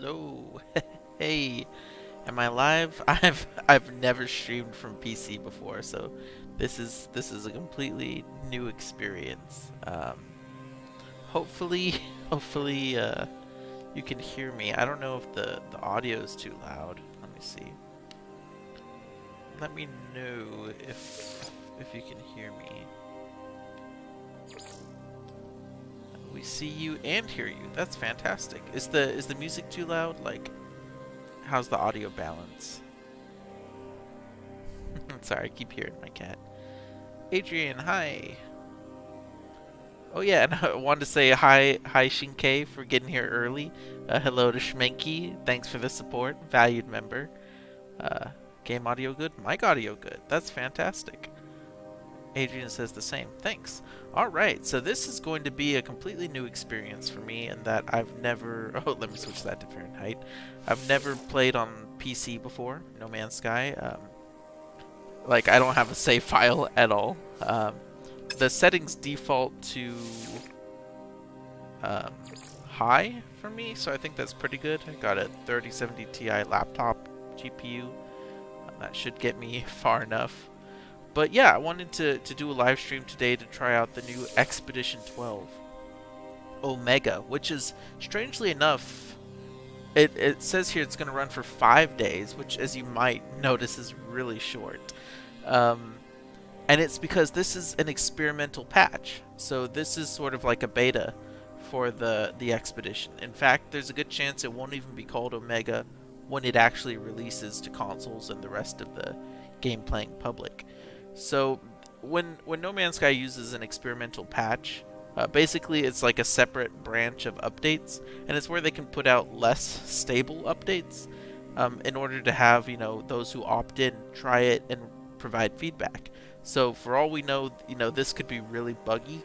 Hello. Hey, am I live? I've never streamed from PC before, so this is a completely new experience. Hopefully hopefully you can hear me. I don't know if the audio is too loud. Let me see. Let me know if you can hear me. We see you and hear you. That's fantastic. Is the music too loud? Like, how's the audio balance? Sorry, I keep hearing my cat. Adrian, hi. Oh yeah, and I wanted to say hi Shinkei for getting here early. Hello to Schmenky. Thanks for the support, valued member. Uh, Game audio good, mic audio good. That's fantastic. Adrian says the same. Thanks. Alright, so this is going to be a completely new experience for me in that I've never... Oh, let me switch that to Fahrenheit. I've never played on PC before, No Man's Sky. Like, I don't have a save file at all. The settings default to high for me, so I think that's pretty good. I got a 3070 Ti laptop GPU. That should get me far enough. But yeah, I wanted to do a live stream today to try out the new Expedition 12 Omega, which is, strangely enough, it says here it's going to run for 5 days, which, as you might notice, is really short. And it's because this is an experimental patch. So this is sort of like a beta for the Expedition. In fact, there's a good chance it won't even be called Omega when it actually releases to consoles and the rest of the game-playing public. So when No Man's Sky uses an experimental patch, basically it's like a separate branch of updates, and it's where they can put out less stable updates in order to have, you know, those who opt in try it and provide feedback. So for all we know, you know, this could be really buggy,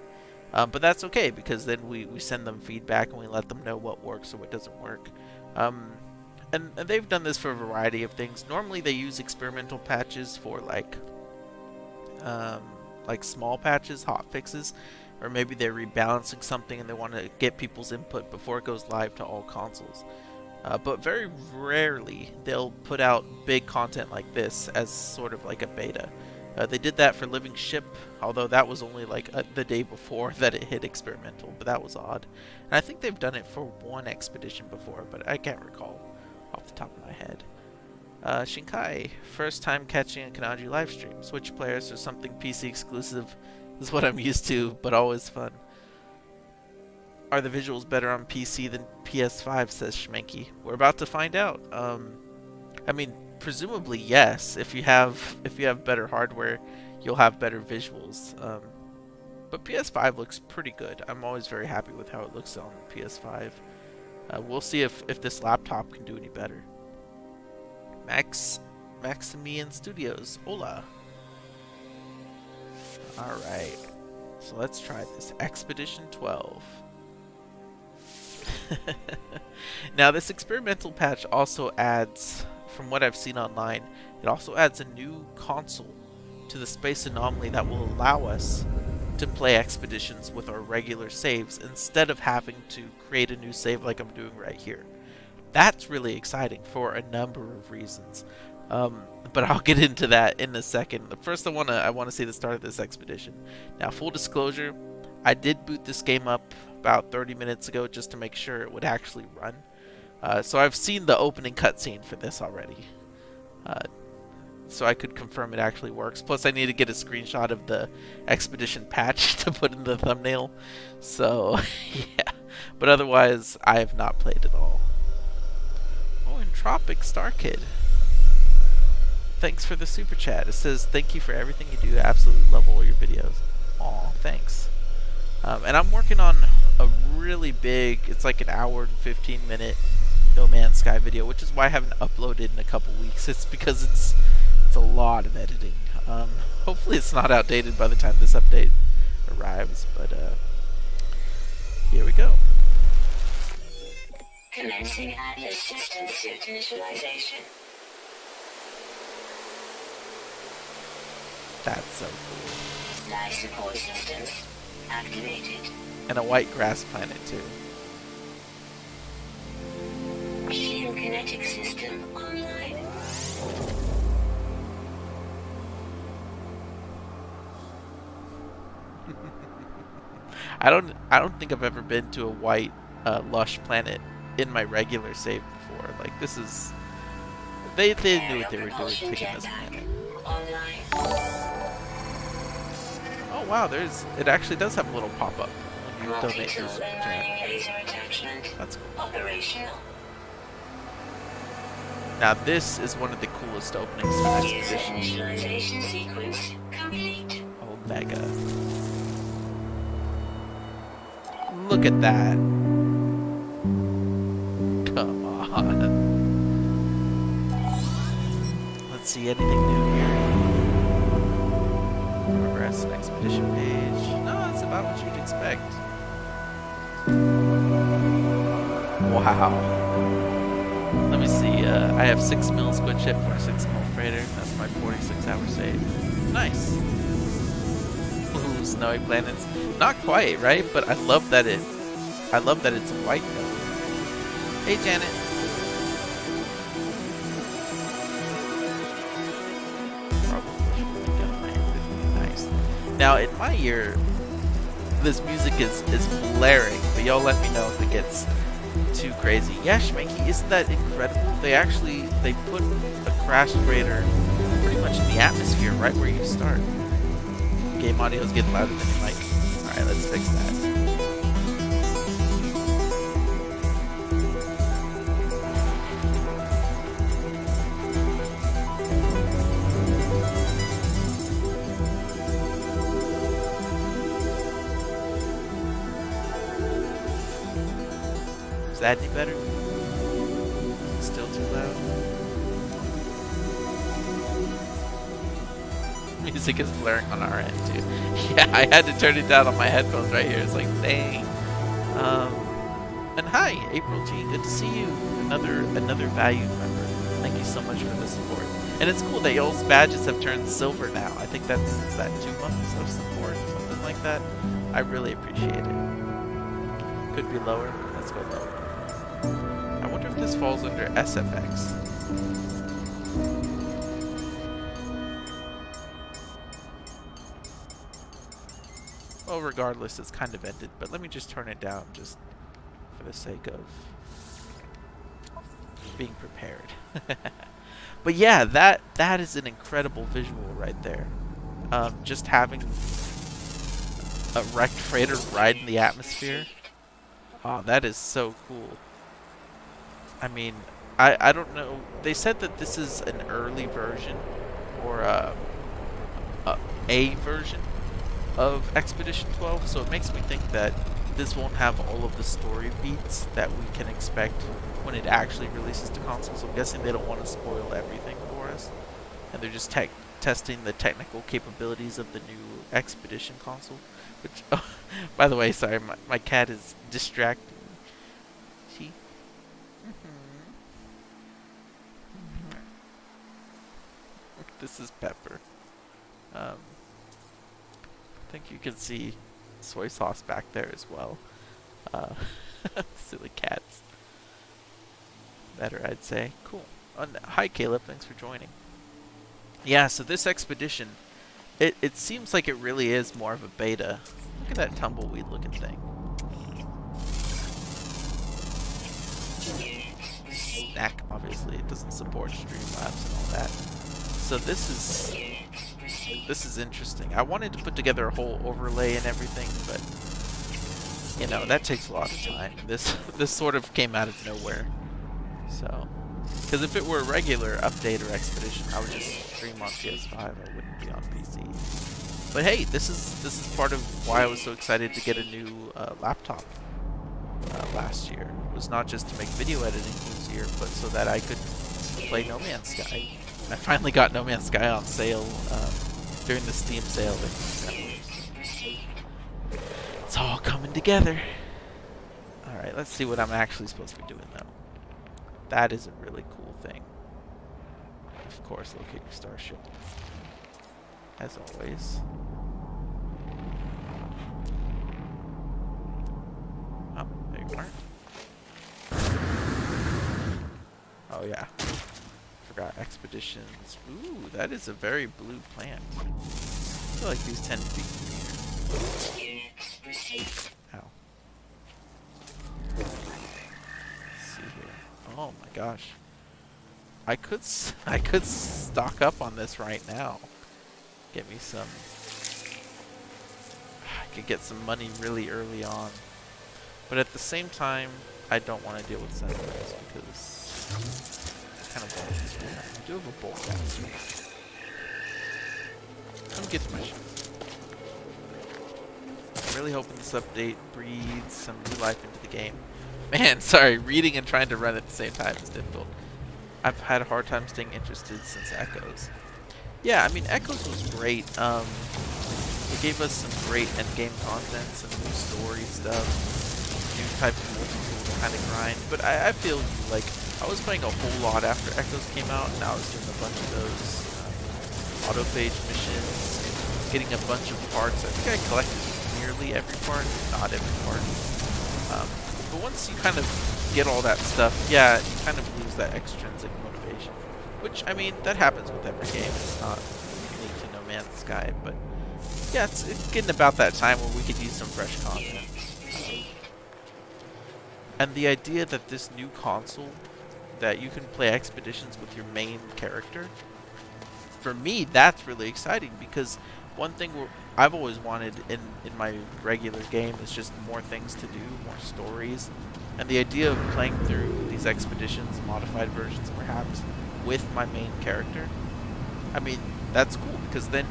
but that's okay because then we send them feedback and we let them know what works or what doesn't work. And they've done this for a variety of things. Normally they use experimental patches for like small patches, hot fixes, or maybe they're rebalancing something and they want to get people's input before it goes live to all consoles. But very rarely they'll put out big content like this as sort of like a beta. They did that for Living Ship, although that was only like the day before that it hit experimental, but that was odd. And I think they've done it for one expedition before, but I can't recall off the top of my head. Shinkai, first time catching a Kanaju livestream. Switch players or something PC exclusive is what I'm used to, but always fun. Are the visuals better on PC than PS5, says Schmenky. We're about to find out. I mean, presumably yes. If you have better hardware, you'll have better visuals. But PS5 looks pretty good. I'm always very happy with how it looks on PS5. We'll see if this laptop can do any better. Maximian Studios. Hola. Alright. So let's try this. Expedition 12. Now this experimental patch also adds, from what I've seen online, it also adds a new console to the space anomaly that will allow us to play expeditions with our regular saves instead of having to create a new save like I'm doing right here. That's really exciting for a number of reasons, but I'll get into that in a second. First, I want to see the start of this expedition. Now, full disclosure, I did boot this game up about 30 minutes ago just to make sure it would actually run. So I've seen the opening cutscene for this already, so I could confirm it actually works. Plus, I need to get a screenshot of the expedition patch to put in the thumbnail. So yeah, but otherwise, I have not played at all. Entropic Star Kid, thanks for the super chat. It says, thank you for everything you do. I absolutely love all your videos. Aw, thanks. And I'm working on a really big, it's like an hour and 15-minute No Man's Sky video, which is why I haven't uploaded in a couple weeks. It's because it's a lot of editing. Hopefully it's not outdated by the time this update arrives, but here we go. Commencing Atlas system suit initialization. That's so cool. Life support systems activated. And a white grass planet too. Shield Kinetic system online. I don't think I've ever been to a white lush planet in my regular save before. Like this is they knew what they were doing picking this planet. Online. Oh wow, it actually does have a little pop up when you donate your Multi-tool super and chat. mining laser attachment. That's cool. Operational. Now this is one of the coolest openings for User Expedition. initialization sequence complete. Omega. Look at that. Come on. Let's see, anything new here? Progress and expedition page. No, that's about what you'd expect. Wow. Let me see, I have 6 mil squid chip for a 6 mil freighter. That's my 46-hour save. Nice. Ooh, snowy planets. Not quite, right? But I love that it's white though. Hey Janet. Nice. Now in my ear, this music is blaring, but y'all let me know if it gets too crazy. Yeah, Schmanky, isn't that incredible? They put a crashed freighter pretty much in the atmosphere right where you start. Game audio is getting louder than your mic. Alright, let's fix that. Is that any better? Still too loud? Music is blaring on our end too. Yeah, I had to turn it down on my headphones right here. It's like, dang. And hi, April G. Good to see you. Another valued member. Thank you so much for the support. And it's cool that y'all's badges have turned silver now. I think is that 2 months of support, something like that. I really appreciate it. Could be lower. Let's go lower. I wonder if this falls under SFX. Well, regardless, it's kind of ended, but let me just turn it down just for the sake of being prepared. But yeah, that is an incredible visual right there. Just having a wrecked freighter ride in the atmosphere. Oh, that is so cool. I mean, I don't know. They said that this is an early version or a version of Expedition 12, so it makes me think that this won't have all of the story beats that we can expect when it actually releases to consoles. I'm guessing they don't want to spoil everything for us, and they're just testing the technical capabilities of the new Expedition console. Which, oh, by the way, sorry, my cat is distracting me. She. This is Pepper. I think you can see soy sauce back there as well. Silly cats. Better, I'd say. Cool. Hi, Caleb. Thanks for joining. Yeah, so this expedition, it seems like it really is more of a beta. Look at that tumbleweed looking thing. Snack, obviously. It doesn't support Streamlabs and all that. So this is interesting. I wanted to put together a whole overlay and everything, but you know, that takes a lot of time. This sort of came out of nowhere. So, because if it were a regular update or expedition, I would just stream on PS5. I wouldn't be on PC. But hey, this is part of why I was so excited to get a new laptop last year. It was not just to make video editing easier, but so that I could play No Man's Sky. I finally got No Man's Sky on sale during the Steam sale in December. It's all coming together. Alright, let's see what I'm actually supposed to be doing though. That is a really cool thing. Of course, locate your starship. As always. Oh, there you are. expeditions. Ooh, that is a very blue plant. I feel like these tend to be greener. Units received. Ow. Let's see here. Oh my gosh. I could stock up on this right now. Get me some. I could get some money really early on. But at the same time, I don't want to deal with sentinels because it's kind of boring. I do have a bolt gun. Come get my ship. I'm really hoping this update breathes some new life into the game. Man, sorry, reading and trying to run at the same time is difficult. I've had a hard time staying interested since Echoes. Yeah, I mean, Echoes was great. It gave us some great endgame content, some new story stuff, new type of multi-tool kind of grind. But I feel like I was playing a whole lot after Echoes came out, and I was doing a bunch of those autophage missions, getting a bunch of parts. I think I collected nearly every part, not every part. But once you kind of get all that stuff, yeah, you kind of lose that extrinsic motivation. Which, I mean, that happens with every game. It's not unique to No Man's Sky, but yeah, it's getting about that time where we could use some fresh content. And the idea that this new console, that you can play expeditions with your main character, for me, that's really exciting because one thing I've always wanted in my regular game is just more things to do, more stories. And the idea of playing through these expeditions, modified versions perhaps, with my main character, I mean, that's cool because then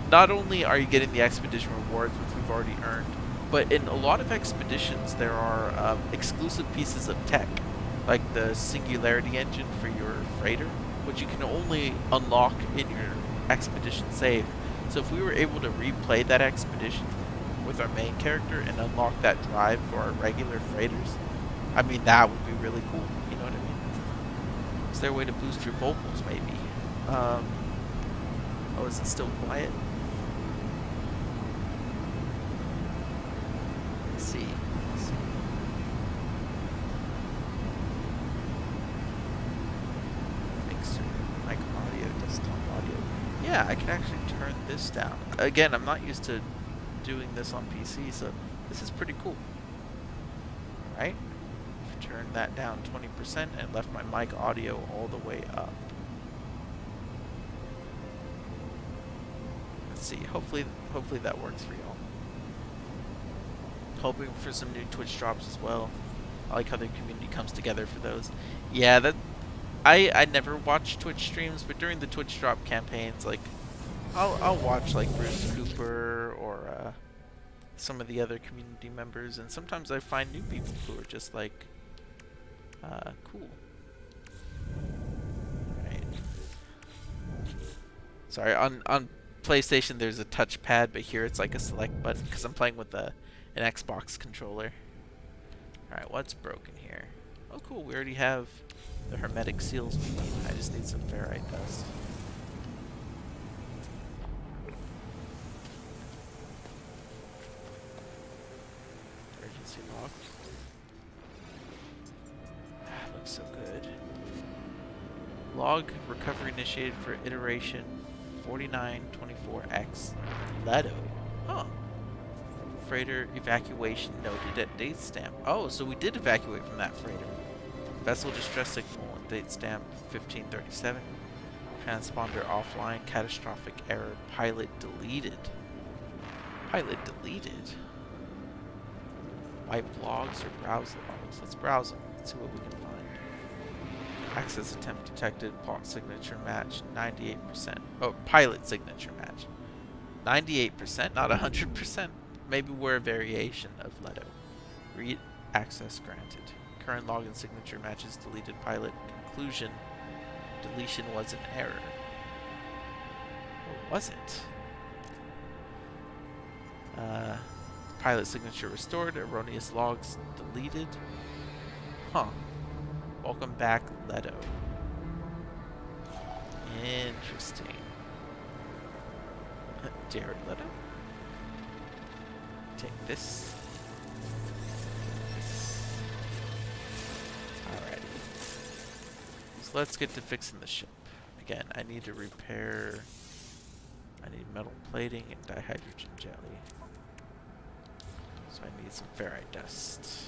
not only are you getting the expedition rewards, which we've already earned, but in a lot of expeditions there are exclusive pieces of tech, like the singularity engine for your freighter, which you can only unlock in your expedition save. So if we were able to replay that expedition with our main character and unlock that drive for our regular freighters, I mean, that would be really cool. You know what I mean? Is there a way to boost your vocals, maybe? Oh, is it still quiet? Let's see. Mixer, mic audio, desktop audio. Yeah, I can actually turn this down. Again, I'm not used to doing this on PC, so this is pretty cool. Alright, turned that down 20% and left my mic audio all the way up. Let's see, hopefully that works for y'all. Hoping for some new Twitch drops as well. I like how the community comes together for those. Yeah, that I never watch Twitch streams, but during the Twitch drop campaigns, like I'll watch like Bruce Cooper or some of the other community members, and sometimes I find new people who are just like cool. Right. Sorry, on PlayStation there's a touchpad, but here it's like a select button because I'm playing with an Xbox controller. Alright, what's broken here? Oh cool, we already have the hermetic seals we need. I just need some ferrite dust. Emergency lock. Looks so good. Log recovery initiated for iteration 4924X. Leto. Huh. Freighter evacuation noted at date stamp. Oh, so we did evacuate from that freighter. Vessel distress signal and date stamp 1537. Transponder offline. Catastrophic error. Pilot deleted. Pilot deleted. Wipe logs or browse logs. Let's browse them. Let's see what we can find. Access attempt detected. Plot signature match 98%. Oh, pilot signature match 98%, not 100%. Maybe we're a variation of Leto. Read access granted. Current login signature matches deleted pilot. Conclusion. Deletion was an error. Or was it? Pilot signature restored. Erroneous logs deleted. Huh. Welcome back, Leto. Interesting. Jared Leto? Take this. Alrighty. So let's get to fixing the ship. Again, I need to repair. I need metal plating and dihydrogen jelly. So I need some ferrite dust.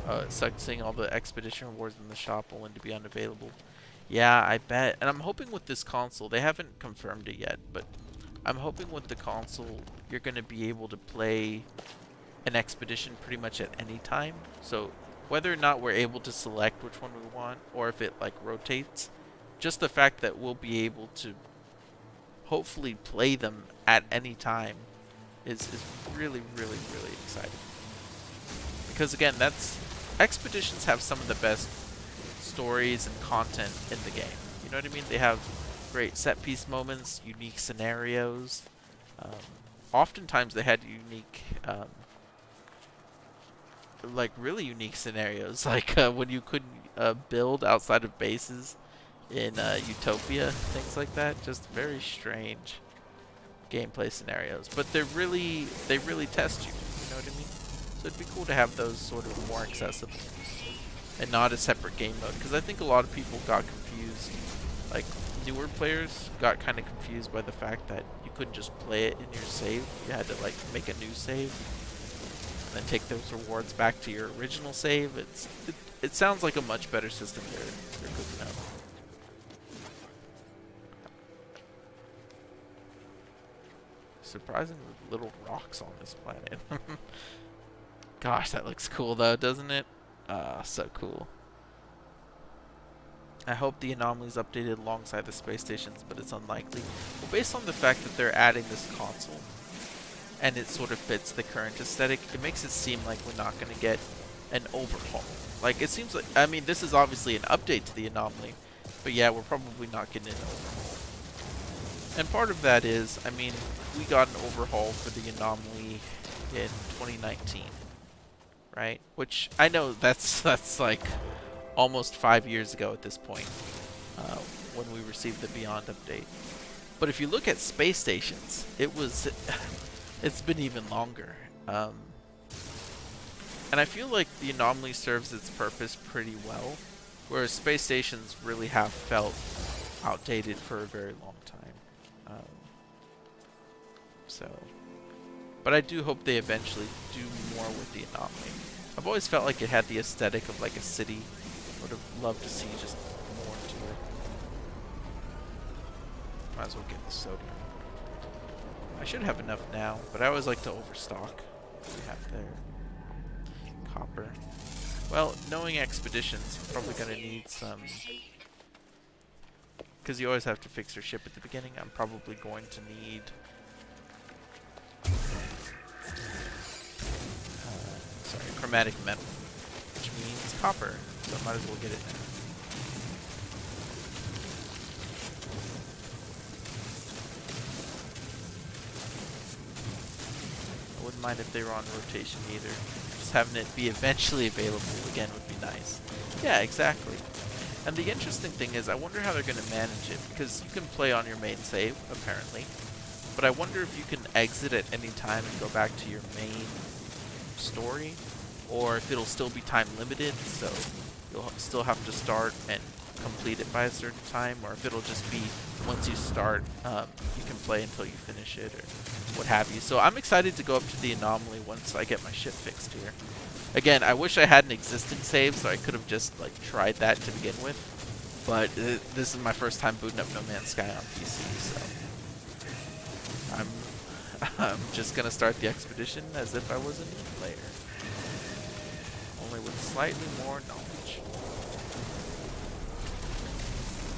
It sucked seeing all the expedition rewards in the shop only to be unavailable. Yeah, I bet. And I'm hoping with this console, they haven't confirmed it yet, but I'm hoping with the console, you're going to be able to play an expedition pretty much at any time. So whether or not we're able to select which one we want, or if it like rotates, just the fact that we'll be able to hopefully play them at any time is really, really, really exciting. Because again, expeditions have some of the best stories and content in the game. You know what I mean? They have great set piece moments, unique scenarios. Oftentimes they had unique, like really unique scenarios, like when you couldn't build outside of bases in Utopia, things like that. Just very strange gameplay scenarios, but they really test you. You know what I mean? So it'd be cool to have those sort of more accessible and not a separate game mode, because I think a lot of people got confused. Like newer players got kind of confused by the fact that you couldn't just play it in your save. You had to like make a new save and then take those rewards back to your original save. It sounds like a much better system they're cooking up. Surprisingly little rocks on this planet. Gosh, that looks cool though, doesn't it? So cool. I hope the anomaly is updated alongside the space stations, but it's unlikely. Well, based on the fact that they're adding this console, and it sort of fits the current aesthetic, it makes it seem like we're not going to get an overhaul. Like, it seems like, I mean, this is obviously an update to the anomaly, but yeah, we're probably not getting an overhaul. And part of that is, I mean, we got an overhaul for the anomaly in 2019. Right? Which I know that's like almost 5 years ago at this point, when we received the Beyond update. But if you look at space stations, it's been even longer. And I feel like the anomaly serves its purpose pretty well, whereas space stations really have felt outdated for a very long time. But I do hope they eventually do more with the anomaly. I've always felt like it had the aesthetic of like a city. Would have loved to see just more to it. Might as well get the sodium. I should have enough now, but I always like to overstock. What do we have there? Copper. Well, knowing expeditions, I'm probably going to need some... Because you always have to fix your ship at the beginning, I'm probably going to need... chromatic metal, which means copper, so I might as well get it now. I wouldn't mind if they were on rotation either. Just having it be eventually available again would be nice. Yeah, exactly. And the interesting thing is, I wonder how they're going to manage it, because you can play on your main save, apparently, but I wonder if you can exit at any time and go back to your main story, or if it'll still be time limited, so you'll still have to start and complete it by a certain time, or if it'll just be once you start, you can play until you finish it, or what have you. So I'm excited to go up to the anomaly once I get my ship fixed here. Again, I wish I had an existing save, so I could have just like tried that to begin with, but this is my first time booting up No Man's Sky on PC, so I'm just gonna start the expedition as if I was a new player. Only with slightly more knowledge.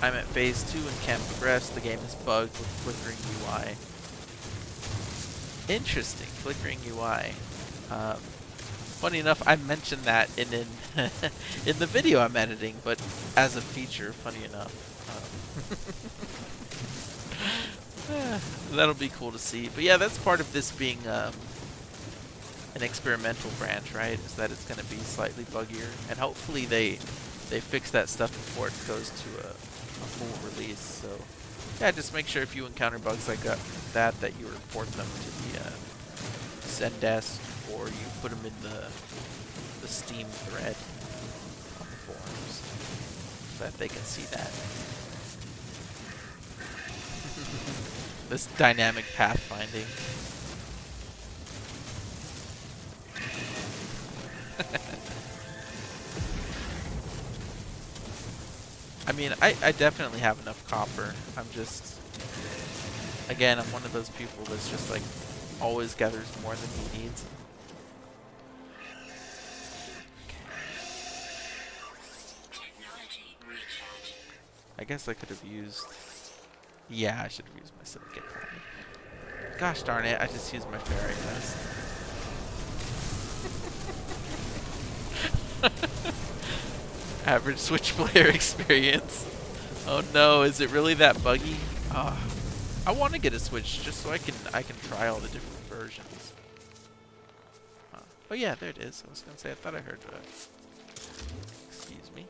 I'm at phase 2 and can't progress. The game is bugged with flickering UI. Interesting, flickering UI. Funny enough, I mentioned that in the video I'm editing, but as a feature, funny enough. That'll be cool to see. But yeah, that's part of this being an experimental branch, right? Is that it's going to be slightly buggier, and hopefully they fix that stuff before it goes to a full release. So yeah, just make sure if you encounter bugs like that you report them to the Zendesk or you put them in the Steam thread on the forums so that they can see that. This dynamic pathfinding. I mean, I definitely have enough copper. I'm just, again, I'm one of those people that's just like always gathers more than he needs. I guess I could have used, yeah, I should have used my silicate. Gosh darn it, I just used my ferrite vest. Average Switch player experience. Oh no, is it really that buggy? I want to get a Switch just so I can try all the different versions. Oh yeah, there it is. I was gonna say I thought I heard that. Excuse me.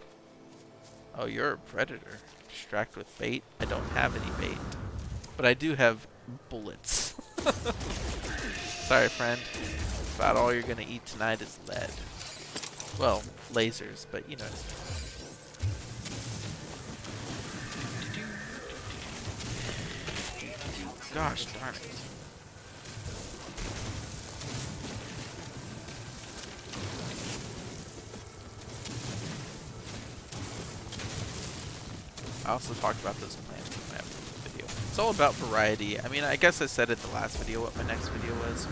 Oh, you're a predator. Distract with bait. I don't have any bait, but I do have bullets. Sorry, friend. About all you're gonna eat tonight is lead. Well, lasers, but you know. Gosh darn it. I also talked about those plans in my video. It's all about variety. I mean, I guess I said in the last video what my next video was.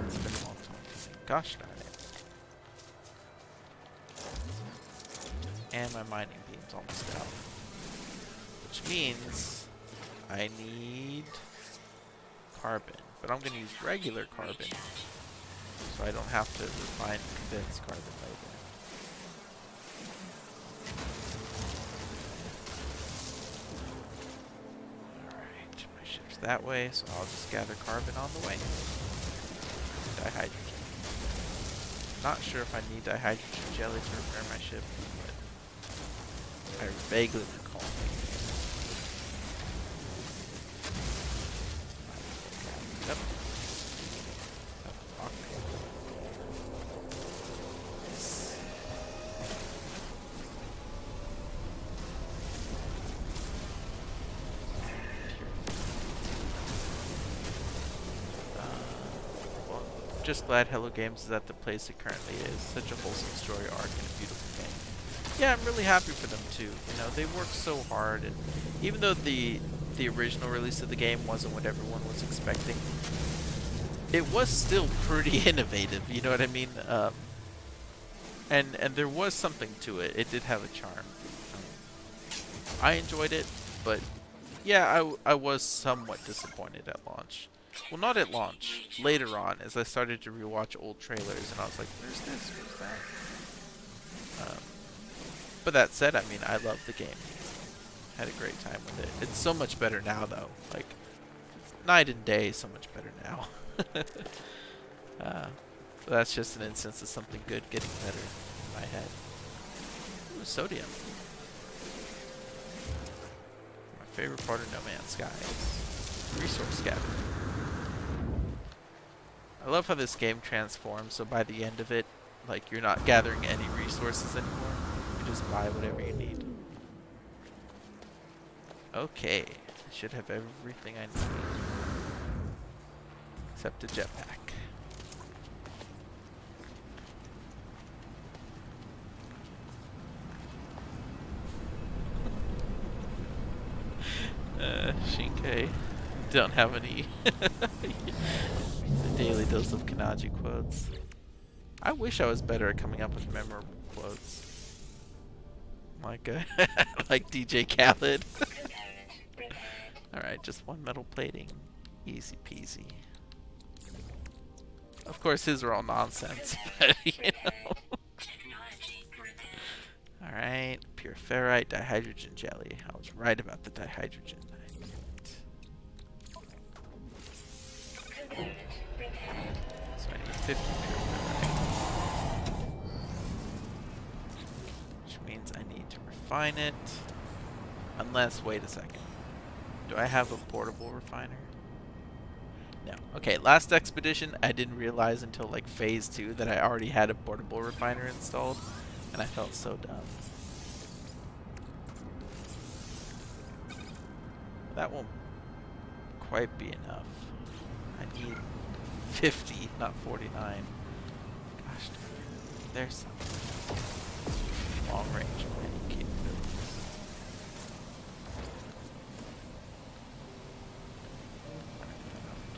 It's been a long time. Gosh darn it. And my mining beam's almost out. Which means I need carbon. But I'm going to use regular carbon. So I don't have to refine condensed carbon later. Alright, my ship's that way, so I'll just gather carbon on the way. Dihydrogen. Not sure if I need dihydrogen jelly to repair my ship, but I vaguely recall. Yep. Just glad Hello Games is at the place it currently is. Such a wholesome story arc and a beautiful game. Yeah, I'm really happy for them too. You know, they worked so hard, and even though the original release of the game wasn't what everyone was expecting, it was still pretty innovative. You know what I mean? And there was something to it. It did have a charm. I enjoyed it, but yeah, I was somewhat disappointed at launch. Well, not at launch. Later on, as I started to rewatch old trailers, and I was like, "Where's this? Where's that?" But that said, I mean, I love the game. Had a great time with it. It's so much better now, though. Like, night and day, so much better now. So that's just an instance of something good getting better in my head. Ooh, sodium. My favorite part of No Man's Sky is resource scattering. I love how this game transforms, so by the end of it, like, you're not gathering any resources anymore. You just buy whatever you need. Okay, I should have everything I need. Except a jetpack. Shinkai. Don't have any the daily dose of Kanaju quotes. I wish I was better at coming up with memorable quotes. Like like DJ Khaled. Alright, just one metal plating. Easy peasy. Of course his are all nonsense, but you know. Alright, pure ferrite, dihydrogen jelly. I was right about the dihydrogen. So I need 50 pure ferrite. Which means I need to refine it. Unless, wait a second. Do I have a portable refiner? No. Okay, last expedition, I didn't realize until like phase 2 that I already had a portable refiner installed, and I felt so dumb. That won't quite be enough. I need 50, not 49. Gosh, there's some long range planning capabilities.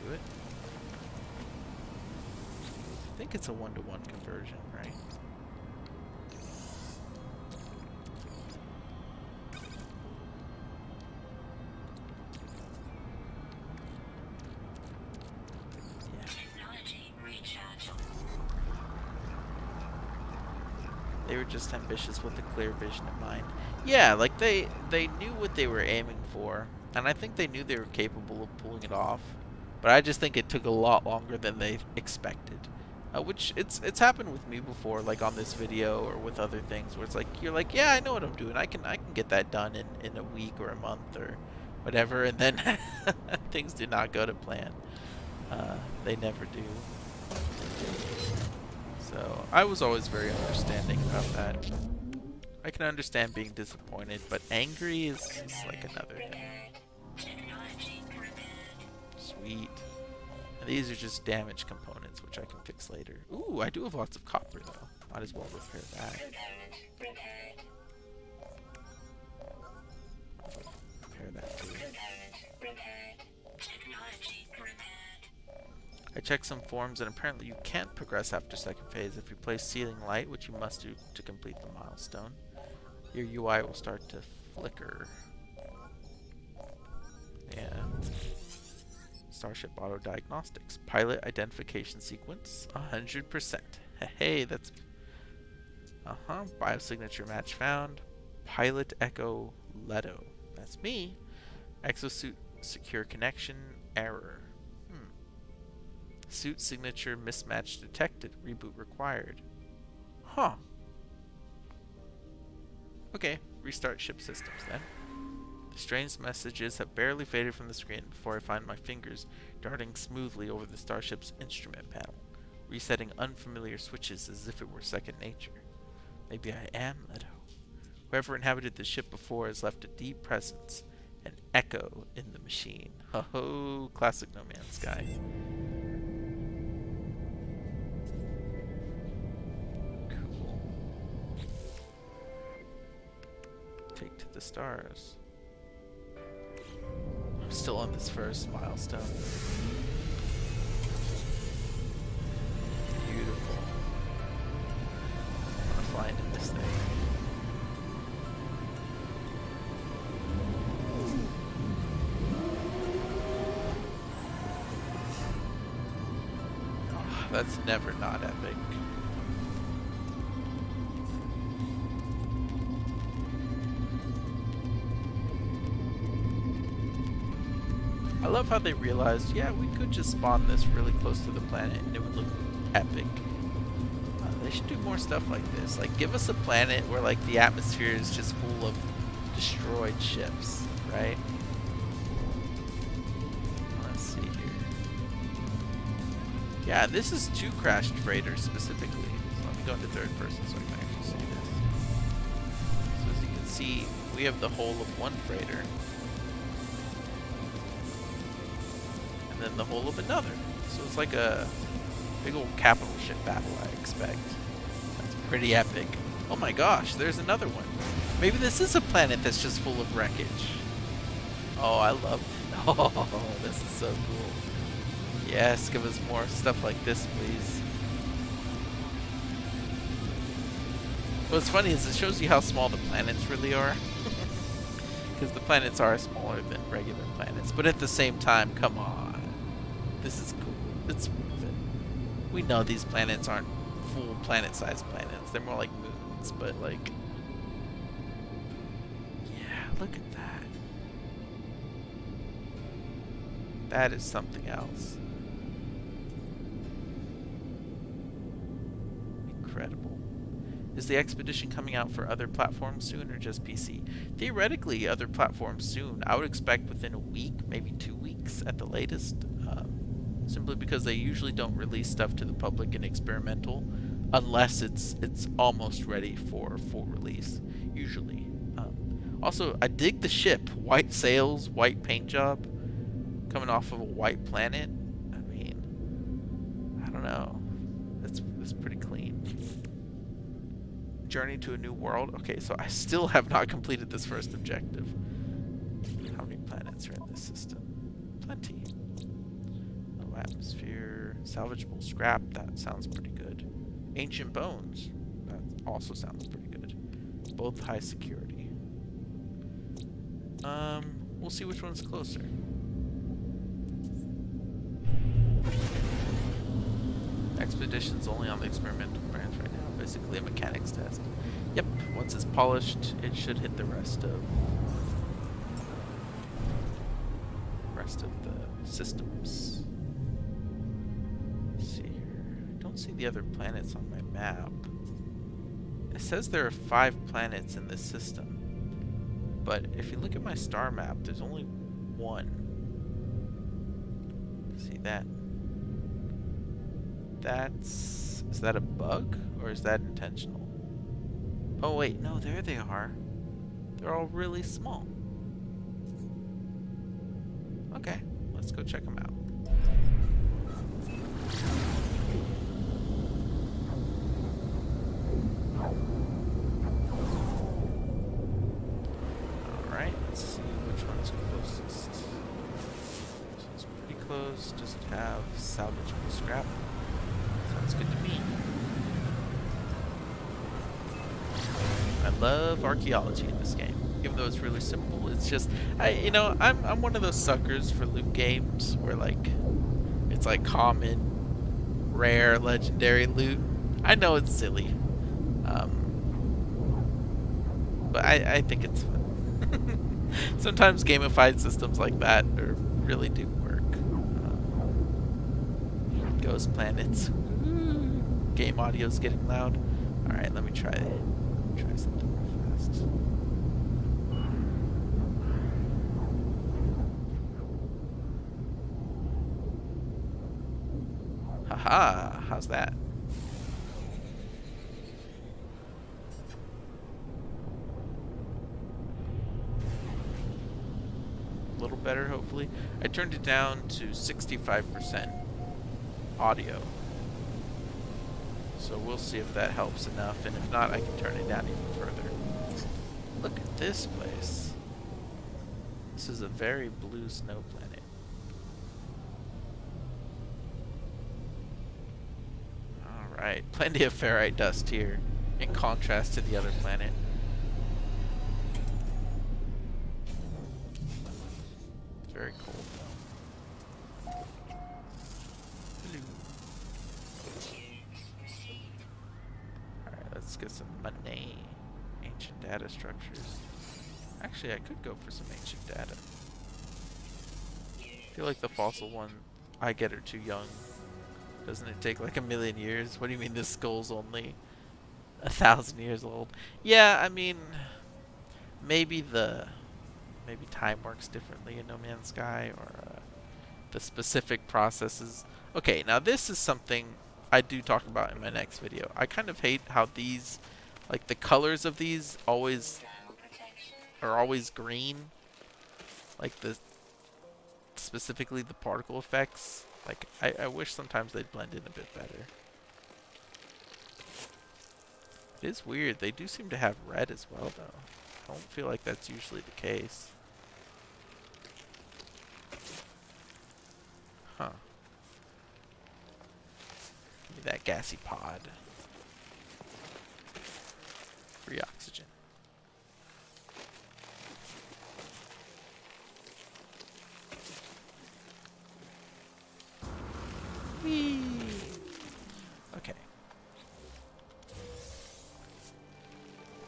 Do it. I think it's a 1-to-1 conversion, right? They were just ambitious with a clear vision in mind. Yeah, like they knew what they were aiming for, and I think they knew they were capable of pulling it off. But I just think it took a lot longer than they expected. Which it's happened with me before, like on this video or with other things, where it's like you're like, yeah, I know what I'm doing. I can get that done in a week or a month or whatever, and then things do not go to plan. They never do. So I was always very understanding about that. I can understand being disappointed, but angry is like another thing. Sweet. And these are just damaged components, which I can fix later. Ooh, I do have lots of copper though. Might as well repair that. Repair that too. I checked some forums and apparently you can't progress after second phase if you place ceiling light, which you must do to complete the milestone. Your UI will start to flicker. Yeah. Starship Auto Diagnostics. Pilot identification sequence, 100%. Hey, that's... Biosignature match found. Pilot Echo Leto. That's me. Exosuit secure connection error. Suit signature mismatch detected. Reboot required. Huh. Okay, restart ship systems then. The strange messages have barely faded from the screen before I find my fingers darting smoothly over the starship's instrument panel, resetting unfamiliar switches as if it were second nature. Maybe I am Leto. Whoever inhabited the ship before has left a deep presence, an echo in the machine. Ho ho, classic No Man's Sky. Take to the stars. I'm still on this first milestone. Beautiful. I want to fly into this thing. Oh, that's never not epic. I love how they realized, yeah, we could just spawn this really close to the planet and it would look epic. They should do more stuff like this. Like, give us a planet where, like, the atmosphere is just full of destroyed ships, right? Let's see here. Yeah, this is 2 crashed freighters specifically. So let me go into third person so I can actually see this. So as you can see, we have the whole of 1 freighter. Than the whole of another. So it's like a big old capital ship battle, I expect. That's pretty epic. Oh my gosh, there's another one. Maybe this is a planet that's just full of wreckage. Oh, I love... Oh, this is so cool. Yes, give us more stuff like this, please. What's funny is it shows you how small the planets really are. Because the planets are smaller than regular planets. But at the same time, come on. This is cool. It's worth it. We know these planets aren't full planet-sized planets. They're more like moons, but like... Yeah, look at that. That is something else. Incredible. Is the expedition coming out for other platforms soon or just PC? Theoretically, other platforms soon. I would expect within a week, maybe 2 weeks at the latest. simply because they usually don't release stuff to the public in experimental unless it's almost ready for full release, usually. Also, I dig the ship. White sails, white paint job, coming off of a white planet. I mean, I don't know. That's pretty clean. Journey to a new world. Okay, so I still have not completed this first objective. How many planets are in this system? Plenty. No atmosphere. Salvageable scrap. That sounds pretty good. Ancient bones. That also sounds pretty good. Both high security. We'll see which one's closer. Expedition's only on the experimental branch right now. Basically a mechanics test. Yep, once it's polished, it should hit the rest of the systems. Let's see here. I don't see the other planets on my map. It says there are 5 planets in this system. But if you look at my star map, there's only 1. See that? Is that a bug? Or is that intentional? Oh wait, no, there they are. They're all really small. Okay, let's go check them out. Alright, let's see which one's closest. This one's pretty close, just have salvageable scrap. Sounds good to me. I love archaeology in this game. Even though it's really simple, it's just I'm one of those suckers for loot games where like it's like common, rare, legendary loot. I know it's silly. But I think it's fun. Sometimes gamified systems like that really do work. Ghost planets. Game audio's getting loud. Alright, let me try something real fast. Haha, how's that? A little better, hopefully. I turned it down to 65% audio. So we'll see if that helps enough, and if not, I can turn it down even further. Look at this place. This is a very blue snow planet. Alright, plenty of ferrite dust here, in contrast to the other planet. It's very cold though. Alright, let's get some money. Ancient data structures. Actually, I could go for some ancient data. I feel like the fossil one I get are too young. Doesn't it take like 1,000,000 years? What do you mean this skull's only 1,000 years old? Yeah, I mean, maybe time works differently in No Man's Sky, or the specific processes. Okay, now this is something I do talk about in my next video. I kind of hate how these, like the colors of these are always green. Like specifically the particle effects. Like, I wish sometimes they'd blend in a bit better. It is weird. They do seem to have red as well, though. I don't feel like that's usually the case. Huh. Give me that gassy pod. Free oxygen. Whee! Okay.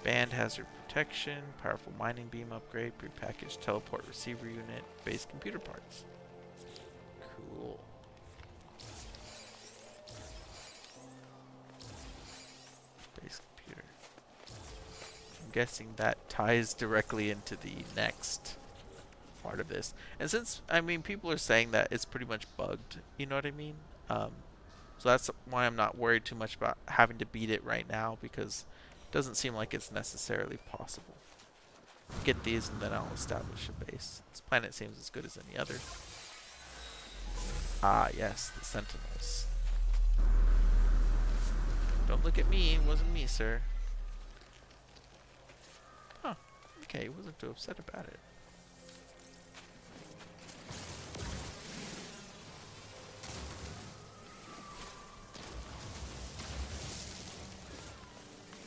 Band hazard protection, powerful mining beam upgrade, prepackaged teleport receiver unit, base computer parts. Cool. Base computer. I'm guessing that ties directly into the next part of this. And since, I mean, people are saying that it's pretty much bugged, you know what I mean? So that's why I'm not worried too much about having to beat it right now, because it doesn't seem like it's necessarily possible. Get these and then I'll establish a base. This planet seems as good as any other. Ah, yes, the Sentinels. Don't look at me, it wasn't me, sir. Huh, okay, he wasn't too upset about it.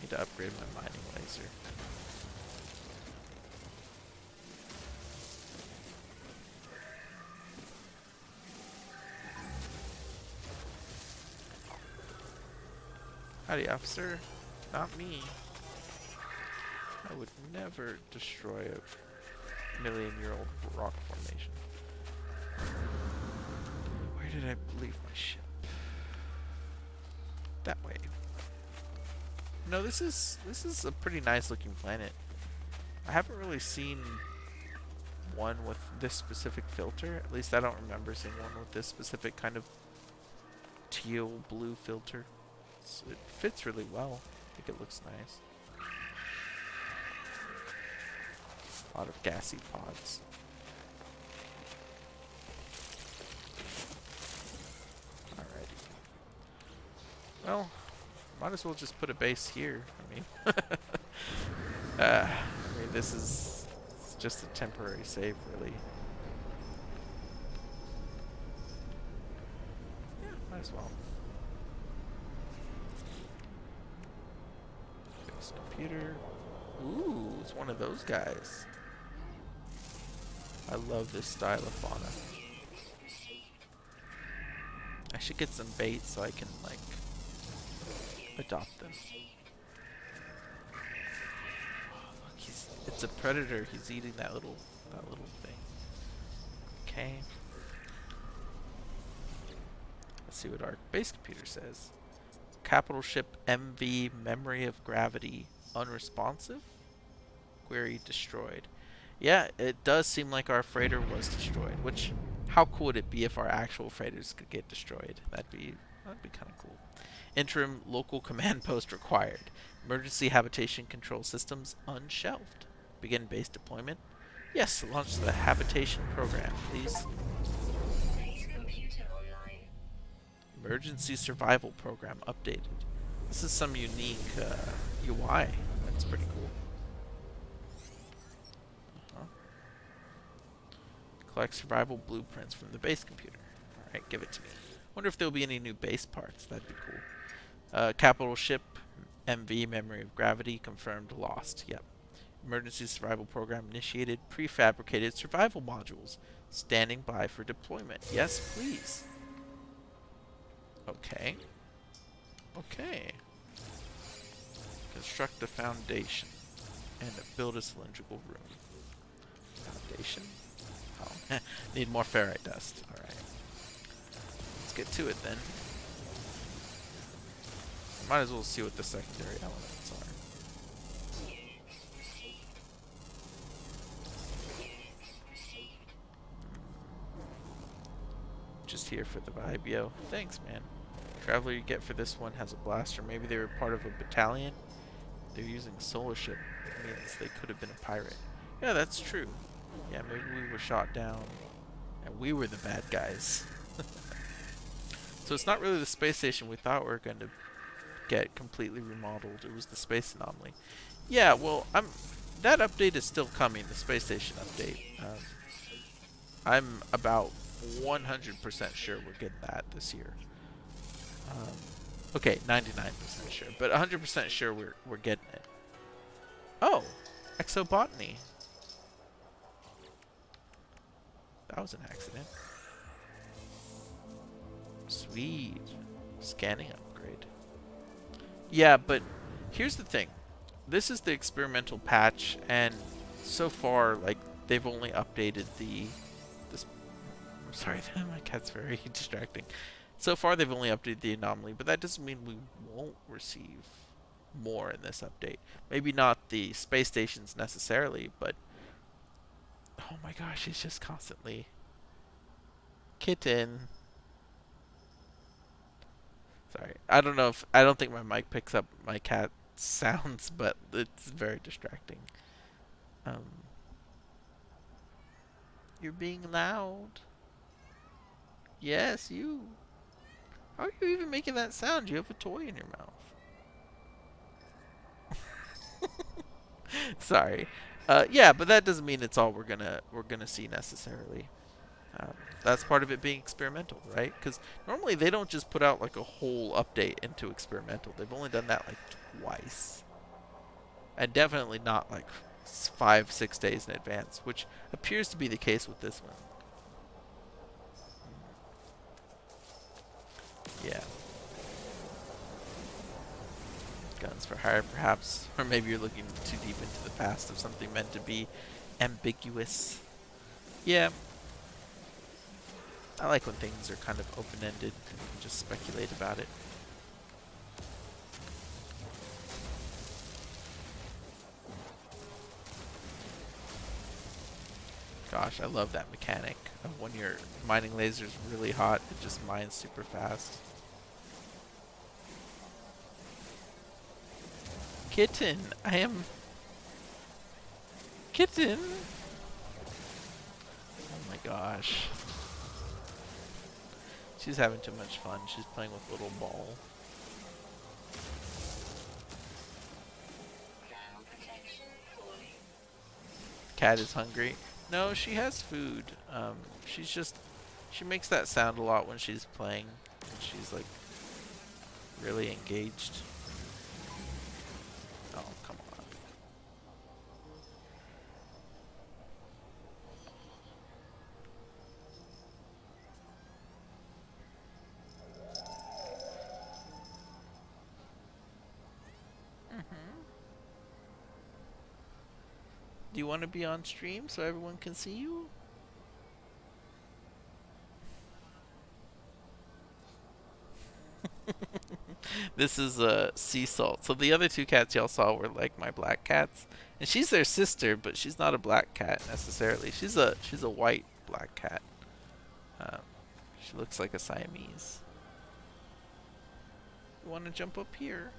Need to upgrade my mining laser. Howdy, officer. Not me. I would never destroy a million-year-old rock formation. Where did I leave my ship? That way. No, this is a pretty nice looking planet. I haven't really seen one with this specific filter. At least I don't remember seeing one with this specific kind of teal blue filter. It fits really well. I think it looks nice. A lot of gassy pods. Alrighty. Well, might as well just put a base here. I mean, this is just a temporary save, really. Yeah, might as well. Fix computer. Ooh, it's one of those guys. I love this style of fauna. I should get some bait so I can, like, adopt them. Oh, look, it's a predator. He's eating that little thing. Okay. Let's see what our base computer says. Capital ship MV memory of gravity unresponsive? Query destroyed. Yeah, it does seem like our freighter was destroyed, which, how cool would it be if our actual freighters could get destroyed? That'd be kind of cool. Interim local command post required. Emergency habitation control systems unshelved. Begin base deployment. Yes, launch the habitation program, please. Emergency survival program updated. This is some unique UI. That's pretty cool. Collect survival blueprints from the base computer. Alright, give it to me. Wonder if there'll be any new base parts. That'd be cool. Capital ship MV memory of gravity confirmed lost. Yep. Emergency survival program initiated. Prefabricated survival modules standing by for deployment. Yes, please. Okay. Okay. Construct a foundation and build a cylindrical room. Foundation. Oh, need more ferrite dust. Alright. Let's get to it then. Might as well see what the secondary elements are. Just here for the vibe, yo. Thanks, man. Traveler you get for this one has a blaster. Maybe they were part of a battalion. They're using a solar ship. It means they could have been a pirate. Yeah, that's true. Yeah, maybe we were shot down and we were the bad guys. So it's not really the space station we thought we were going to get completely remodeled. It was the space anomaly. Yeah, well, that update is still coming, the space station update. I'm about 100% sure we're getting that this year. Okay, 99% sure, but 100% sure we're getting it. Oh, exobotany. That was an accident. Sweet. Scanning upgrade. Yeah, but here's the thing. This is the experimental patch, and so far, like, they've only updated this. I'm sorry, my cat's very distracting. So far, they've only updated the anomaly, but that doesn't mean we won't receive more in this update. Maybe not the space stations necessarily, but Oh my gosh, he's just constantly... Kitten. Sorry. I don't know if... I don't think my mic picks up my cat sounds, but it's very distracting. Um, you're being loud. Yes, you. How are you even making that sound? You have a toy in your mouth. Sorry. Yeah, but that doesn't mean it's all we're gonna see necessarily. Um, that's part of it being experimental, right? Because normally they don't just put out like a whole update into experimental. They've only done that like twice, and definitely not like 5, 6 days in advance, which appears to be the case with this one. Yeah. Guns for hire, perhaps, or maybe you're looking too deep into the past of something meant to be ambiguous. Yeah, I like when things are kind of open-ended and you can just speculate about it. Gosh, I love that mechanic of when your mining laser's really hot, it just mines super fast. Kitten, I am... Kitten! Oh my gosh. She's having too much fun. She's playing with little ball. Cat is hungry. No, she has food. She's just... She makes that sound a lot when she's playing. And she's like... really engaged. Oh, come on. Do you want to be on stream so everyone can see you? This is sea salt. So the other two cats y'all saw were like my black cats, and she's their sister, but she's not a black cat necessarily. She's a white black cat. Um, she looks like a Siamese. You want to jump up here?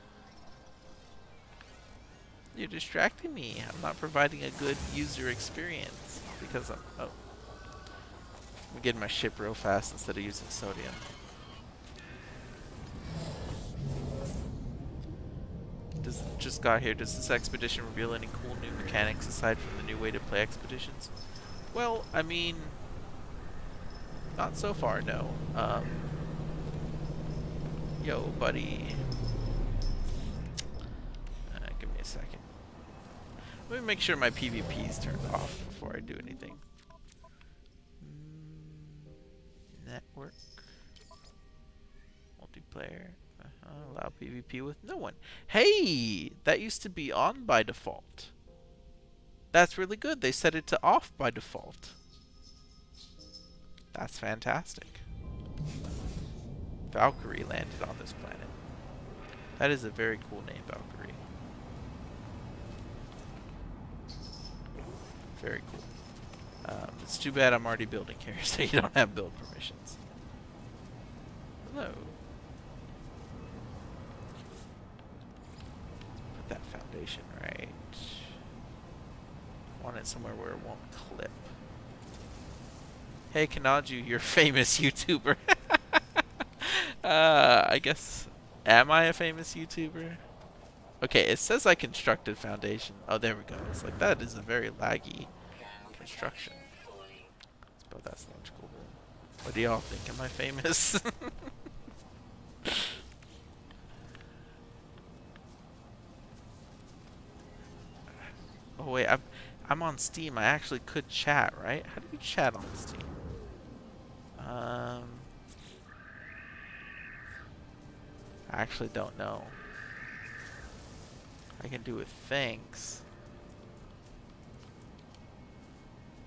You're distracting me. I'm not providing a good user experience because I'm getting my ship real fast instead of using sodium. Just got here. Does this expedition reveal any cool new mechanics aside from the new way to play expeditions? Well, I mean, not so far, no. Yo, buddy. Give me a second. Let me make sure my PvP is turned off before I do anything. Network. Multiplayer. Allow PvP with no one. Hey! That used to be on by default. That's really good. They set it to off by default. That's fantastic. Valkyrie landed on this planet. That is a very cool name, Valkyrie. Very cool. It's too bad I'm already building here, so you don't have build permissions. Hello. Put that foundation right. Want it somewhere where it won't clip. Hey Kanaju, you're a famous YouTuber. I guess... Am I a famous YouTuber? Okay, it says I constructed foundation. Oh, there we go. It's like, that is a very laggy construction. But that's logical. What do y'all think? Am I famous? Oh wait, I'm on Steam. I actually could chat, right? How do you chat on Steam? I actually don't know. I can do it. Thanks.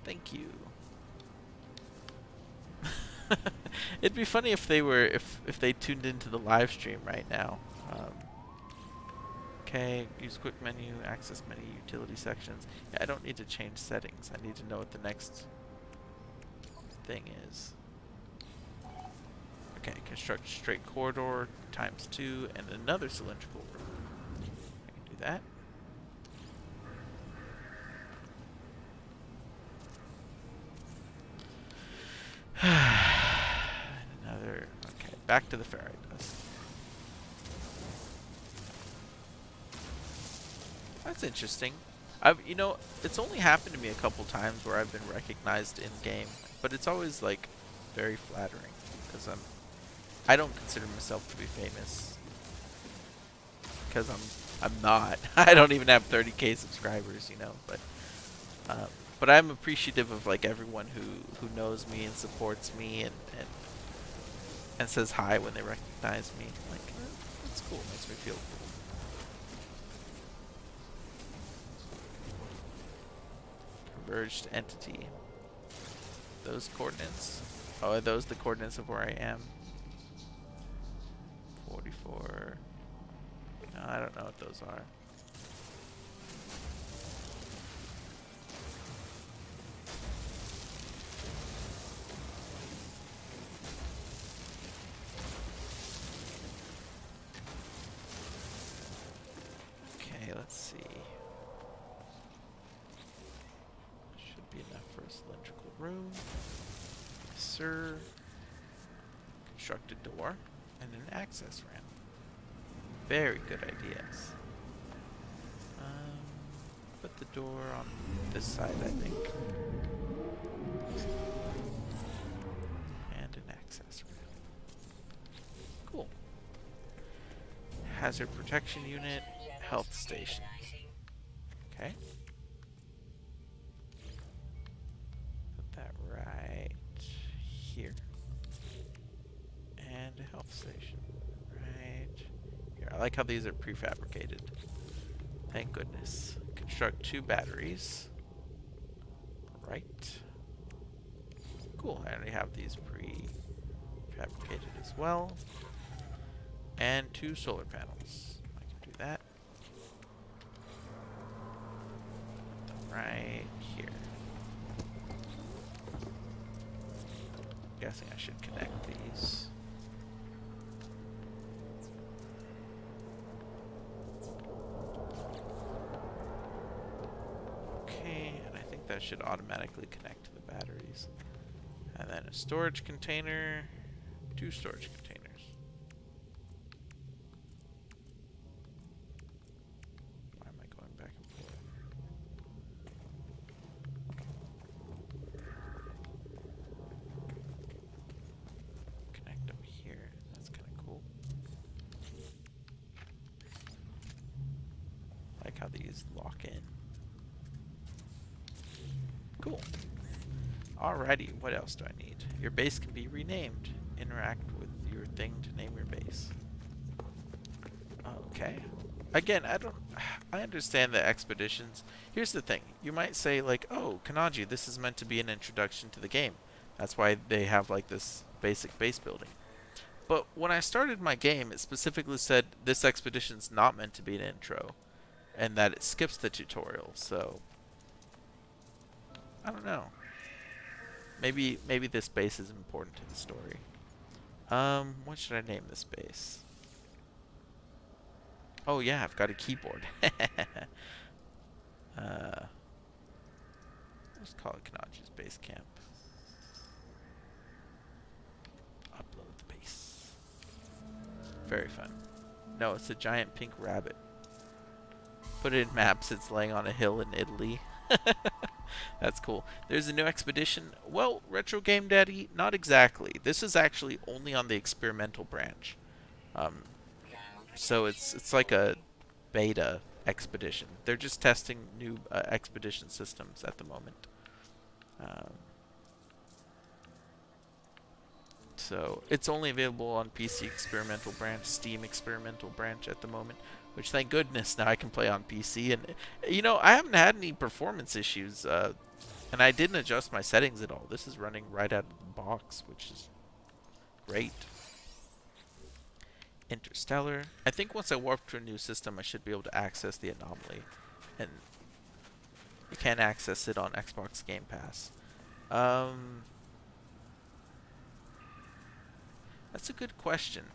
Thank you. It'd be funny if they were if they tuned into the live stream right now. Okay, use quick menu, access many utility sections. Yeah, I don't need to change settings. I need to know what the next thing is. Okay, construct straight corridor ×2 and another cylindrical room. I can do that. And another. Okay, back to the ferrite dust. That's interesting. You know, it's only happened to me a couple times where I've been recognized in game, but it's always like very flattering because I don't consider myself to be famous because I'm not. I don't even have 30K subscribers, you know, but I'm appreciative of like everyone who knows me and supports me and says hi when they recognize me. Like that's cool. Makes me feel cool. Converged entity. Those coordinates. Oh, are those the coordinates of where I am? 44. No, I don't know what those are. Okay, let's see. Should be enough for a cylindrical room. Yes, sir. Construct a door and an access ramp. Very good ideas. Put the door on this side, I think. And an access ramp. Cool. Hazard protection unit, health station. Okay. Put that right here. And a health station right here. I like how these are prefabricated. Thank goodness. Construct 2 batteries. Right. Cool. I already have these prefabricated as well. And 2 solar panels. I can do that. Right here. Guessing I should connect these. Okay, and I think that should automatically connect to the batteries. And then a storage container, 2 storage containers. Why am I going back and forth? Connect them here. That's kind of cool. Like how these lock in. Cool. Alrighty, what else do I need? Your base can be renamed. Interact with your thing to name your base. Okay. Again, I understand the expeditions. Here's the thing. You might say like, oh, Kanaju, this is meant to be an introduction to the game. That's why they have like this basic base building. But when I started my game, it specifically said this expedition's not meant to be an intro. And that it skips the tutorial, so I don't know. Maybe this base is important to the story. What should I name this base? Oh yeah, I've got a keyboard. Let's call it Kanaju's base camp. Upload the base. Very fun. No, it's a giant pink rabbit. Put it in maps. It's laying on a hill in Italy. That's cool. There's a new expedition. Well, Retro Game Daddy, not exactly. This is actually only on the experimental branch. So it's like a beta expedition. They're just testing new expedition systems at the moment. So it's only available on PC experimental branch, Steam experimental branch at the moment. Which, thank goodness, now I can play on PC. And, you know, I haven't had any performance issues. And I didn't adjust my settings at all. This is running right out of the box, which is great. Interstellar. I think once I warp to a new system, I should be able to access the anomaly, and you can access it on Xbox Game Pass. Um, that's a good question.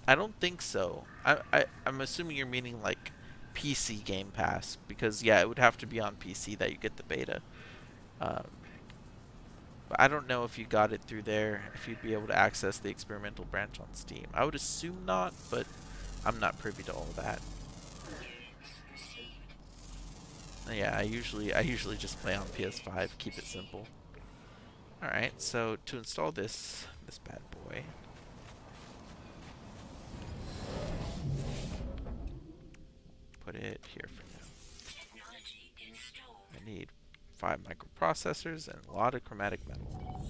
I don't think so. I'm assuming you're meaning like PC Game Pass, because yeah, it would have to be on PC that you get the beta. Um, but I don't know if you got it through there, if you'd be able to access the experimental branch on Steam. I would assume not, but I'm not privy to all that. Yeah, I usually just play on PS5, keep it simple. All right, so to install this bad boy, put it here for now. I need 5 microprocessors and a lot of chromatic metal.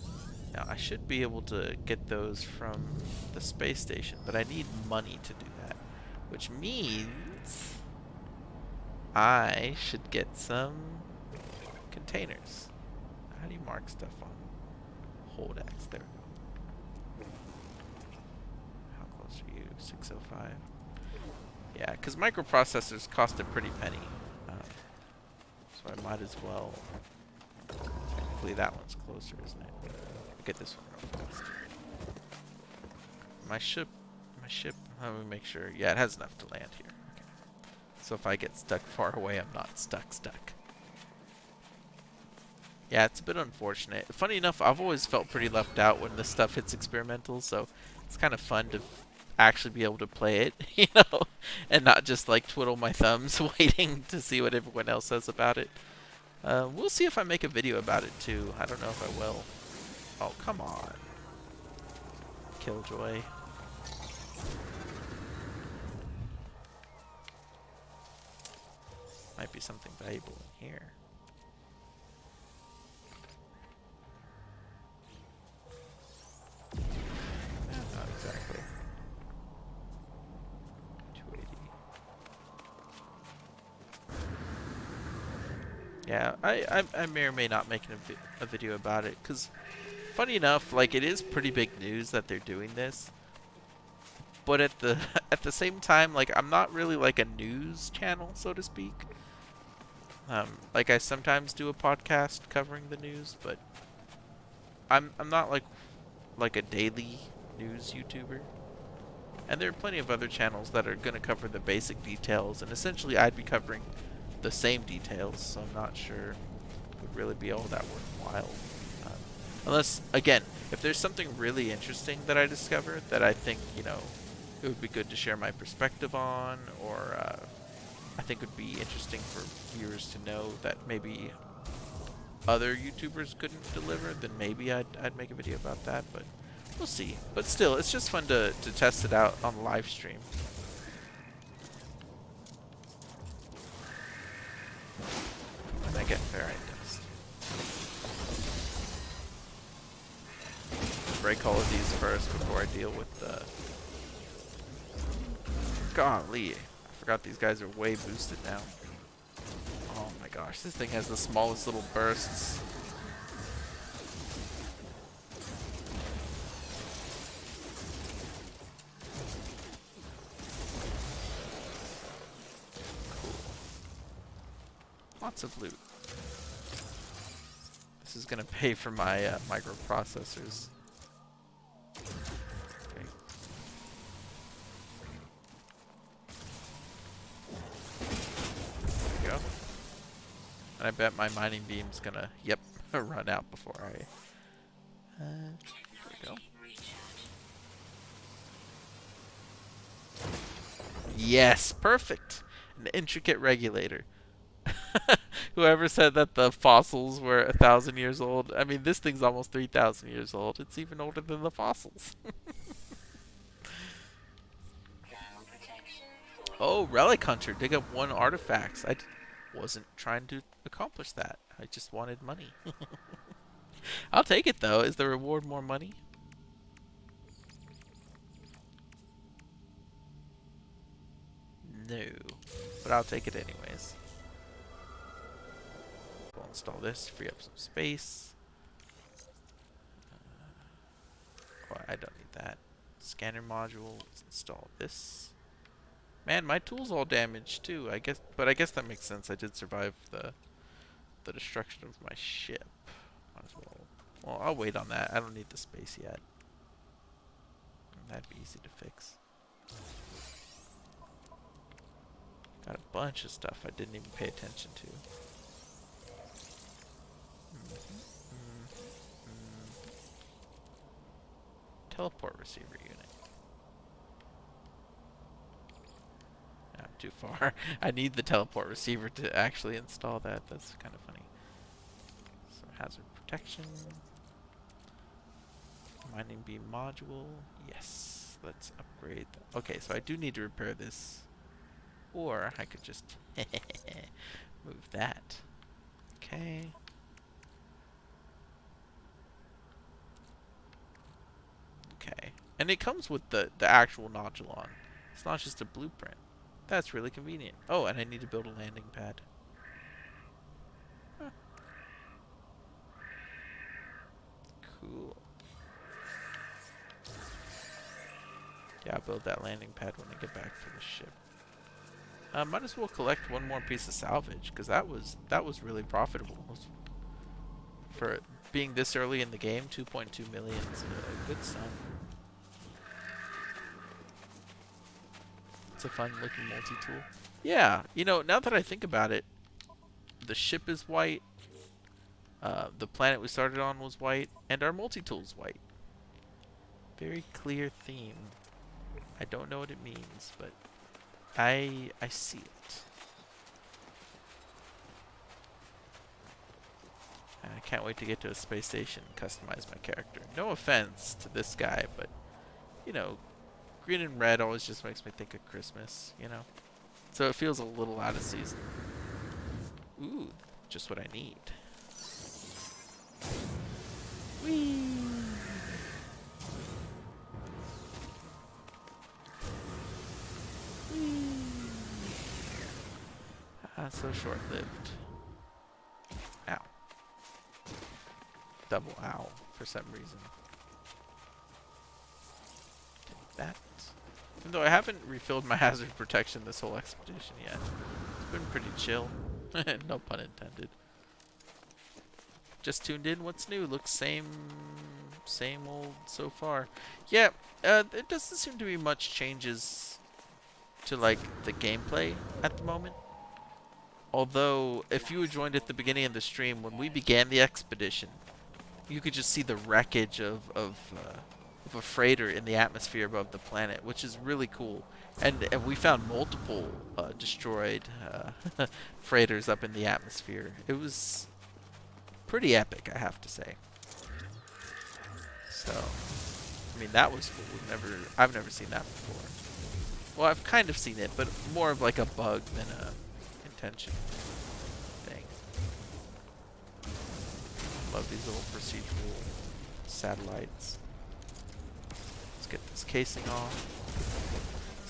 Now I should be able to get those from the space station, but I need money to do that, which means I should get some containers. How do you mark stuff on hold X? There we go. How close are you? 605. Yeah, because microprocessors cost a pretty penny. Um, so I might as well. Technically, that one's closer, isn't it? I'll get this one real fast. My ship. Let me make sure. Yeah, it has enough to land here. Okay. So if I get stuck far away, I'm not stuck. Yeah, it's a bit unfortunate. Funny enough, I've always felt pretty left out when this stuff hits experimental, so it's kind of fun to actually be able to play it, you know, and not just like twiddle my thumbs waiting to see what everyone else says about it. We'll see if I make a video about it too. I don't know if I will. Oh, come on. Killjoy. Might be something valuable in here. Not exactly. 280. Yeah, I may or may not make a video about it, because funny enough, like, it is pretty big news that they're doing this. But at the at the same time, like, I'm not really like a news channel, so to speak. Like, I sometimes do a podcast covering the news, but I'm not like a daily news YouTuber. And there are plenty of other channels that are going to cover the basic details, and essentially I'd be covering the same details, so I'm not sure it would really be all that worthwhile. Um, Unless, again, if there's something really interesting that I discover that I think, you know, it would be good to share my perspective on, or I think would be interesting for viewers to know that maybe other YouTubers couldn't deliver, then maybe I'd make a video about that, but we'll see. But still, it's just fun to test it out on live stream. And I get ferrite dust. Break all of these first before I deal with the... Golly, I forgot these guys are way boosted now. Oh my gosh, this thing has the smallest little bursts. Cool. Lots of loot. This is gonna pay for my microprocessors. Okay. There we go. And I bet my mining beam's gonna, yep, run out before I... there we go. Yes, perfect! An intricate regulator. Whoever said that the fossils were 1,000 years old, I mean, this thing's almost 3,000 years old. It's even older than the fossils. Oh, Relic Hunter, dig up 1 artifact. I wasn't trying to accomplish that. I just wanted money. I'll take it, though. Is the reward more money? No. But I'll take it anyways. We'll install this, free up some space. Oh, I don't need that. Scanner module. Let's install this. Man, my tool's all damaged too. I guess, but I guess that makes sense. I did survive the destruction of my ship. Might as well. Well, I'll wait on that. I don't need the space yet. That'd be easy to fix. Got a bunch of stuff I didn't even pay attention to. Teleport receiver unit. Not too far. I need the teleport receiver to actually install that. That's kind of funny. So hazard protection. Mining beam module. Yes. Let's upgrade. Okay, so I do need to repair this. Or I could just move that. Okay. Okay. And it comes with the actual nodule. It's not just a blueprint. That's really convenient. Oh, and I need to build a landing pad. Huh. Cool. Yeah, I'll build that landing pad when I get back to the ship. Might as well collect one more piece of salvage, because that was really profitable. For being this early in the game, 2.2 million is a good sum. It's a fun looking multi-tool. Yeah, you know, now that I think about it, the ship is white, the planet we started on was white, and our multi-tool is white. Very clear theme. I don't know what it means, but I see it. I can't wait to get to a space station and customize my character. No offense to this guy, but, you know, green and red always just makes me think of Christmas, you know? So it feels a little out of season. Ooh, just what I need. Whee! So short-lived. Ow. Double ow for some reason. Take that. Even though I haven't refilled my hazard protection this whole expedition yet. It's been pretty chill. No pun intended. Just tuned in. What's new? Looks same old so far. Yeah, there doesn't seem to be much changes to like the gameplay at the moment. Although, if you joined at the beginning of the stream, when we began the expedition, you could just see the wreckage of a freighter in the atmosphere above the planet, which is really cool. And we found multiple destroyed freighters up in the atmosphere. It was pretty epic, I have to say. So, I mean, that was cool. I've never seen that before. Well, I've kind of seen it, but more of like a bug than a intention thing. Love these little procedural satellites. Let's get this casing off.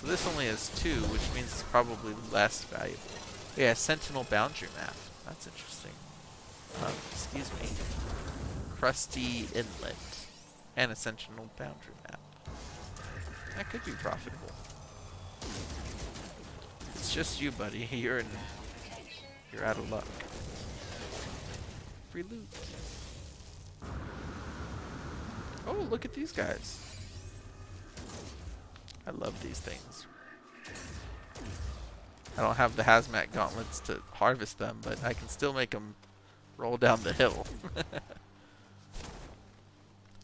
So this only has 2, which means it's probably less valuable. Yeah, Sentinel boundary map. That's interesting. Excuse me. Crusty inlet and a Sentinel boundary map. That could be profitable. It's just you, buddy. You're out of luck. Free loot. Oh, look at these guys. I love these things. I don't have the hazmat gauntlets to harvest them, but I can still make them roll down the hill.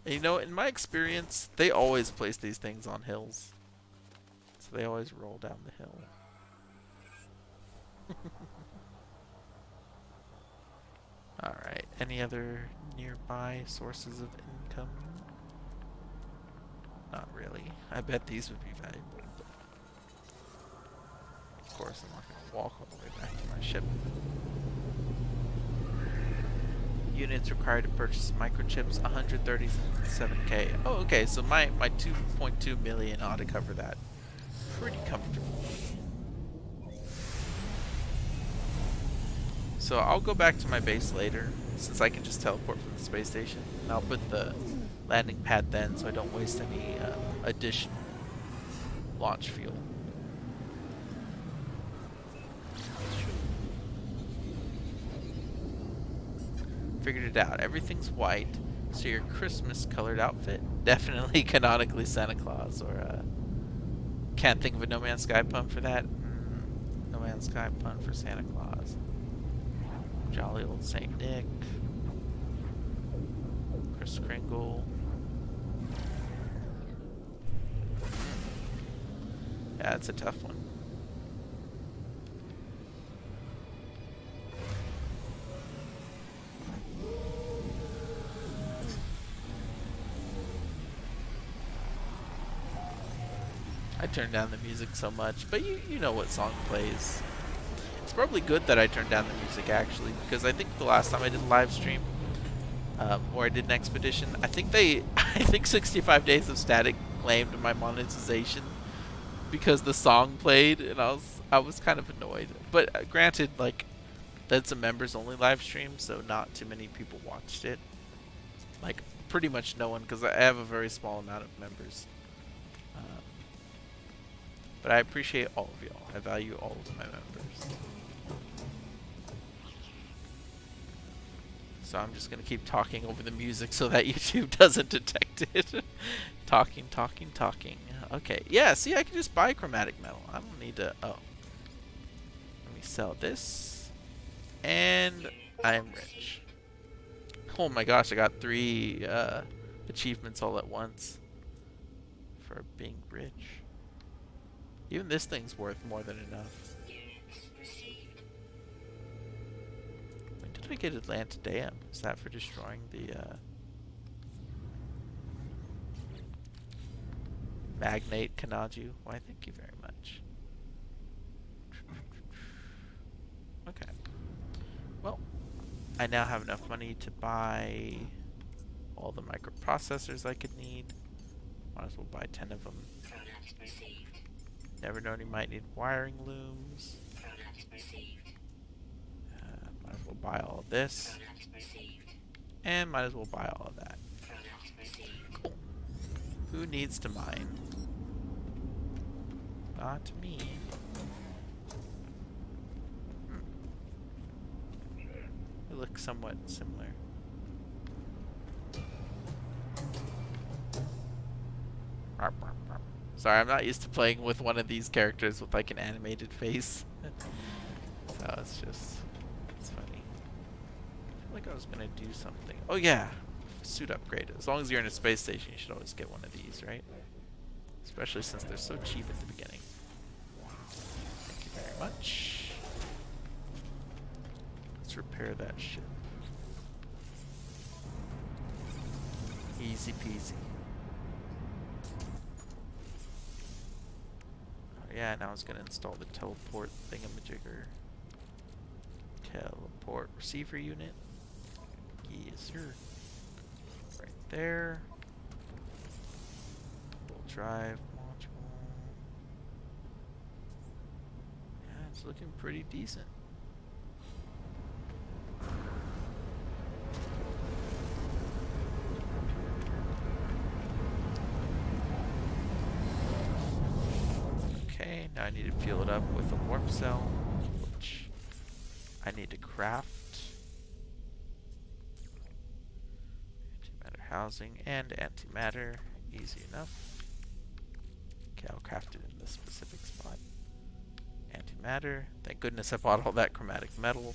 And you know, in my experience, they always place these things on hills. So they always roll down the hill. Alright, any other nearby sources of income? Not really. I bet these would be valuable. But of course, I'm not going to walk all the way back to my ship. Units required to purchase microchips, 137k. Oh, okay, so my 2.2 million ought to cover that pretty comfortably. So I'll go back to my base later, since I can just teleport from the space station. And I'll put the landing pad then, so I don't waste any additional launch fuel. Figured it out. Everything's white, so your Christmas colored outfit, definitely canonically Santa Claus, or can't think of a No Man's Sky pun for that. No Man's Sky pun for Santa Claus. Jolly old Saint Nick. Kris Kringle. Yeah, it's a tough one. I turned down the music so much, but you know what song plays. It's probably good that I turned down the music actually, because I think the last time I did a live stream, or I did an expedition, I think 65 Days of Static claimed my monetization because the song played, and I was kind of annoyed. But granted, like, that's a members only live stream, so not too many people watched it. Like, pretty much no one, because I have a very small amount of members. But I appreciate all of y'all. I value all of my members. So I'm just going to keep talking over the music so that YouTube doesn't detect it. Talking. Okay. Yeah, see, I can just buy chromatic metal. I don't need to... Oh. Let me sell this. And I am rich. Oh my gosh, I got 3 achievements all at once for being rich. Even this thing's worth more than enough. When did I get Atlantideum? Is that for destroying the Magnate Kanaju? Why, thank you very much. Okay. Well, I now have enough money to buy all the microprocessors I could need. Might as well buy 10 of them. Never known you might need wiring looms. Might as well buy all of this. And might as well buy all of that. Cool. Who needs to mine? Not me. They look somewhat similar. Sorry, I'm not used to playing with one of these characters with like an animated face. So it's funny. I feel like I was gonna do something. Oh yeah, suit upgrade. As long as you're in a space station, you should always get one of these, right? Especially since they're so cheap at the beginning. Thank you very much. Let's repair that ship. Easy peasy. Yeah, now I was gonna install the teleport thingamajigger. Teleport receiver unit. Yes, sir. Right there. Full drive module. Yeah, it's looking pretty decent. Okay, now I need to fuel it up with a warp cell, which I need to craft. Antimatter housing and antimatter, easy enough. Okay, I'll craft it in this specific spot. Antimatter, thank goodness I bought all that chromatic metal.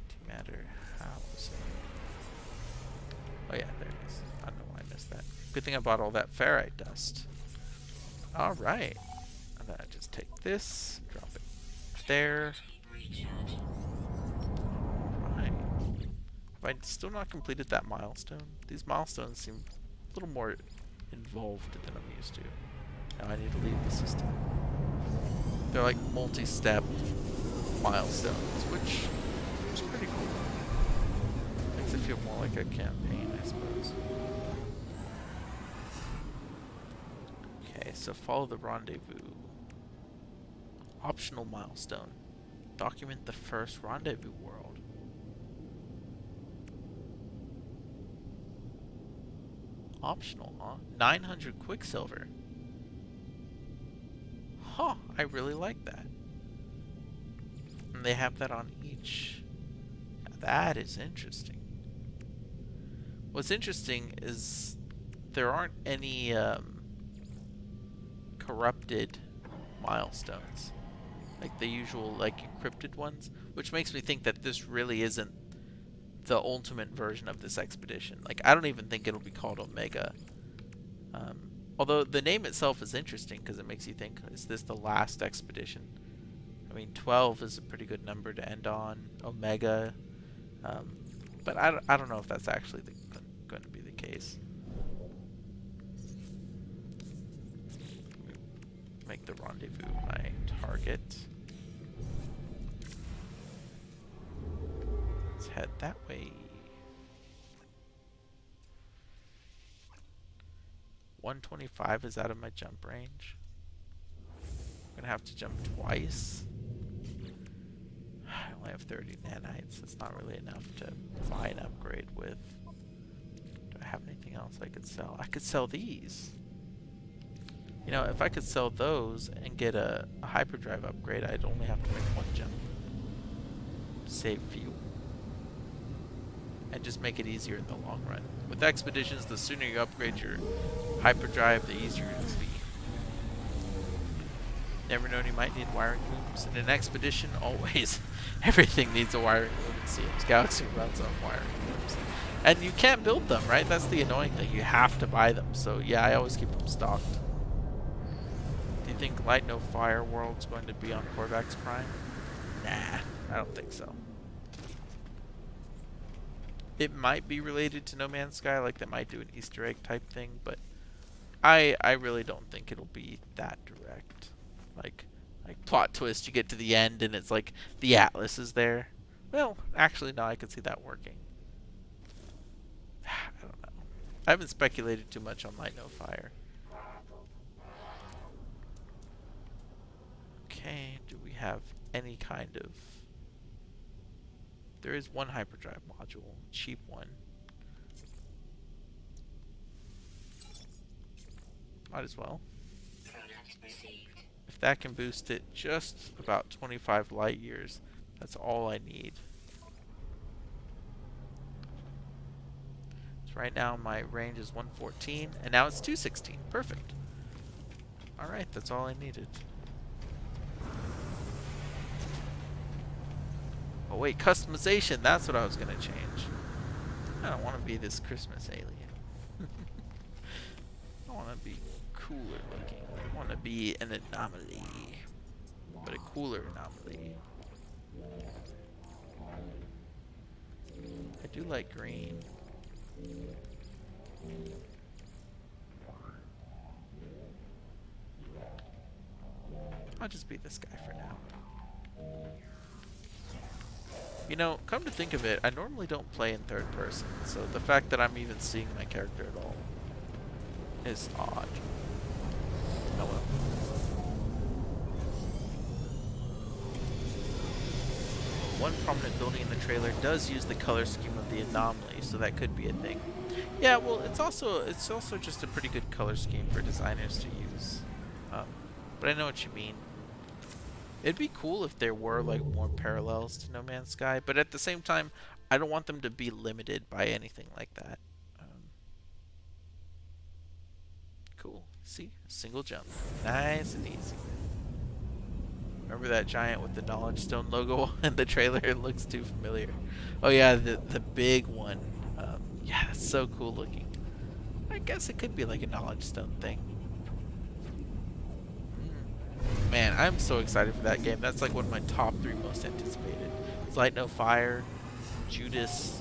Antimatter housing. Oh yeah, there it is. I don't know why I missed that. Good thing I bought all that ferrite dust. Alright. And then I just take this, drop it there. Alright. Have I still not completed that milestone? These milestones seem a little more involved than I'm used to. Now I need to leave the system. They're like multi-step milestones, which is pretty cool. Makes it feel more like a campaign, I suppose. Okay, so follow the rendezvous. Optional milestone. Document the first rendezvous world. Optional, huh? 900 Quicksilver. Huh, I really like that. And they have that on each. Now that is interesting. What's interesting is there aren't any corrupted milestones. Like the usual, like, encrypted ones. Which makes me think that this really isn't the ultimate version of this expedition. Like, I don't even think it'll be called Omega. Although the name itself is interesting because it makes you think, is this the last expedition? I mean, 12 is a pretty good number to end on. Omega. But I don't know if that's actually going to be the case. Make the rendezvous my target. Let's head that way. 125 is out of my jump range. I'm gonna have to jump twice. I only have 30 nanites. It's not really enough to buy an upgrade with. Do I have anything else I could sell? I could sell these. You know, if I could sell those and get a hyperdrive upgrade, I'd only have to make one jump. Save fuel. And just make it easier in the long run. With expeditions, the sooner you upgrade your hyperdrive, the easier it will be. Never known you might need wiring looms. In an expedition, always. Everything needs a wiring loom, it seems. Galaxy runs on wiring looms. And you can't build them, right? That's the annoying thing. You have to buy them. So yeah, I always keep them stocked. Do you think Light No Fire World's going to be on Corvax Prime? Nah, I don't think so. It might be related to No Man's Sky, like they might do an Easter egg type thing, but I really don't think it'll be that direct. Like plot twist, you get to the end and it's like the Atlas is there. Well, actually no, I could see that working. I don't know. I haven't speculated too much on Light No Fire. Okay, do we have any kind of... There is one hyperdrive module, cheap one. Might as well. If that can boost it just about 25 light years, that's all I need. So right now my range is 114, and now it's 216. Perfect. Alright, that's all I needed. Oh wait, customization, that's what I was going to change. I don't want to be this Christmas alien. I want to be cooler looking. I want to be an anomaly. But a cooler anomaly. I do like green. I'll just be this guy for now. You know, come to think of it, I normally don't play in third person, so the fact that I'm even seeing my character at all is odd. Oh well. One prominent building in the trailer does use the color scheme of the anomaly, so that could be a thing. Yeah, well, it's also just a pretty good color scheme for designers to use. But I know what you mean. It'd be cool if there were like more parallels to No Man's Sky, but at the same time, I don't want them to be limited by anything like that. Cool. See? Single jump. Nice and easy. Remember that giant with the Knowledge Stone logo in the trailer? It looks too familiar. Oh yeah, the big one. Yeah, that's so cool looking. I guess it could be like a Knowledge Stone thing. Man, I'm so excited for that game. That's like one of my top 3 most anticipated. It's Light No Fire, Judas,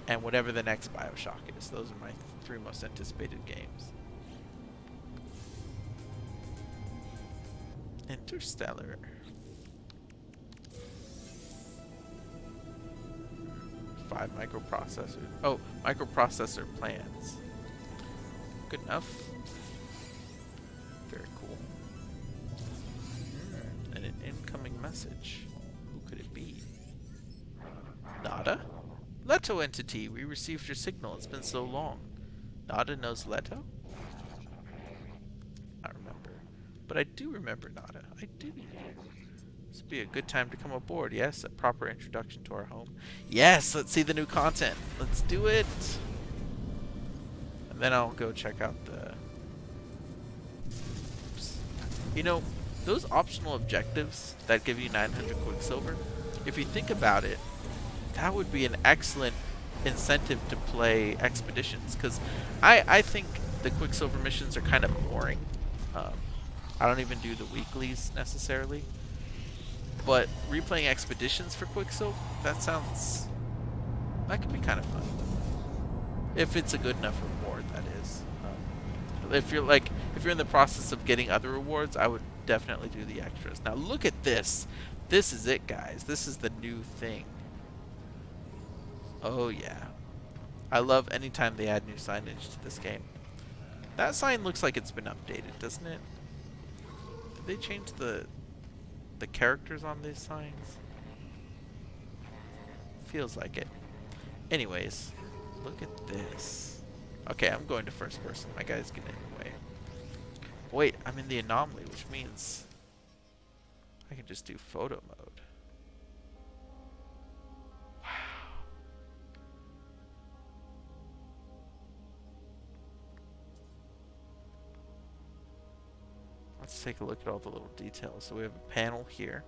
and whatever the next Bioshock is. Those are my 3 most anticipated games. Interstellar. 5 microprocessors. Oh, microprocessor plans. Good enough. Very cool. And an incoming message. message. Who could it be? Nada? Leto entity, we received your signal. It's been so long. Nada knows Leto? I remember. But I do remember Nada. I do. This would be a good time to come aboard, yes? A proper introduction to our home. Yes! Let's see the new content. Let's do it! And then I'll go check out the... Oops. You know, those optional objectives that give you 900 Quicksilver, if you think about it, that would be an excellent incentive to play expeditions, because I think the Quicksilver missions are kind of boring. I don't even do the weeklies necessarily, but replaying expeditions for Quicksilver, that could be kind of fun if it's a good enough reward, that is. If you're in the process of getting other rewards, I would definitely do the extras. Now look at this. This is it, guys. This is the new thing. Oh yeah. I love anytime they add new signage to this game. That sign looks like it's been updated, doesn't it? Did they change the characters on these signs? Feels like it. Anyways, look at this. Okay, I'm going to first person. My guy's getting in the way. Wait, I'm in the anomaly, which means I can just do photo mode. Let's take a look at all the little details. So we have a panel here.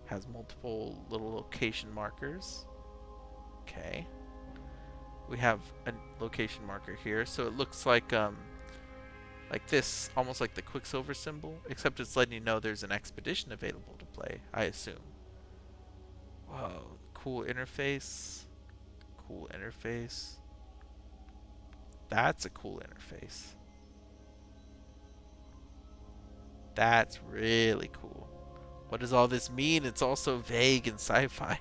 Has multiple little location markers. Okay. We have a location marker here. So it looks like this, almost like the Quicksilver symbol, except it's letting you know there's an expedition available to play, I assume. Whoa, cool interface. Cool interface. That's a cool interface. That's really cool. What does all this mean? It's all so vague and sci-fi.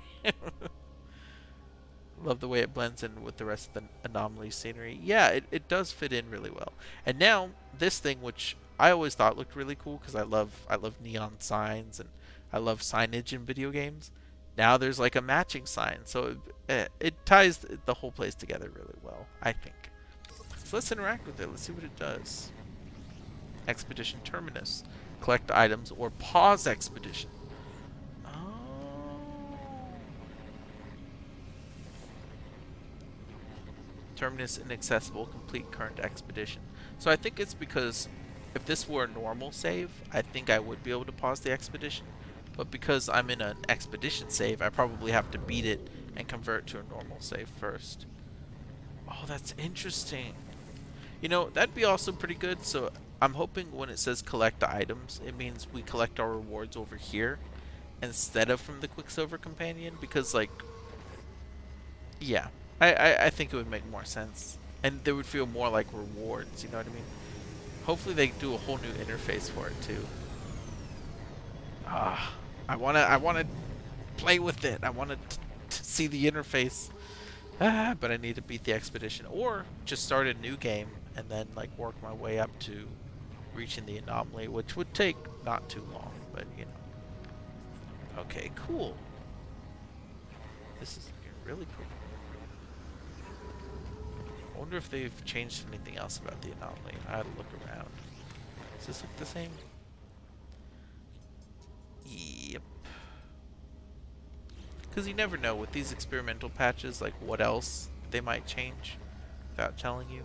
Love the way it blends in with the rest of the anomaly scenery. Yeah, it does fit in really well. And now this thing, which I always thought looked really cool because I love neon signs and I love signage in video games. Now there's like a matching sign, so it ties the whole place together really well, I think. So let's interact with it. Let's see what it does. Expedition Terminus. Collect items or pause expedition. Terminus inaccessible. Complete current expedition. So I think it's because if this were a normal save, I think I would be able to pause the expedition. But because I'm in an expedition save, I probably have to beat it and convert to a normal save first. Oh, that's interesting. You know, that'd be also pretty good. So I'm hoping when it says collect items, it means we collect our rewards over here instead of from the Quicksilver Companion, because like, yeah, I think it would make more sense. And they would feel more like rewards, you know what I mean? Hopefully they do a whole new interface for it too. I wanna play with it. I wanna see the interface. But I need to beat the expedition or just start a new game and then like work my way up to reaching the anomaly, which would take not too long, but you know. Okay, cool. This is really cool. I wonder if they've changed anything else about the anomaly. I had to look around. Does this look the same? Yep. Because you never know with these experimental patches, like what else they might change without telling you.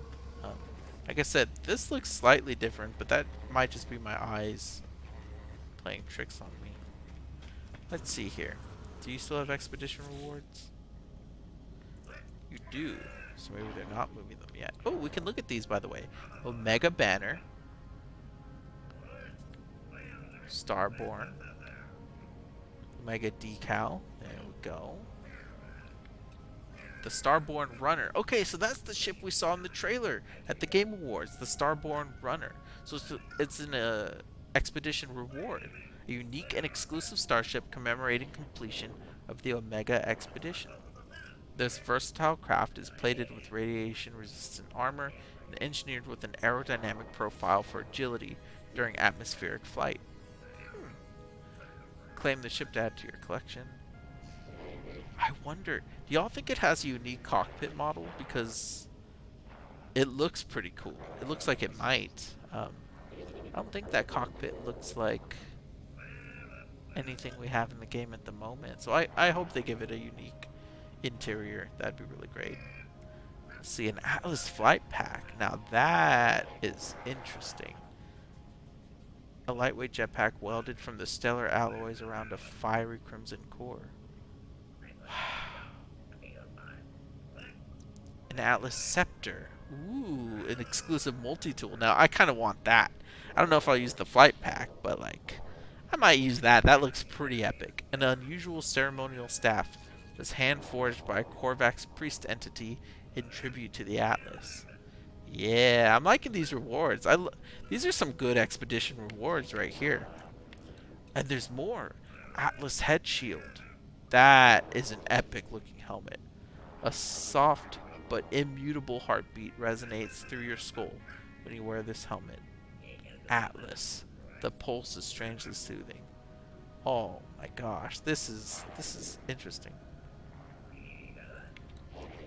Like I said, this looks slightly different, but that might just be my eyes playing tricks on me. Let's see here. Do you still have expedition rewards? You do. So maybe they're not moving them yet. Oh, we can look at these, by the way. Omega Banner. Starborn. Omega Decal. There we go. The Starborn Runner. Okay, so that's the ship we saw in the trailer at the Game Awards. The Starborn Runner. So it's an expedition reward. A unique and exclusive starship commemorating completion of the Omega expedition. This versatile craft is plated with radiation-resistant armor and engineered with an aerodynamic profile for agility during atmospheric flight. Claim the ship to add to your collection. I wonder, do y'all think it has a unique cockpit model? Because it looks pretty cool. It looks like it might. I don't think that cockpit looks like anything we have in the game at the moment. So I hope they give it a unique interior. That'd be really great. Let's see, an Atlas flight pack. Now that is interesting. A lightweight jetpack welded from the stellar alloys around a fiery crimson core. An Atlas scepter. Ooh, an exclusive multi-tool. Now, I kind of want that. I don't know if I'll use the flight pack, but like, I might use that. That looks pretty epic. An unusual ceremonial staff was hand-forged by a Korvax priest entity in tribute to the Atlas. Yeah, I'm liking these rewards. These are some good expedition rewards right here. And there's more. Atlas head shield. That is an epic looking helmet. A soft but immutable heartbeat resonates through your skull when you wear this helmet. Atlas. The pulse is strangely soothing. Oh my gosh, this is interesting.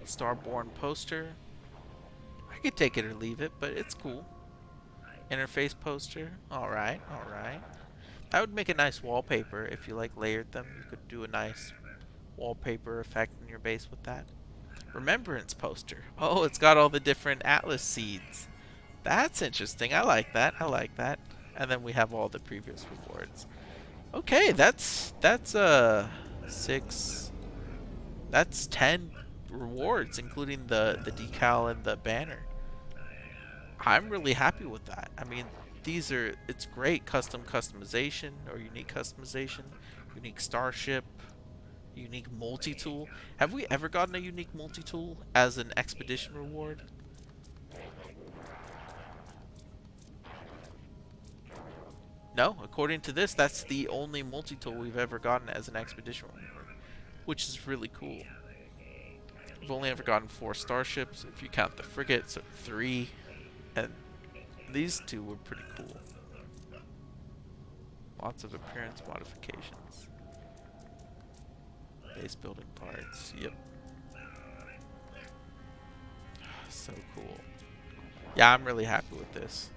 Starborn poster. I could take it or leave it, but it's cool. Interface poster. Alright, alright. That would make a nice wallpaper if you like layered them. You could do a nice wallpaper effect in your base with that. Remembrance poster. Oh, it's got all the different Atlas seeds. That's interesting. I like that. I like that. And then we have all the previous rewards. Okay, that's 6. That's 10 rewards, including the decal and the banner. I'm really happy with that. I mean, it's great customization or unique customization, unique starship, unique multi-tool. Have we ever gotten a unique multi-tool as an expedition reward? No, according to this, that's the only multi-tool we've ever gotten as an expedition reward, which is really cool. We've only ever gotten 4 starships, if you count the frigate, so 3, and these 2 were pretty cool. Lots of appearance modifications. Base building parts, yep. So cool. Yeah, I'm really happy with this.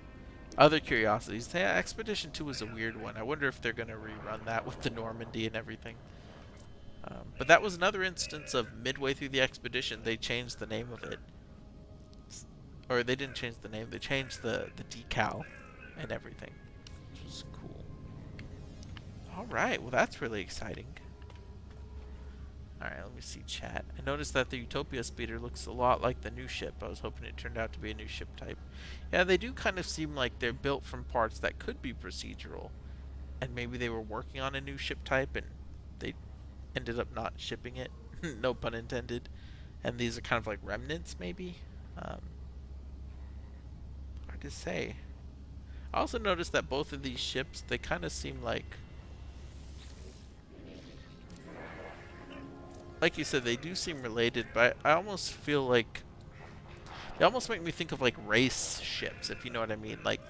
Other curiosities. Yeah, Expedition 2 was a weird one. I wonder if they're going to rerun that with the Normandy and everything. But that was another instance of midway through the expedition, they changed the name of it. Or they didn't change the name, they changed the decal and everything. Which was cool. Alright, well that's really exciting. Alright, let me see chat. I noticed that the Utopia speeder looks a lot like the new ship. I was hoping it turned out to be a new ship type. Yeah, they do kind of seem like they're built from parts that could be procedural. And maybe they were working on a new ship type and they ended up not shipping it. No pun intended. And these are kind of like remnants, maybe? Hard to say. I also noticed that both of these ships, they kind of seem like you said, they do seem related, but I almost feel like they almost make me think of like race ships, if you know what I mean. Like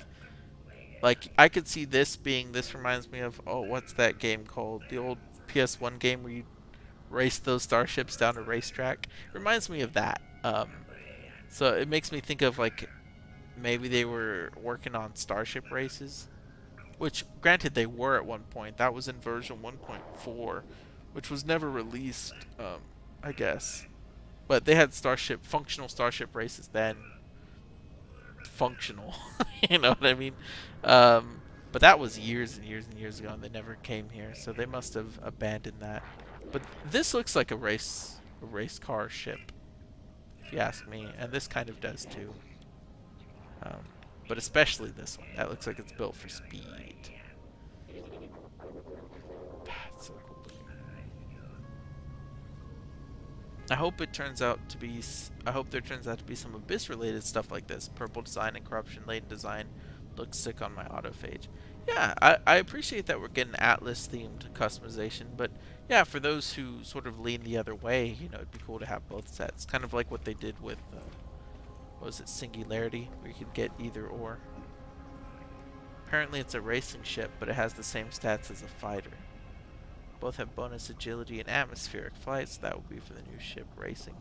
I could see this being, this reminds me of, oh, what's that game called? The old PS1 game where you race those starships down a racetrack. It reminds me of that. So it makes me think of like maybe they were working on starship races, which granted they were at one point. That was in version 1.4, which was never released, I guess. But they had functional starship races then. Functional, you know what I mean? But that was years and years and years ago, and they never came here, so they must have abandoned that. But this looks like a race car ship, if you ask me, and this kind of does too. But especially this one, that looks like it's built for speed. It's so cool. I hope it turns out to be. I hope there turns out to be some Abyss-related stuff like this. Purple design and corruption-laden design looks sick on my autophage. Yeah, I appreciate that we're getting Atlas-themed customization, but yeah, for those who sort of lean the other way, you know, it'd be cool to have both sets. Kind of like what they did with, what was it, Singularity, where you could get either or. Apparently it's a racing ship, but it has the same stats as a fighter. Both have bonus agility and atmospheric flight, so that will be for the new ship racing.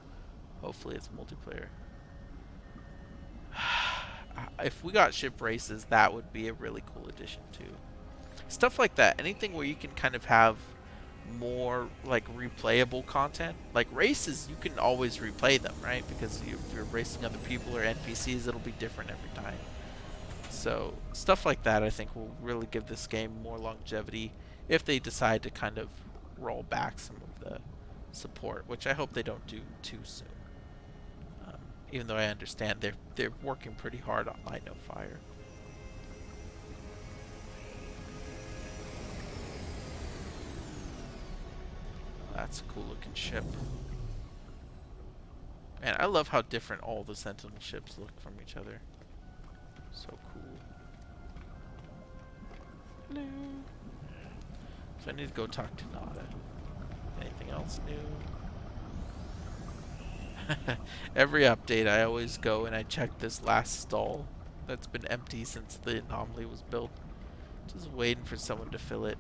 Hopefully it's multiplayer. If we got ship races, that would be a really cool addition too. Stuff like that. Anything where you can kind of have more like replayable content. Like races, you can always replay them, right? Because if you're racing other people or NPCs, it'll be different every time. So stuff like that, I think, will really give this game more longevity if they decide to kind of roll back some of the support, which I hope they don't do too soon. Even though I understand they're working pretty hard on Light No Fire. That's a cool looking ship. Man, I love how different all the Sentinel ships look from each other. So cool. Hello. So I need to go talk to Nada. Anything else new? Every update I always go and I check this last stall that's been empty since the anomaly was built. Just waiting for someone to fill it.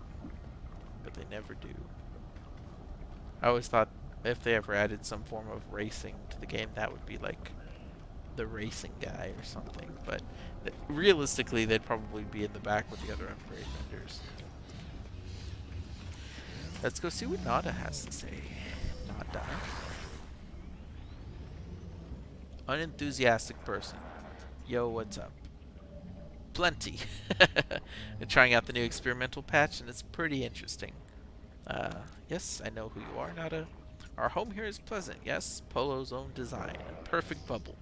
But they never do. I always thought if they ever added some form of racing to the game, that would be like the racing guy or something. But realistically, they'd probably be in the back with the other upgrade vendors. Let's go see what Nada has to say. Nada. Unenthusiastic person. Yo, what's up? Plenty. I'm trying out the new experimental patch, and it's pretty interesting. Yes, I know who you are, Nada. Our home here is pleasant, yes? Polo's own design. A perfect bubble.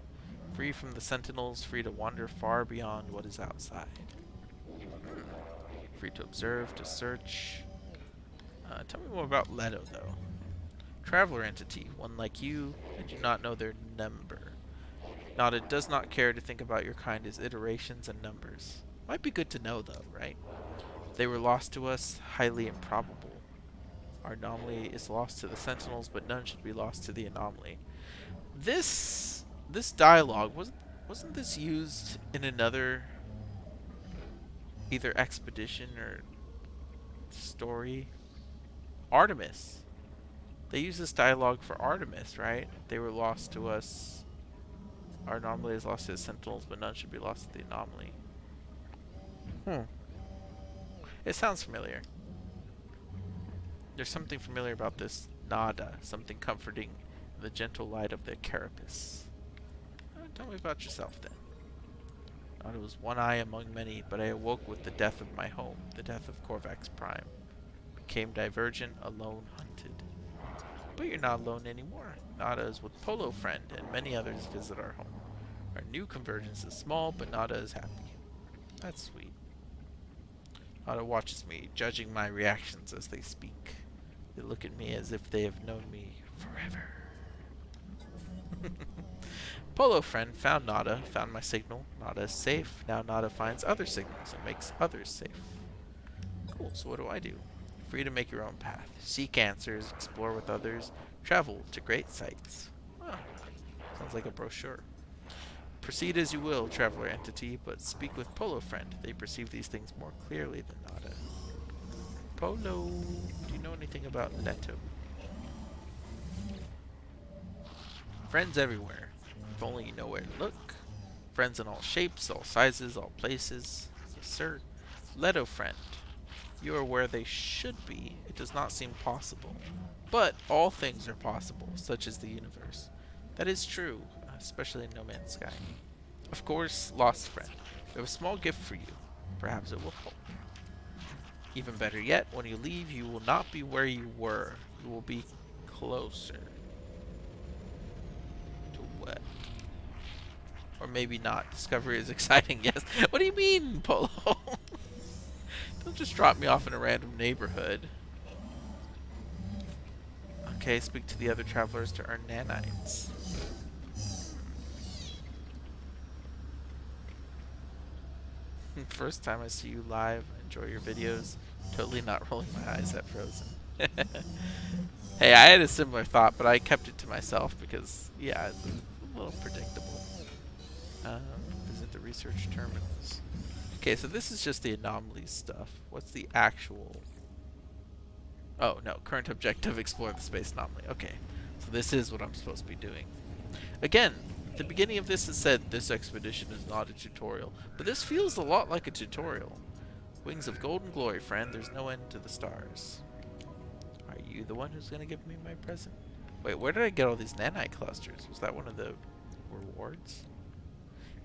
Free from the sentinels, free to wander far beyond what is outside. Free to observe, to search. Tell me more about Leto, though. Traveler entity, one like you. I do not know their number. Nada does not care to think about your kind as iterations and numbers. Might be good to know, though, right? They were lost to us, highly improbable. Our anomaly is lost to the sentinels, but none should be lost to the anomaly. This dialogue wasn't this used in another either expedition or story? Artemis. They use this dialogue for Artemis, right? They were lost to us. Our anomaly is lost to the sentinels, but none should be lost to the anomaly. It sounds familiar. There's something familiar about this Nada, something comforting in the gentle light of the carapace. Tell me about yourself, then. Nada was one eye among many, but I awoke with the death of my home, the death of Korvax Prime. Became divergent, alone, hunted. But you're not alone anymore. Nada is with Polo Friend, and many others visit our home. Our new convergence is small, but Nada is happy. That's sweet. Nada watches me, judging my reactions as they speak. They look at me as if they have known me forever. Polo Friend found Nada, found my signal. Nada is safe. Now Nada finds other signals and makes others safe. Cool, so what do I do? Free to make your own path. Seek answers, explore with others, travel to great sights. Oh, sounds like a brochure. Proceed as you will, traveler entity, but speak with Polo Friend. They perceive these things more clearly than Nada. Polo, do you know anything about Leto? Friends everywhere. If only you know where to look. Friends in all shapes, all sizes, all places. Yes, sir. Leto Friend. You are where they should be. It does not seem possible. But all things are possible, such as the universe. That is true, especially in No Man's Sky. Of course, Lost Friend. We have a small gift for you. Perhaps it will help. Even better yet, when you leave, you will not be where you were. You will be closer. To what? Or maybe not. Discovery is exciting, yes. What do you mean, Polo? Don't just drop me off in a random neighborhood. Okay, speak to the other travelers to earn nanites. First time I see you live, enjoy your videos. Totally not rolling my eyes at Frozen. Hey, I had a similar thought, but I kept it to myself because, yeah, it's a little predictable. Visit the research terminals. Okay, so this is just the anomalies stuff. What's the actual... Oh, no. Current objective, explore the space anomaly. Okay. So this is what I'm supposed to be doing. Again, at the beginning of this it said, this expedition is not a tutorial. But this feels a lot like a tutorial. Wings of golden glory, friend. There's no end to the stars. Are you the one who's going to give me my present? Wait, where did I get all these nanite clusters? Was that one of the rewards?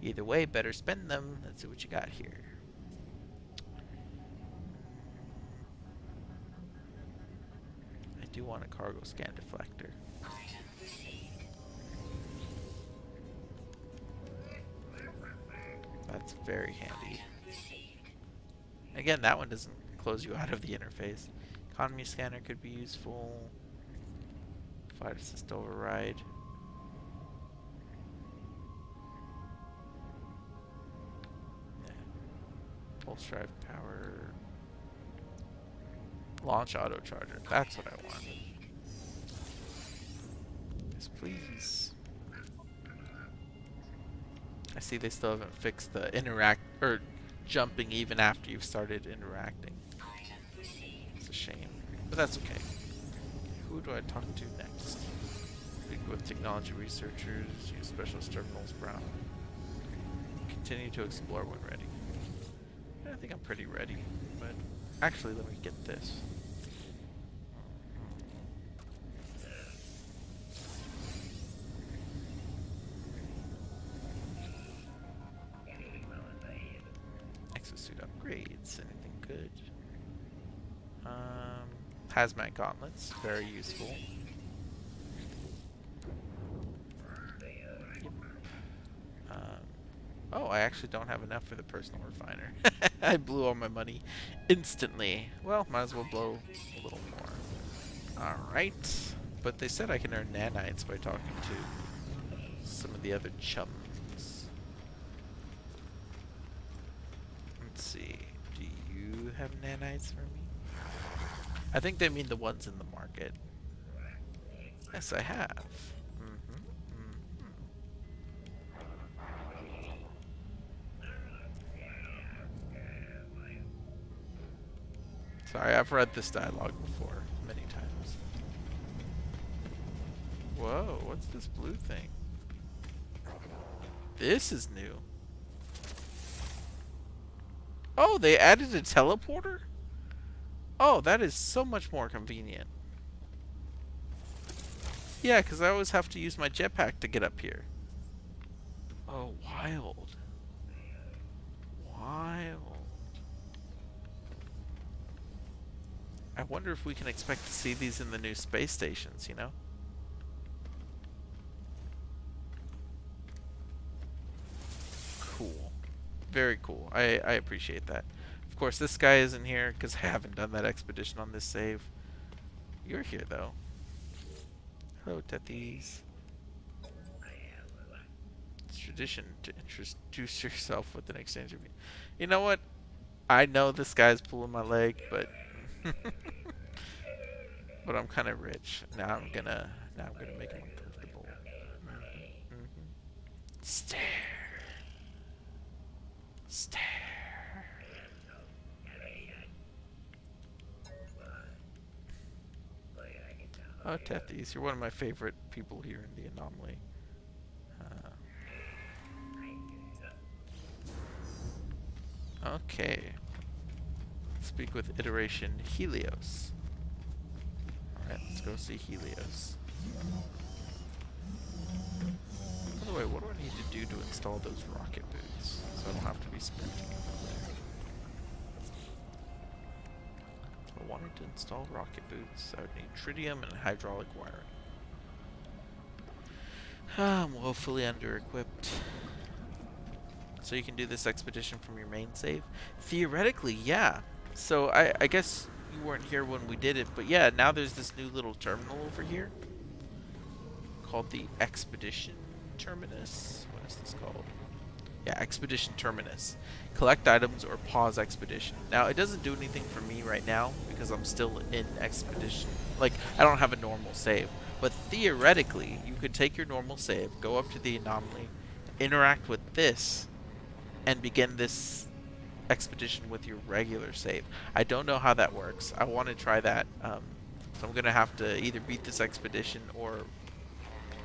Either way, better spend them. Let's see what you got here. I do want a cargo scan deflector. That's very handy. Again, that one doesn't close you out of the interface. Economy scanner could be useful. Flight assist override. Yeah. Pulse drive power. Launch auto charger. That's what I want. Yes, please. I see they still haven't fixed the jumping even after you've started interacting. It's a shame, but that's okay. Who do I talk to next? Speak with technology researchers, use specialist terminals, Brown. Continue to explore when ready. I think I'm pretty ready, but actually let me get this. Exosuit upgrades, anything good? Hazmat gauntlets, very useful. Oh, I actually don't have enough for the personal refiner. I blew all my money instantly. Well, might as well blow a little more. Alright. But they said I can earn nanites by talking to some of the other chums. Let's see. Do you have nanites for me? I think they mean the ones in the market. Yes, I have. Sorry, I've read this dialogue before many times. Whoa, what's this blue thing? This is new. Oh, they added a teleporter? Oh, that is so much more convenient. Yeah, because I always have to use my jetpack to get up here. Oh, wild. Wild. I wonder if we can expect to see these in the new space stations, you know? Cool. Very cool. I appreciate that. Of course, this guy isn't here because I haven't done that expedition on this save. You're here, though. Hello, Tethys. It's tradition to introduce yourself with an exchange of... You know what? I know this guy's pulling my leg, but... but I'm kind of rich. Now I'm gonna make him uncomfortable. Stare. Stare. Oh, Tethys, you're one of my favorite people here in the anomaly. Okay. Speak with iteration Helios. Alright, let's go see Helios. By the way, what do I need to do to install those rocket boots? So I don't have to be sprinting everywhere. If I wanted to install rocket boots, I would need tritium and hydraulic wiring. I'm woefully under-equipped. So you can do this expedition from your main save? Theoretically, yeah. So I guess you weren't here when we did it, but yeah, now there's this new little terminal over here called the Expedition Terminus. What is this called? Yeah, Expedition Terminus. Collect items or pause expedition. Now, it doesn't do anything for me right now because I'm still in expedition. Like, I don't have a normal save. But theoretically, you could take your normal save, go up to the anomaly, interact with this, and begin this expedition with your regular save. I don't know how that works. I want to try that So I'm gonna have to either beat this expedition or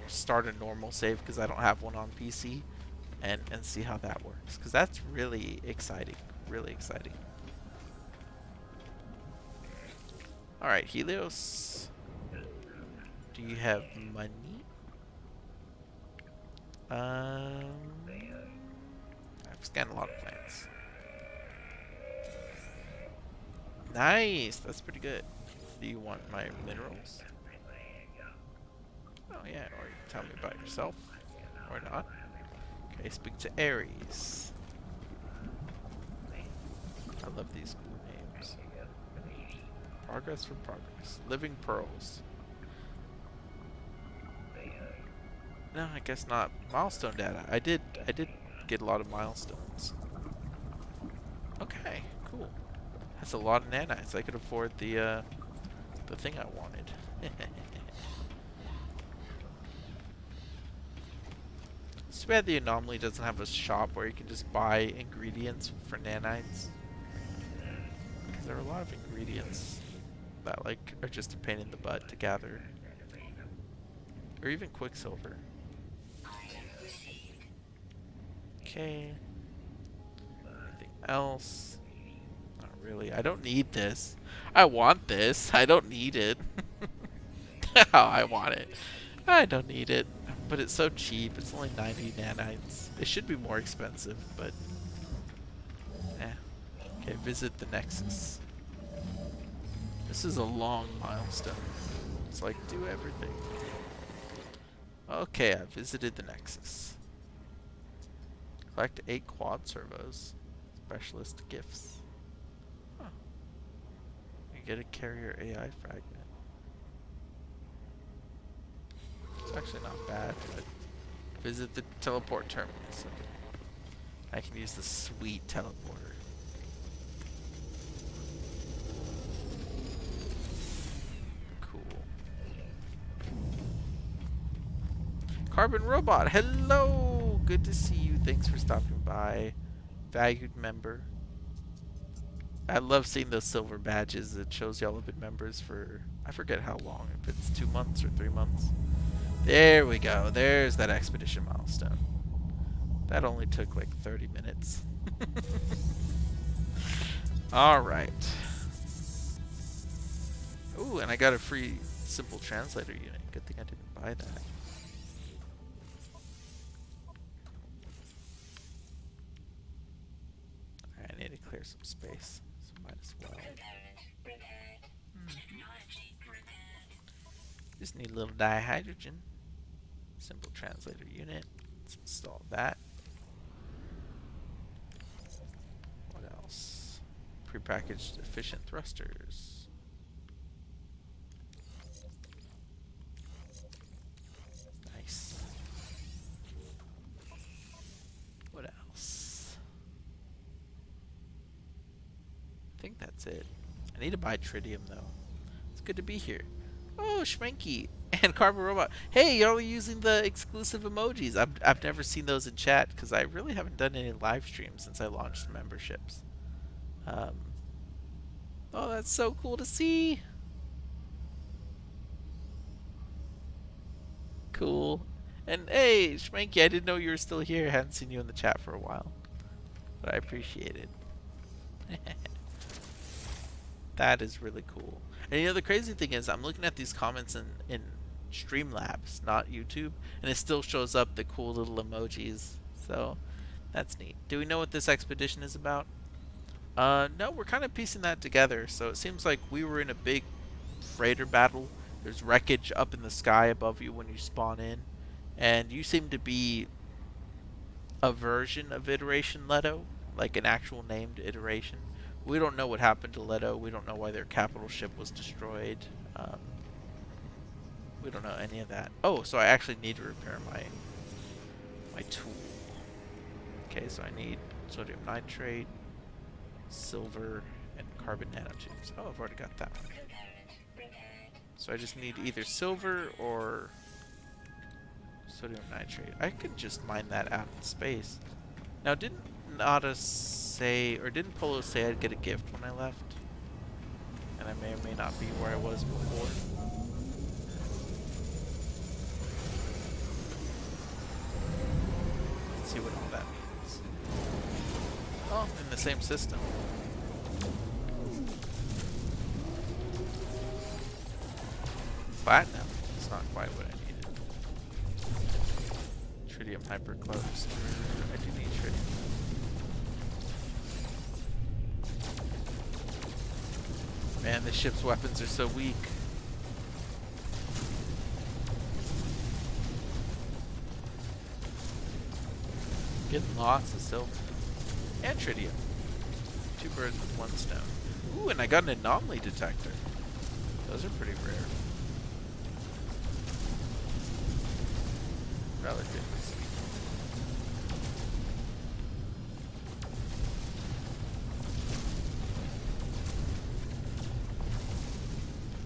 start a normal save because I don't have one on PC, and see how that works. Because that's really exciting. Really exciting. Alright, Helios. Do you have money? I've scanned a lot of plants. Nice! That's pretty good. Do you want my minerals? Oh yeah, or you can tell me about yourself. Or not. Okay, speak to Ares. I love these cool names. Progress for progress. Living pearls. No, I guess not. Milestone data. I did get a lot of milestones. Okay, cool. That's a lot of nanites. I could afford the thing I wanted. It's too bad the anomaly doesn't have a shop where you can just buy ingredients for nanites. Because there are a lot of ingredients that like are just a pain in the butt to gather. Or even quicksilver. Okay. Anything else? Not really. I don't need this. I want this. I don't need it. Oh, I want it. I don't need it. But it's so cheap. It's only 90 nanites. It should be more expensive, but... eh. Okay, visit the Nexus. This is a long milestone. It's like, do everything. Okay, I visited the Nexus. Collect 8 quad servos. Specialist gifts. Huh. You get a carrier AI fragment. It's actually not bad, but visit the teleport terminus. I can use the sweet teleporter. Cool. Carbon Robot, hello! Good to see you. Thanks for stopping by. Valued member. I love seeing those silver badges. It shows y'all have been members for, I forget how long, if it's 2 months or 3 months. There we go. There's that expedition milestone. That only took like 30 minutes. Alright. Ooh, and I got a free simple translator unit. Good thing I didn't buy that. Alright, I need to clear some space. So might as well. Just need a little dihydrogen. Simple translator unit. Let's install that. What else? Prepackaged efficient thrusters. Nice. What else? I think that's it. I need to buy tritium though. It's good to be here. Oh, Schmenky and Carbon Robot. Hey, y'all are using the exclusive emojis. I've never seen those in chat because I really haven't done any live streams since I launched memberships. Oh, that's so cool to see. Cool. And hey, Schmenky, I didn't know you were still here. I hadn't seen you in the chat for a while, but I appreciate it. That is really cool. And you know, the crazy thing is I'm looking at these comments in Streamlabs, not YouTube, and it still shows up the cool little emojis. So that's neat. Do we know what this expedition is about? No, we're kind of piecing that together. So it seems like we were in a big freighter battle. There's wreckage up in the sky above you when you spawn in, and you seem to be a version of Iteration Leto, like an actual named iteration. We don't know what happened to Leto. We don't know why their capital ship was destroyed. We don't know any of that. Oh, so I actually need to repair my tool. Okay, so I need sodium nitrate, silver, and carbon nanotubes. Oh, I've already got that one. So I just need either silver or sodium nitrate. I could just mine that out in space. Now, didn't Nada say, or didn't Polo say I'd get a gift when I left? and I may or may not be where I was before. Let's see what all that means. Oh, in the same system. Platinum. It's not quite what I needed. Tritium hypercluster. I do need tritium. Man, the ship's weapons are so weak. Getting lots of silver. And tritium. 2 birds with 1 stone. Ooh, and I got an anomaly detector. Those are pretty rare. Relatively speaking.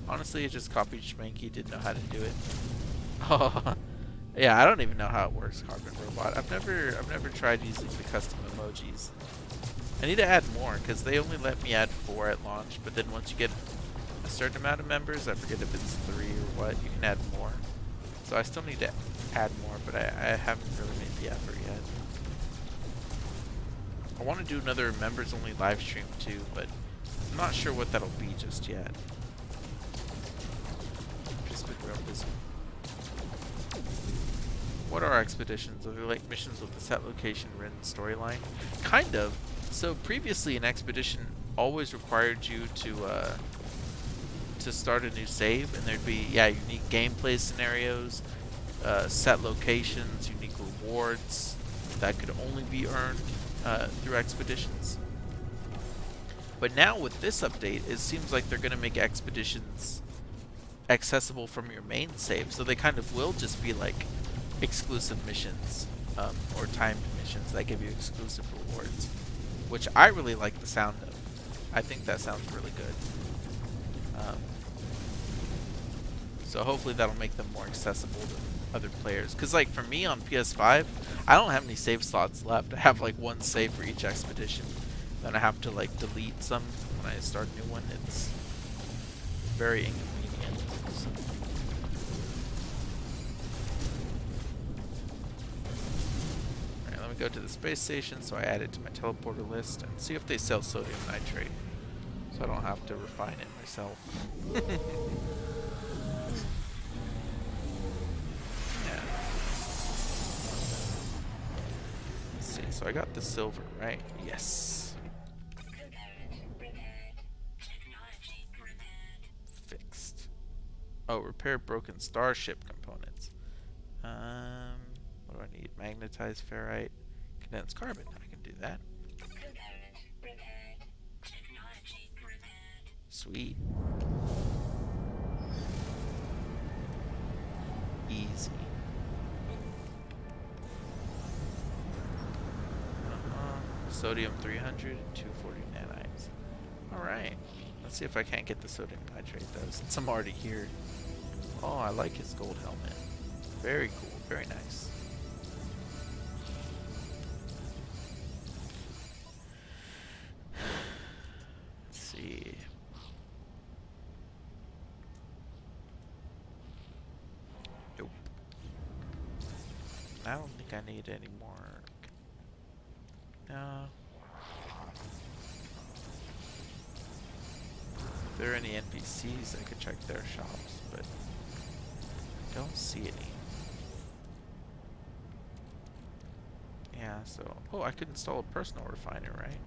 Honestly, I just copied Schmanky, didn't know how to do it. Oh, yeah, I don't even know how it works, Carbon Robot. I've never tried using the custom emojis. I need to add more because they only let me add 4 at launch, but then once you get a certain amount of members, I forget if it's 3 or what, you can add more. So I still need to add more, but I haven't really made the effort yet. I want to do another members only live stream too, but I'm not sure what that'll be just yet. Just been real busy. What are expeditions? Are they like missions with a set location written storyline? Kind of. So previously an expedition always required you to start a new save, and there'd be unique gameplay scenarios, set locations, unique rewards that could only be earned through expeditions. But now with this update, it seems like they're going to make expeditions accessible from your main save, so they kind of will just be like exclusive missions or timed missions that give you exclusive rewards, which I really like the sound of. I think that sounds really good. So hopefully that'll make them more accessible to other players. Because like for me on PS5, I don't have any save slots left. I have like 1 save for each expedition. Then I have to like delete some when I start a new one. It's very inconvenient. So. Alright, let me go to the space station so I add it to my teleporter list and see if they sell sodium nitrate. So I don't have to refine it myself. So I got the silver, right? Yes. Fixed. Oh, repair broken starship components. What do I need? Magnetized ferrite, condensed carbon. I can do that. Sweet. Easy. Sodium 300 and 240 nanites. Alright. Let's see if I can't get the sodium nitrate though, since I'm already here. Oh, I like his gold helmet. Very cool. Very nice. Let's see. Nope. I don't think I need any more. No. If there are any NPCs, I could check their shops, but I don't see any. Yeah, so... Oh, I could install a personal refiner, right?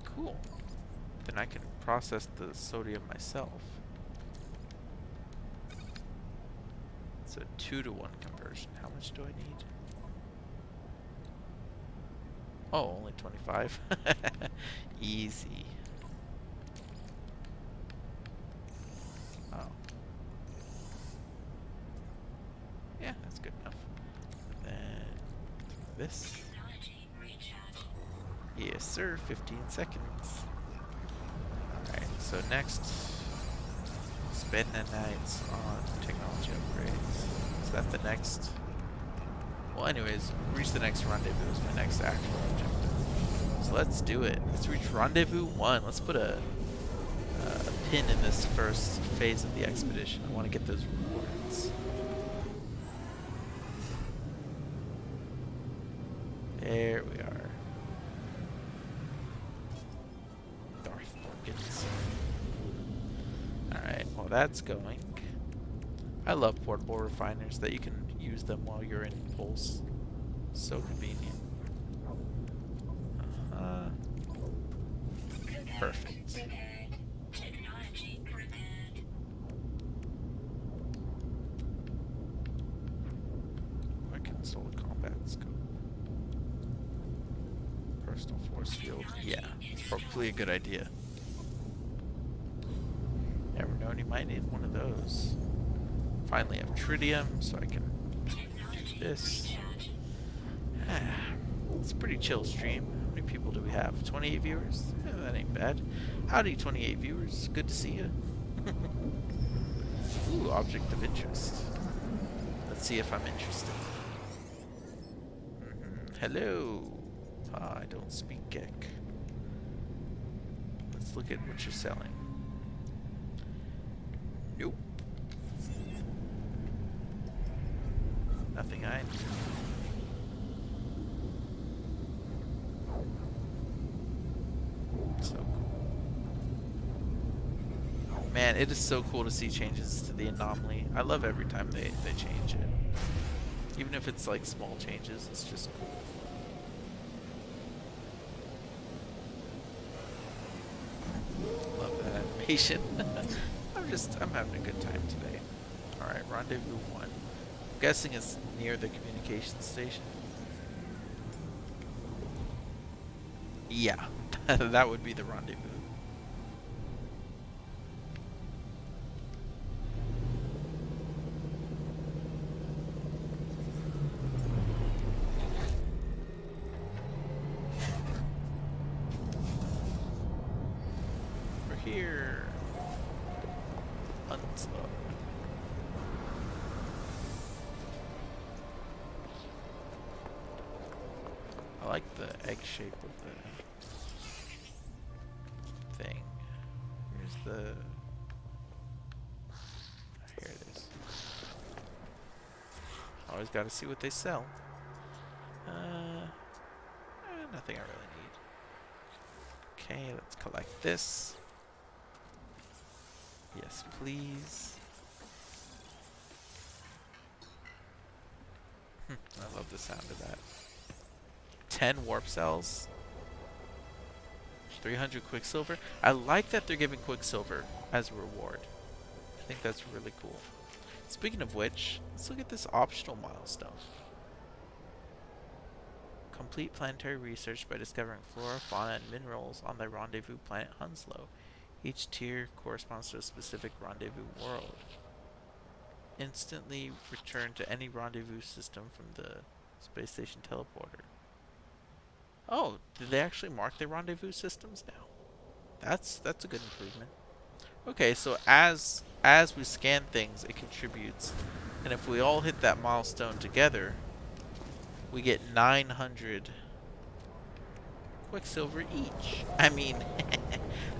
Cool. Then I can process the sodium myself. It's a 2-to-1 conversion. How much do I need? Oh, only 25. Easy. Oh. Yeah, that's good enough. And then this. Yes, sir. 15 seconds. Alright, so next, spend the nights on technology upgrades. Is that the next? Well, anyways, reach the next rendezvous is my next actual objective. So let's do it. Let's reach rendezvous 1. Let's put a pin in this first phase of the expedition. I want to get those rewards. There we are. Darth Morgans. Alright, well that's going. I love portable refiners that you can use them while you're in pulse. So convenient. Perfect. Technology prepared. I can solar combat scope. Personal force field. Yeah, probably a good idea. Never known you might need one of those. Finally have tritium, so I can do this. It's a pretty chill stream. How many people do we have? 28 viewers? Yeah, that ain't bad. Howdy, 28 viewers. Good to see you. Ooh, object of interest. Let's see if I'm interested. Hello. I don't speak Gek. Let's look at what you're selling. Nope. Nothing I need. So cool. Man, it is so cool to see changes to the anomaly. I love every time they change it. Even if it's like small changes, it's just cool. Love that animation. I'm having a good time today. Alright, rendezvous 1. I'm guessing it's near the communication station. Yeah, that would be the rendezvous. We're here. Unslow. I like the egg shape of the thing. Here's the... Here it is. Always gotta see what they sell. Nothing I really need. Okay, let's collect this. Yes, please. I love the sound of that. 10 warp cells. 300 quicksilver. I like that they're giving quicksilver as a reward. I think that's really cool. Speaking of which, let's look at this optional milestone. Complete planetary research by discovering flora, fauna, and minerals on the rendezvous planet Hounslow. Each tier corresponds to a specific rendezvous world. Instantly return to any rendezvous system from the space station teleporter. Oh, did they actually mark their rendezvous systems now? That's a good improvement. Okay, so as we scan things, it contributes. And if we all hit that milestone together, we get 900 quicksilver each. I mean,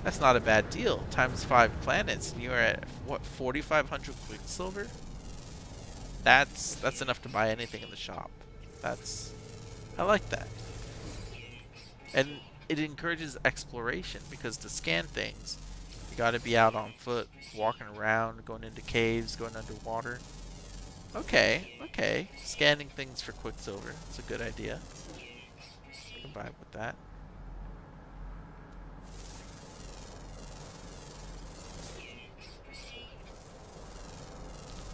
that's not a bad deal. Times 5 planets, and you're at what, 4,500 quicksilver? That's enough to buy anything in the shop. I like that. And it encourages exploration, because to scan things, you gotta be out on foot, walking around, going into caves, going underwater. Okay. Scanning things for quicksilver. It's a good idea. I can vibe with that.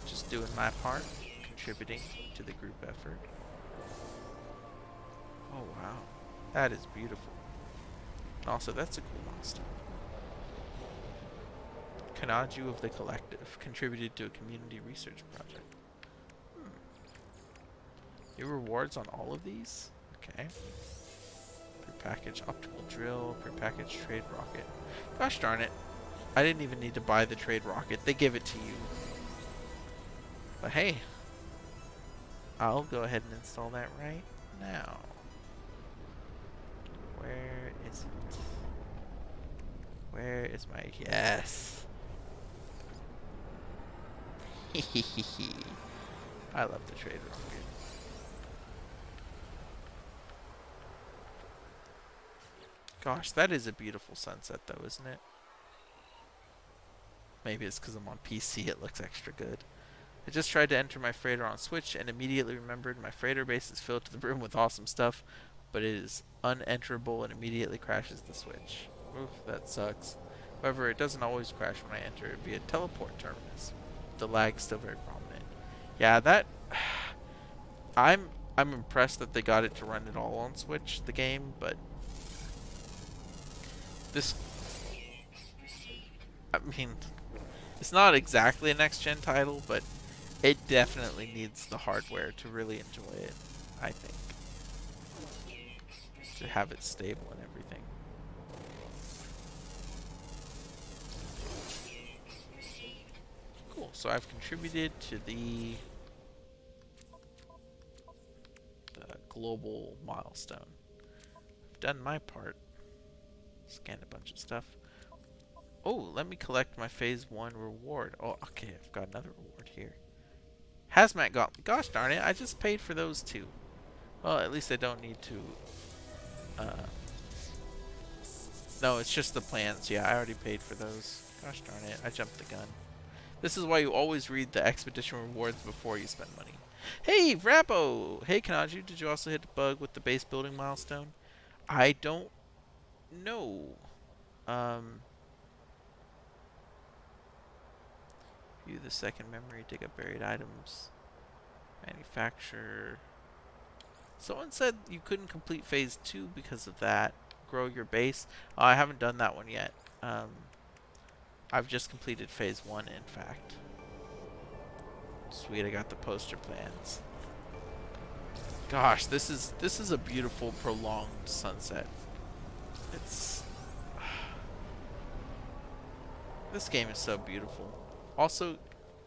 Just doing my part, contributing to the group effort. Oh wow. That is beautiful. Also, that's a cool milestone. Kanaju of the Collective contributed to a community research project. New rewards on all of these? Okay. Per-package optical drill, per-package trade rocket. Gosh darn it. I didn't even need to buy the trade rocket. They give it to you. But hey, I'll go ahead and install that right now. Where is it? Where is my... Yes! I love the trade room. Gosh, that is a beautiful sunset though, isn't it? Maybe it's because I'm on PC, it looks extra good. I just tried to enter my freighter on Switch and immediately remembered my freighter base is filled to the brim with awesome stuff, but it is unenterable and immediately crashes the Switch. Oof, that sucks. However, it doesn't always crash when I enter via teleport terminus. The lag's still very prominent. Yeah, that... I'm impressed that they got it to run it all on Switch, the game, but... This... I mean... It's not exactly a next-gen title, but it definitely needs the hardware to really enjoy it, I think. To have it stable and everything. Cool, so I've contributed to the global milestone. I've done my part. Scanned a bunch of stuff. Oh, let me collect my phase 1 reward. Oh, okay, I've got another reward here. Hazmat got me. Gosh darn it, I just paid for those two. Well, at least I don't need to... No, it's just the plans. Yeah, I already paid for those. Gosh darn it, I jumped the gun. This is why you always read the expedition rewards before you spend money. Hey, Rappo! Hey, Kanaju, did you also hit the bug with the base building milestone? I don't know. View the second memory, dig up buried items, manufacture. Someone said you couldn't complete phase 2 because of that. Grow your base. Oh, I haven't done that one yet. I've just completed phase 1, in fact. Sweet, I got the poster plans. Gosh, this is a beautiful prolonged sunset. It's this game is so beautiful. Also,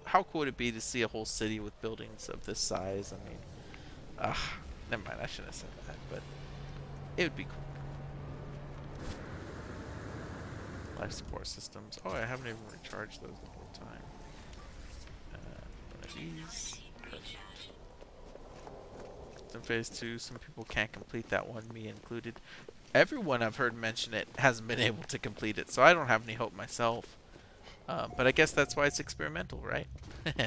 how cool would it be to see a whole city with buildings of this size? I mean, never mind, I shouldn't have said that, but it would be cool. Life support systems. Oh, I haven't even recharged those the whole time. One of these. In phase 2, some people can't complete that one, me included. Everyone I've heard mention it hasn't been able to complete it, so I don't have any hope myself. But I guess that's why it's experimental, right?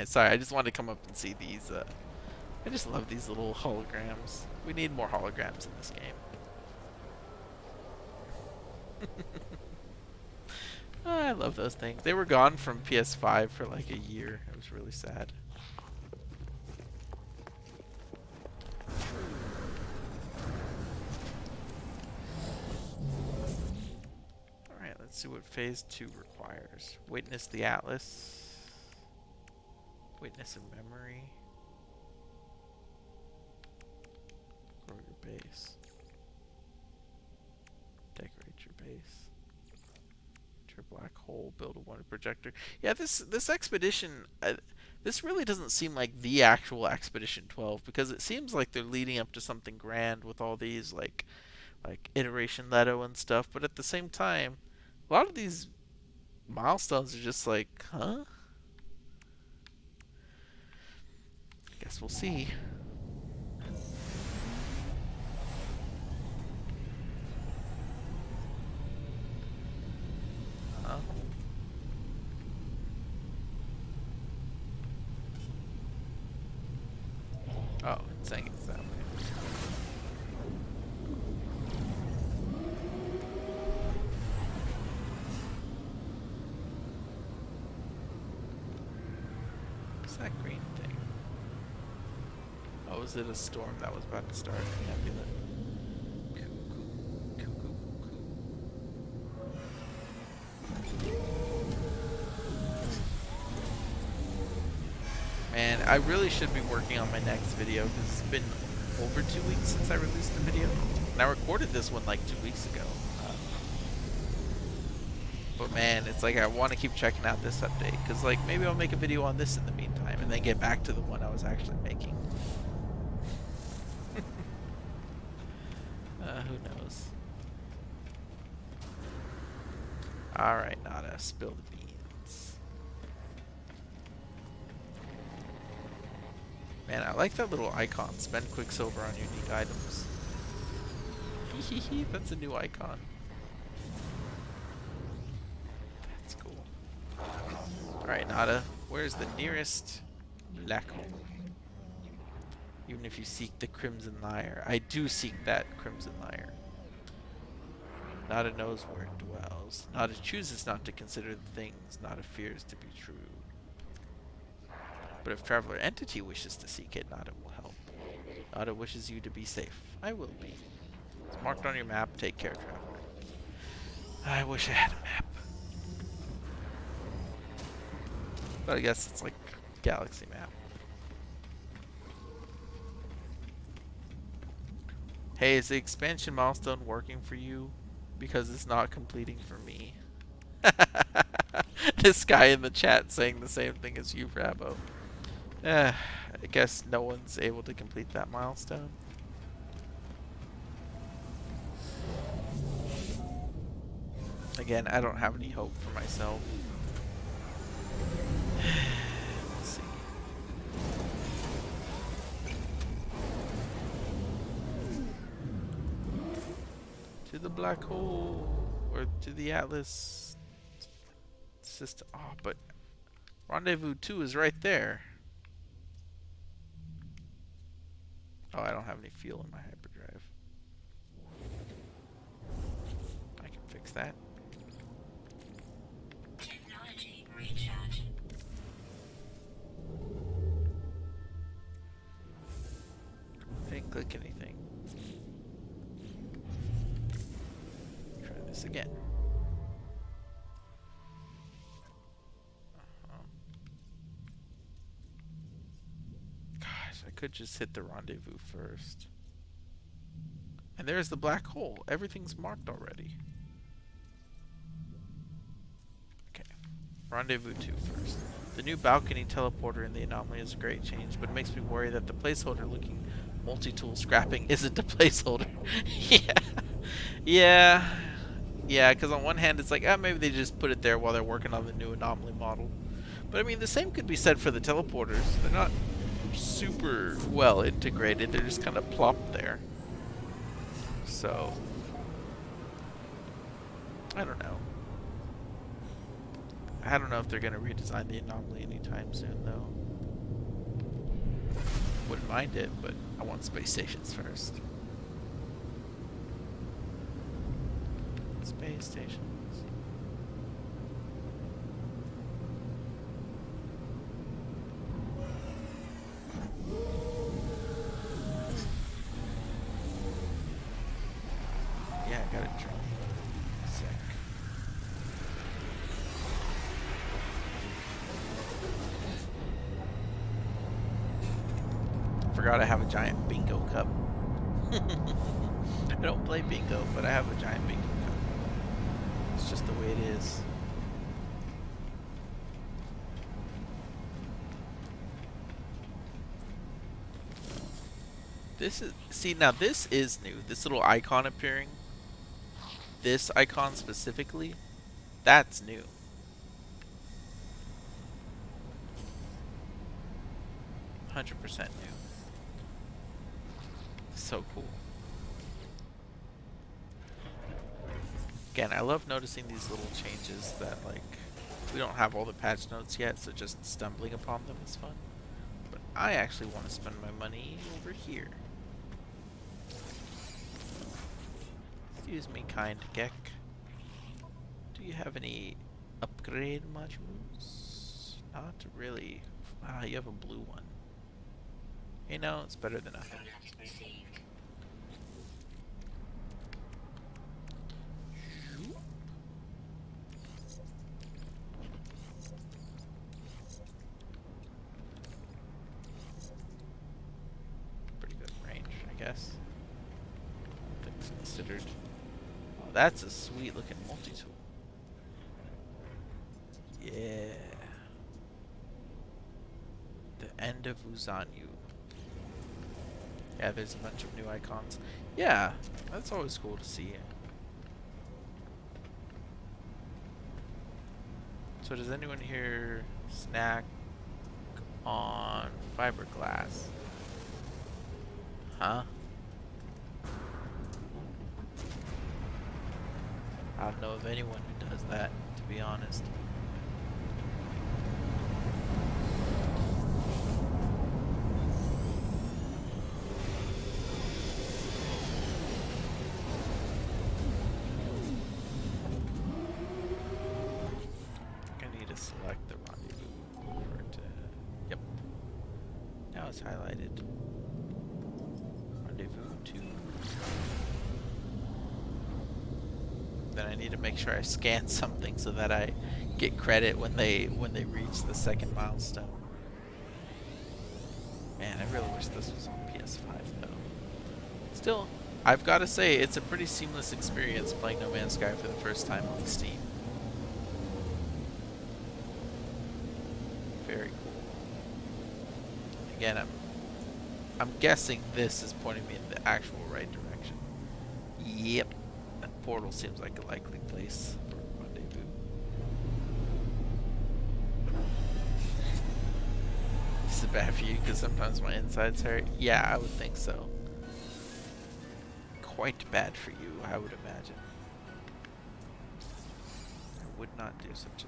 Sorry, I just wanted to come up and see these. I just love these little holograms. We need more holograms in this game. I love those things. They were gone from PS5 for like a year. It was really sad. Alright, let's see what phase 2 requires. Witness the Atlas. Witness a memory. Grow your base. Decorate your base. Enter a black hole. Build a wonder projector. Yeah, this expedition, this really doesn't seem like the actual Expedition 12 because it seems like they're leading up to something grand with all these like iteration Leto and stuff. But at the same time, a lot of these milestones are just like, huh? Guess we'll see. Oh, it's saying it's that way. What's that green thing? Oh, is it a storm that was about to start? Nebula. Man, I really should be working on my next video because it's been over 2 weeks since I released the video. And I recorded this one like 2 weeks ago. But man, it's like I want to keep checking out this update because like maybe I'll make a video on this in the meantime and then get back to the one I was actually making. Who knows? Alright, Nada, spill the beans. Man, I like that little icon. Spend Quicksilver on unique items. Hehehe, that's a new icon. That's cool. Alright, Nada, where's the nearest black hole? Even if you seek the Crimson Lyre. I do seek that Crimson Lyre. Nada knows where it dwells. Nada chooses not to consider the things Nada fears to be true. But if Traveler Entity wishes to seek it, Nada will help. Nada wishes you to be safe. I will be. It's marked on your map. Take care, Traveler. I wish I had a map. But I guess it's like galaxy map. Hey, is the expansion milestone working for you? Because it's not completing for me. This guy in the chat saying the same thing as you, Rabo. I guess no one's able to complete that milestone. Again, I don't have any hope for myself. Let's see. To the black hole, or to the Atlas system. Oh, but Rendezvous 2 is right there. Oh, I don't have any fuel in my hyperdrive. I can fix that. Technology recharge. I didn't click anything. Try this again. Gosh, I could just hit the rendezvous first. And there's the black hole. Everything's marked already. Okay. Rendezvous 2 first. The new balcony teleporter in the anomaly is a great change, but it makes me worry that the placeholder looking multi-tool scrapping isn't a placeholder. Yeah. Yeah, because on one hand it's like, maybe they just put it there while they're working on the new anomaly model. But I mean, the same could be said for the teleporters. They're not super well integrated. They're just kind of plopped there. So, I don't know. I don't know if they're going to redesign the anomaly anytime soon, though. Wouldn't mind it, but I want space stations first. Space stations. Yeah, I got a drink. Sick. Forgot I have a giant bingo cup. I don't play bingo, but I have a giant bingo cup. It's just the way it is. This is, see, now this is new. This little icon appearing. This icon specifically, that's new. %100 new. So cool. Again, I love noticing these little changes that, like, we don't have all the patch notes yet, so just stumbling upon them is fun. But I actually want to spend my money over here. Excuse me, kind Gek. Do you have any upgrade modules? Not really. Ah, you have a blue one. You know, it's better than nothing. Product received. Pretty good range, I guess. All things considered. Oh, that's a sweet looking multi-tool. Yeah. The end of Uzanyu. Yeah, there's a bunch of new icons. Yeah, that's always cool to see. So does anyone here snack on fiberglass? Huh? I don't know of anyone who does that, to be honest. I need to select the rendezvous for it to... Yep. Now it's highlighted. Rendezvous 2. Then I need to make sure I scan something so that I get credit when they reach the second milestone. Man, I really wish this was on PS5 though. Still, I've got to say it's a pretty seamless experience playing No Man's Sky for the first time on Steam. Very cool. Again, I'm guessing this is pointing me in the actual right direction. Yep. That portal seems like a likely place for a rendezvous. Is it bad for you because sometimes my insides hurt? Yeah, I would think so. Quite bad for you, I would imagine. I would not do such a thing.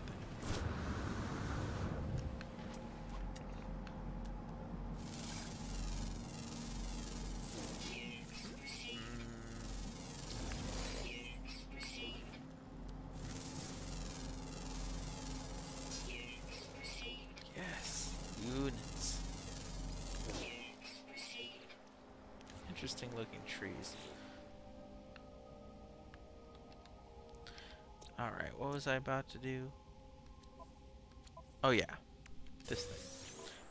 Units. Interesting looking trees. Alright, what was I about to do? Oh yeah, this thing.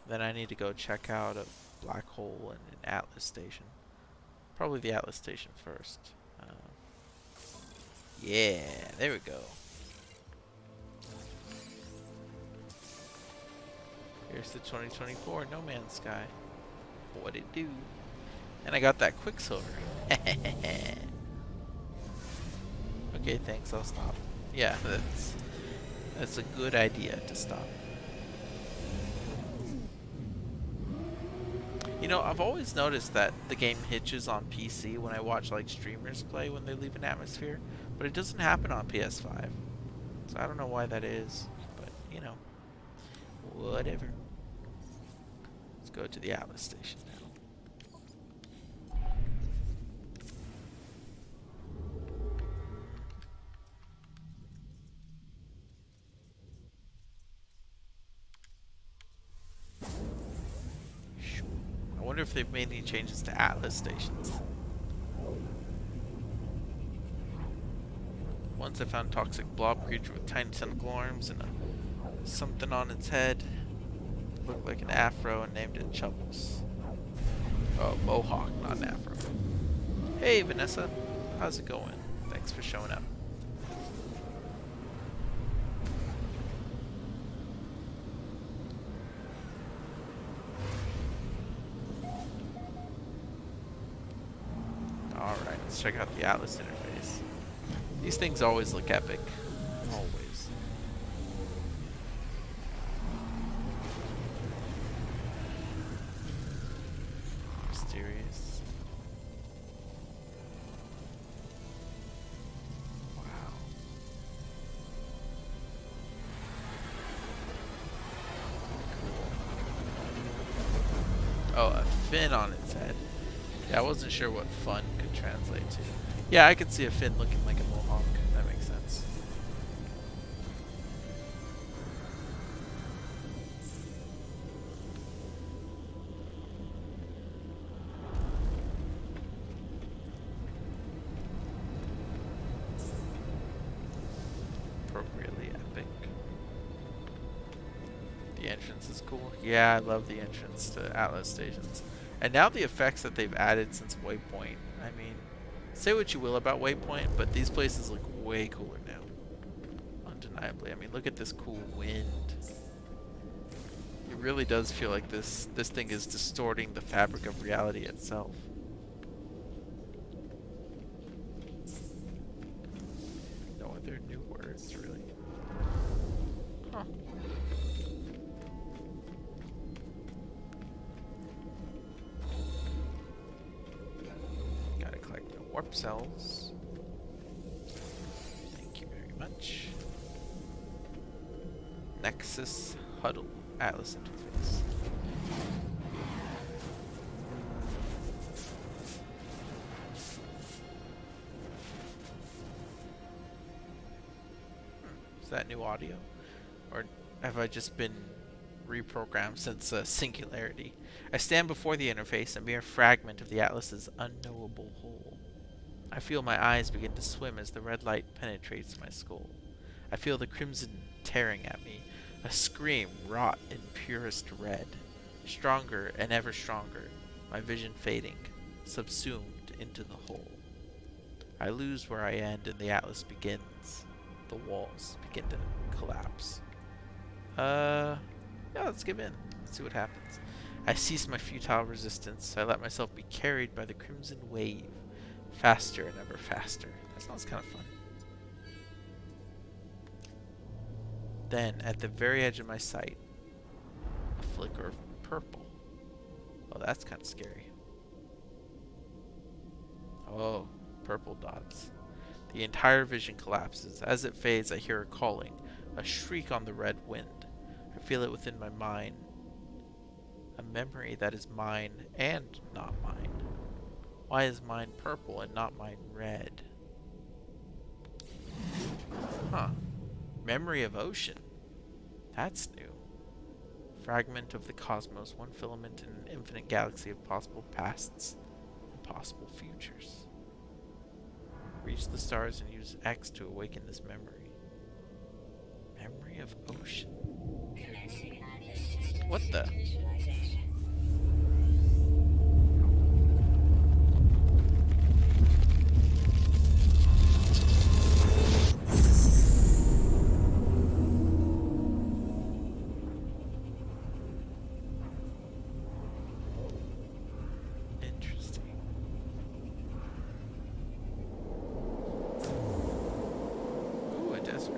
Then I need to go check out a black hole and an Atlas station. Probably the Atlas station first. Yeah, there we go. Here's the 2024 No Man's Sky. What it do? And I got that Quicksilver. Okay, thanks. I'll stop. Yeah, that's a good idea to stop. You know, I've always noticed that the game hitches on PC when I watch like streamers play when they leave an atmosphere, but it doesn't happen on PS5. So I don't know why that is, but you know, whatever. Let's go to the Atlas station now. I wonder if they've made any changes to Atlas stations. Once I found a toxic blob creature with tiny tentacle arms and something on its head. Looked like an afro and named it Chubbles. Oh, mohawk, not an afro. Hey Vanessa, how's it going? Thanks for showing up. Alright, let's check out the Atlas interface. These things always look epic. Always. Mysterious. Wow. Cool. Oh, a fin on its head. Yeah, I wasn't sure what fun could translate to. Yeah, I could see a fin looking like a mohawk. That makes sense. Appropriately epic. The entrance is cool. Yeah, I love the entrance to Atlas stations. And now the effects that they've added since Waypoint. I mean, say what you will about Waypoint, but these places look way cooler now. Undeniably. I mean, look at this cool wind. It really does feel like this thing is distorting the fabric of reality itself. No other new words, really. Huh. Gotta collect the warp cells. Thank you very much. Nexus Huddle Atlas interface. Is that new audio? Or have I just been reprogrammed since Singularity? I stand before the interface, a mere fragment of the Atlas's unknowable whole. I feel my eyes begin to swim as the red light penetrates my skull. I feel the crimson tearing at me, a scream wrought in purest red. Stronger and ever stronger, my vision fading, subsumed into the whole. I lose where I end and the Atlas begins. The walls begin to collapse. Yeah, let's give in. Let's see what happens. I cease my futile resistance. I let myself be carried by the crimson wave. Faster and ever faster. That sounds kind of fun. Then, at the very edge of my sight, a flicker of purple. Oh, that's kind of scary. Oh, purple dots. The entire vision collapses. As it fades, I hear a calling, a shriek on the red wind. I feel it within my mind. A memory that is mine and not mine. Why is mine purple and not mine red? Huh. Memory of ocean. That's new. Fragment of the cosmos, one filament in an infinite galaxy of possible pasts and possible futures. Reach the stars and use X to awaken this memory. Memory of ocean. What the? Interesting. Ooh, a desert.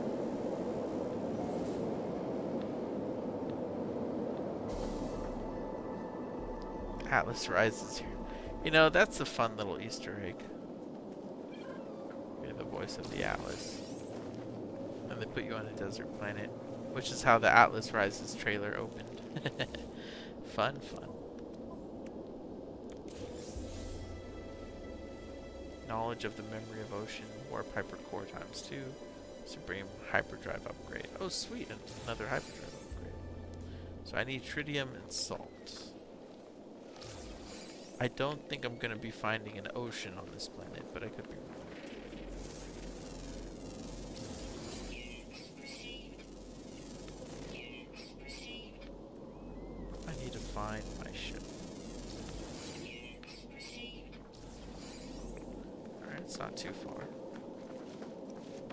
Atlas rises here. You know, that's a fun little Easter egg. You're the voice of the Atlas. And they put you on a desert planet, which is how the Atlas Rises trailer opened. Fun, fun. Knowledge of the memory of ocean, warp hypercore ×2, supreme hyperdrive upgrade. Oh sweet, another hyperdrive upgrade. So I need tritium and salt. I don't think I'm going to be finding an ocean on this planet, but I could be wrong. I need to find my ship. Alright, it's not too far.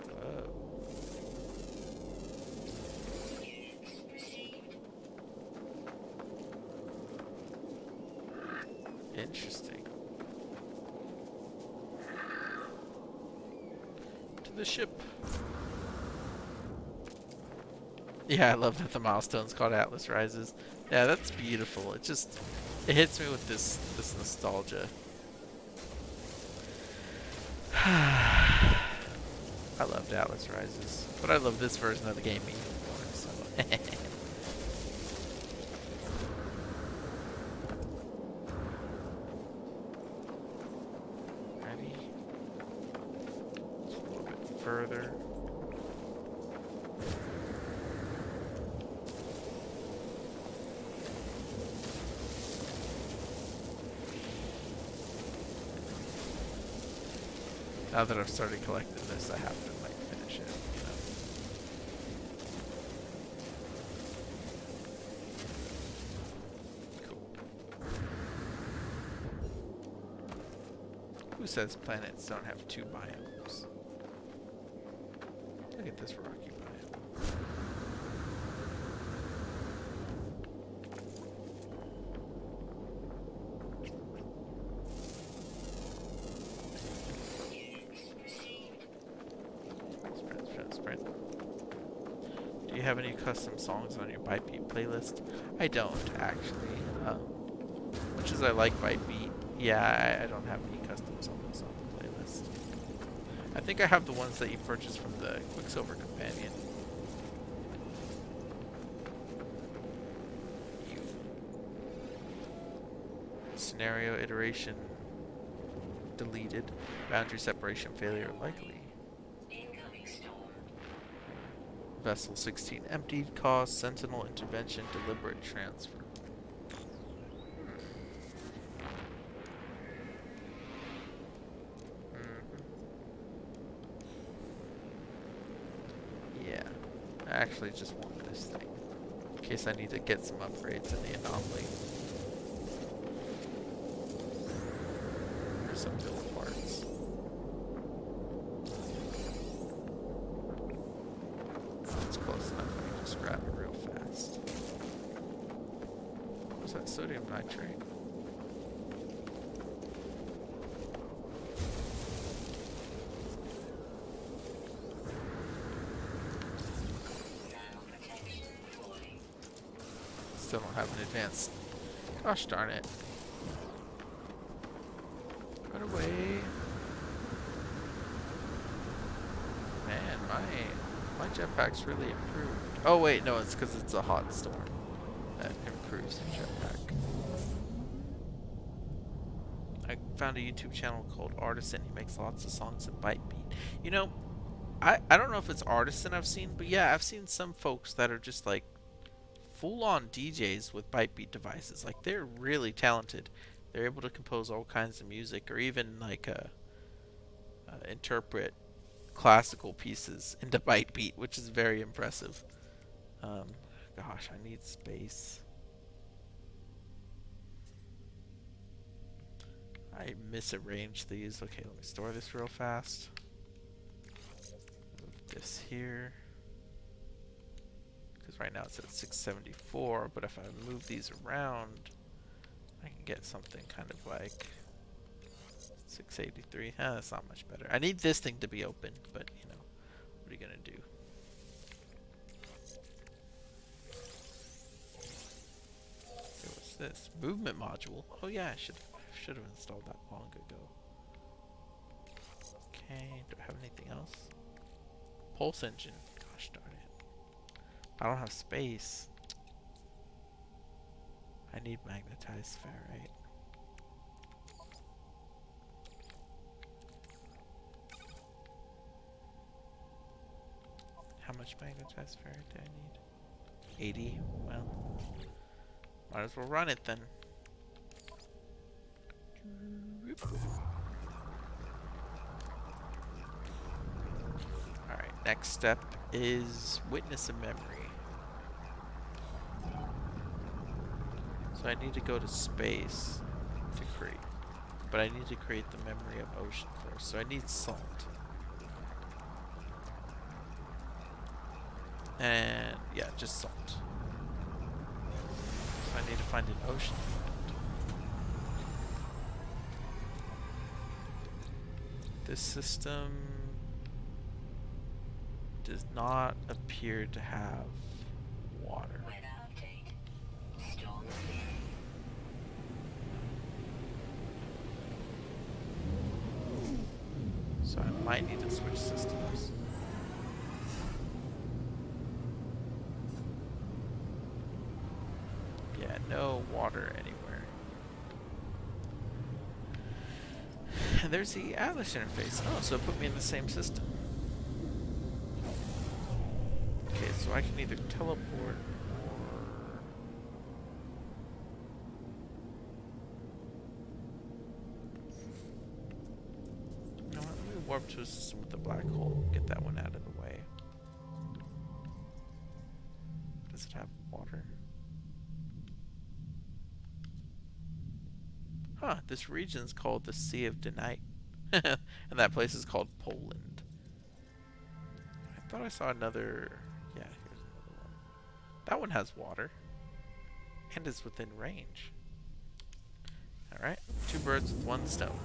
Whoa. Interesting. To the ship. Yeah, I love that the milestone's called Atlas Rises. Yeah, that's beautiful. It hits me with this nostalgia. I loved Atlas Rises, but I love this version of the game even more. So. Ready? Just a little bit further. Now that I've started collecting this, I have to like finish it, you know. Cool. Who says planets don't have 2 biomes? Look at this rocky biome. Do you have any custom songs on your Bytebeat playlist? I don't, actually. Much as I like Bytebeat, yeah, I don't have any custom songs on the playlist. I think I have the ones that you purchased from the Quicksilver Companion. You. Scenario iteration deleted. Boundary separation failure likely. Incoming storm. Vessel 16 emptied. Cause Sentinel intervention. Deliberate transfer. Yeah. I actually just want this thing. In case I need to get some upgrades in the anomaly. Or some build parts. That's close enough. I can just grab it real fast. What's that? Sodium nitrate. Thermal protection falling. Still don't have an advanced. Gosh darn it. Run away. Man, my jetpack's really improved. Oh wait, no, it's because it's a hot storm that improves the jetpack. I found a YouTube channel called Artisan. He makes lots of songs in Bytebeat. You know, I don't know if it's Artisan I've seen, but yeah, I've seen some folks that are just like full-on DJs with Bytebeat devices. Like they're really talented. They're able to compose all kinds of music, or even like interpret classical pieces into Bytebeat, which is very impressive. Gosh, I need space. I misarranged these. Okay, let me store this real fast. Move this here. Because right now it's at 674, but if I move these around, I can get something kind of like 683. That's not much better. I need this thing to be open, but you know, what are you gonna do? Okay, what's this? Movement module. Oh yeah, I should have installed that long ago. Okay, do I have anything else? Pulse engine. Gosh darn it. I don't have space. I need magnetized ferrite. How much magnetized ferrite do I need? 80? Well, might as well run it then. Alright, next step is witness a memory. So I need to go to space to create. But I need to create the memory of ocean first. So I need salt. And yeah, just salt. So I need to find an ocean. This system does not appear to have water. Weather update. Storm clear. So I might need to switch systems. Yeah, no water anywhere. And there's the Atlas interface. Oh, so it put me in the same system. Okay, so I can either teleport or... You know what, let me warp to a system with the black hole. Get that one out of the way. Does it have water? Huh, this region's called the Sea of Denight. And that place is called Poland. I thought I saw another... Yeah, here's another one. That one has water. And is within range. Alright, 2 birds with 1 stone.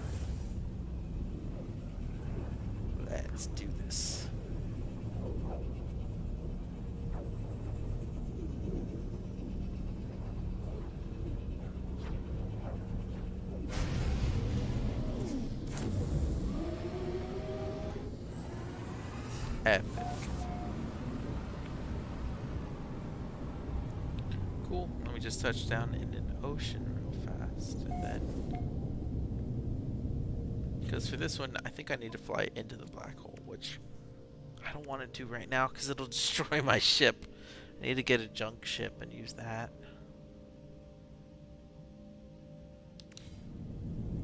Let's do this. Cool. Let me just touch down in an ocean real fast, and then... Because for this one, I think I need to fly into the black hole, which I don't want to do right now because it'll destroy my ship. I need to get a junk ship and use that.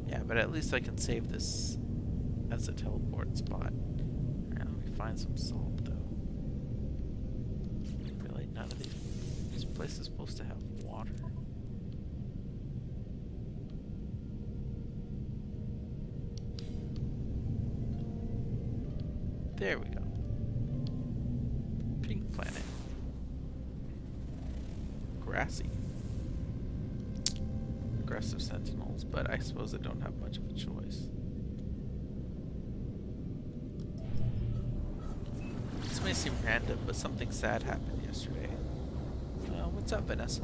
Yeah, but at least I can save this as a teleport spot. Alright, let me find some salt, though. Really, none of these places are supposed to have water. There we go. Pink planet. Grassy. Aggressive sentinels, but I suppose I don't have much of a choice. This may seem random, but something sad happened yesterday. What's up, Vanessa?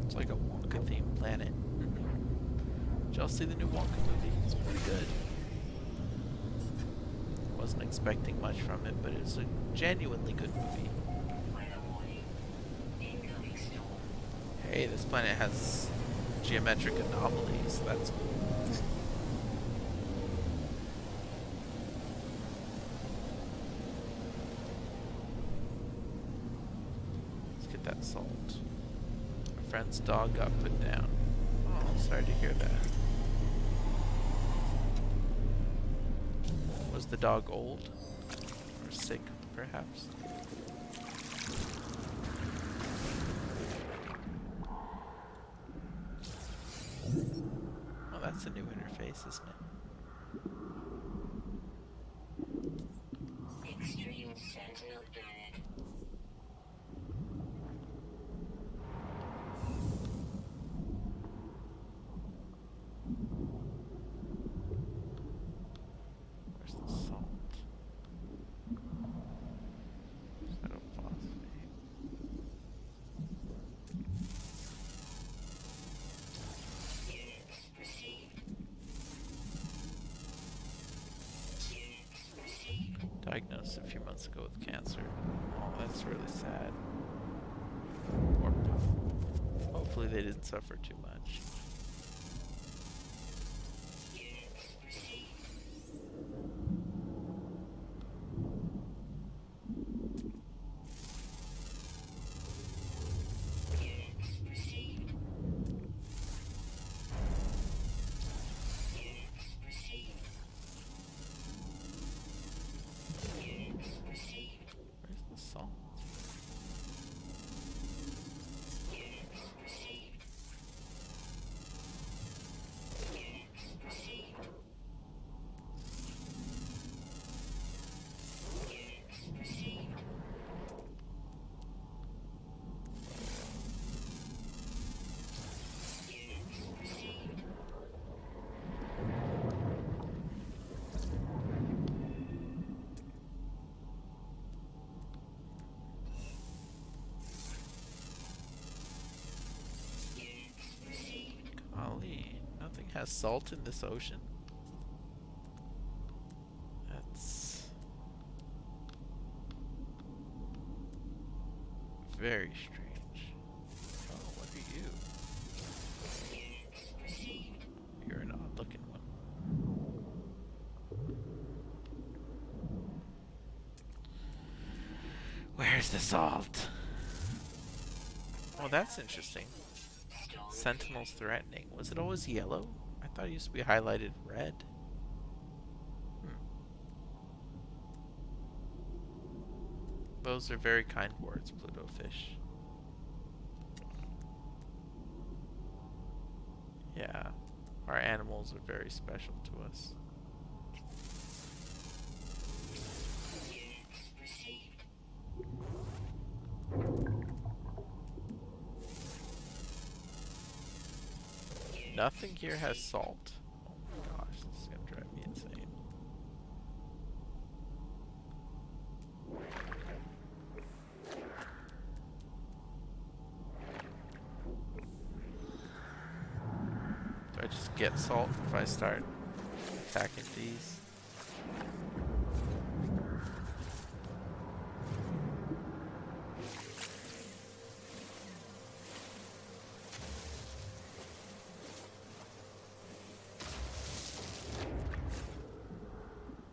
It's like a Wonka-themed planet. Did y'all see the new Wonka movie? It's pretty good. Wasn't expecting much from it, but it's a genuinely good movie. Hey, this planet has geometric anomalies. That's cool. Let's get that salt. My friend's dog got put down. Oh, sorry to hear that. Was the dog old? Or sick, perhaps? Oh, that's a new interface, isn't it? Extreme Sentinel Planet. Where's the salt? Is that a phosphate? Units received. Units received. Diagnosed a few months ago with cancer. Oh, that's really sad. Poor pup. Hopefully they didn't suffer too much. Units received. Units received. Units received. Units received. Where's the salt? Units received. Units received. Units received. Units received. Units received. Golly, nothing has salt in this ocean. That's very strange. Oh, what are you? Units received. You're an odd looking one. Where's the salt? Oh, that's interesting. Stolen Sentinels threatening. Was it always yellow? I thought it used to be highlighted red. Those are very kind words, Pluto fish. Yeah, our animals are very special to us. Units received. Nothing here has salt. Oh my gosh, this is gonna drive me insane. Do just get salt if I start attacking these?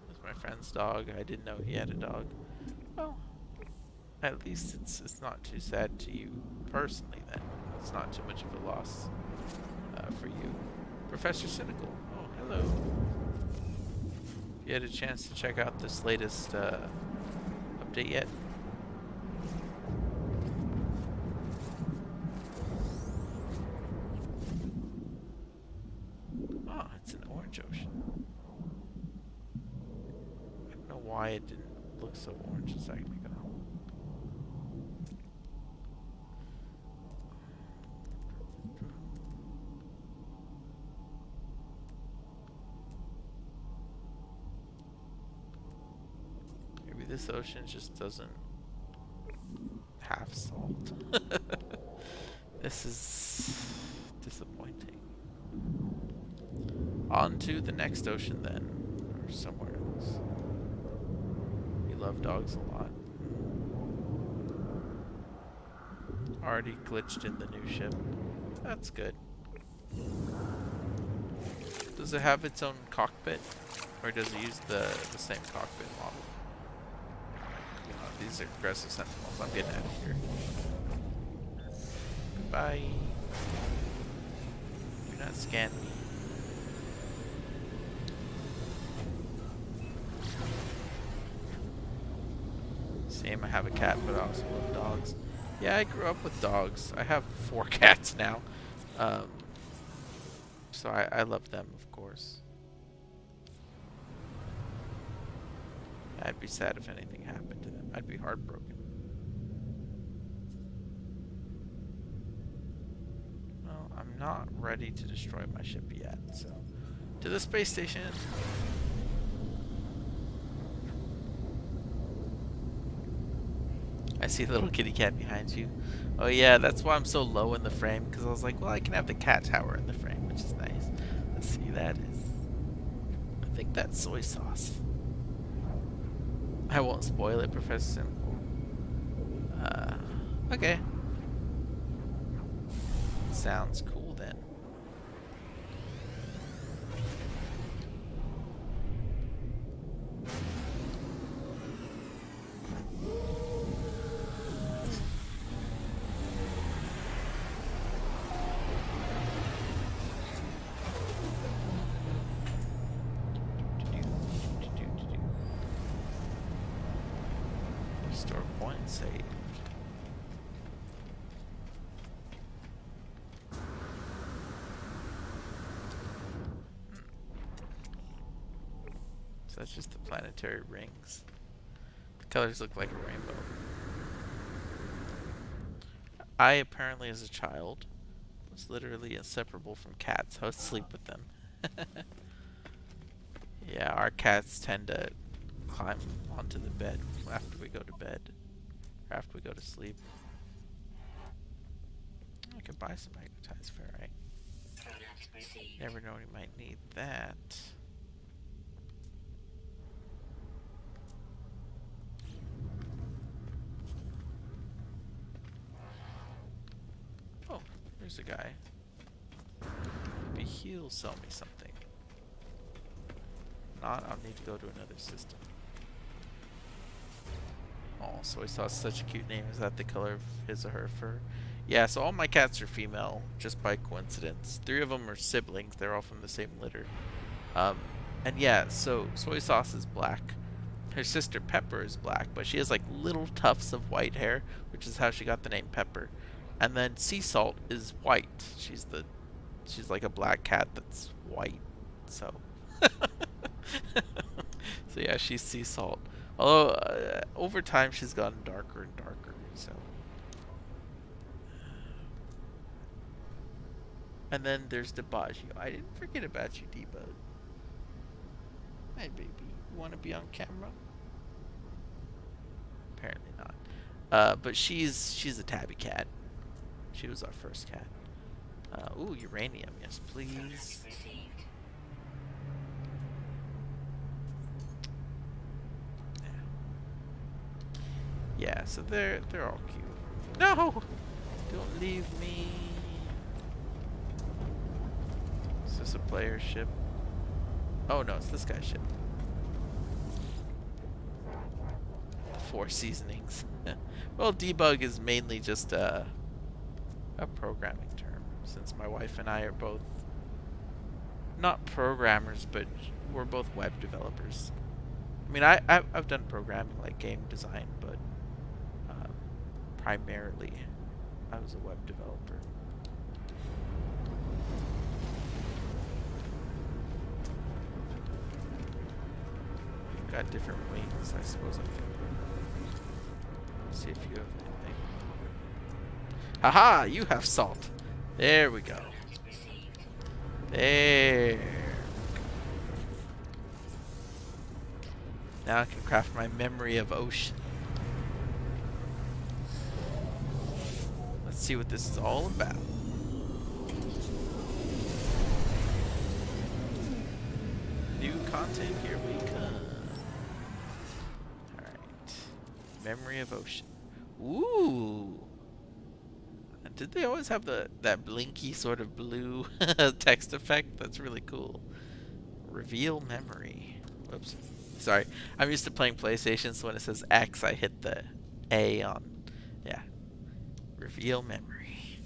That's my friend's dog. I didn't know he had a dog. Well, at least it's not too sad to you personally then. It's not too much of a loss for you. Professor Cynical. Oh, hello. You had a chance to check out this latest update yet? Oh, it's an orange ocean. I don't know why it didn't look so orange a second ago. Maybe this ocean just doesn't have salt. This is disappointing. On to the next ocean then, or somewhere else. You love dogs a lot. Already glitched in the new ship. That's good. Does it have its own cockpit? Or does it use the same cockpit model? These are aggressive sentinels. I'm getting out of here. Goodbye. Do not scan me. Same, I have a cat, but I also love dogs. Yeah, I grew up with dogs. I have 4 cats now. So I love them, of course. I'd be sad if anything happened to them. I'd be heartbroken. Well, I'm not ready to destroy my ship yet, so... To the space station! I see the little kitty cat behind you. Oh yeah, that's why I'm so low in the frame, because I was like, well, I can have the cat tower in the frame, which is nice. Let's see, that is... I think that's soy sauce. I won't spoil it, Professor Simple. Okay. Sounds cool then. Restore point saved. So that's just the planetary rings. The colors look like a rainbow. I apparently, as a child, was literally inseparable from cats. I would sleep with them. Yeah, our cats tend to climb onto the bed after we go to bed, or after we go to sleep. I could buy some magnetized ferrite. Never know you might need that. Oh, there's a guy. Maybe he'll sell me something. Not, I'll need to go to another system. Oh, soy sauce, such a cute name. Is that the color of his or her fur? Yeah, so all my cats are female, just by coincidence. 3 of them are siblings. They're all from the same litter. And yeah, so soy sauce is black. Her sister Pepper is black, but she has like little tufts of white hair, which is how she got the name Pepper. And then sea salt is white. She's like a black cat that's white. So so yeah, she's sea salt. Although over time she's gotten darker and darker. So, and then there's DiBaggio. I didn't forget about you, Debug. Hey baby, you want to be on camera? Apparently not. But she's a tabby cat. She was our first cat. Ooh, uranium. Yes, please. Received. Yeah, so they're all cute. No! Don't leave me. Is this a player ship? Oh no, it's this guy's ship. Four seasonings. Well, debug is mainly just a programming term, since my wife and I are both not programmers, but we're both web developers. I mean, I've done programming like game design, but primarily I was a web developer. You've got different wings, I suppose I can see if you have anything. Haha, you have salt. There we go. Received. There. Now I can craft my memory of ocean. Let's see what this is all about. New content, here we come. Alright. Memory of ocean. Ooh. Did they always have that blinky sort of blue text effect? That's really cool. Reveal memory. Whoops. Sorry. I'm used to playing PlayStation, so when it says X, I hit the A on. Yeah. Reveal memory.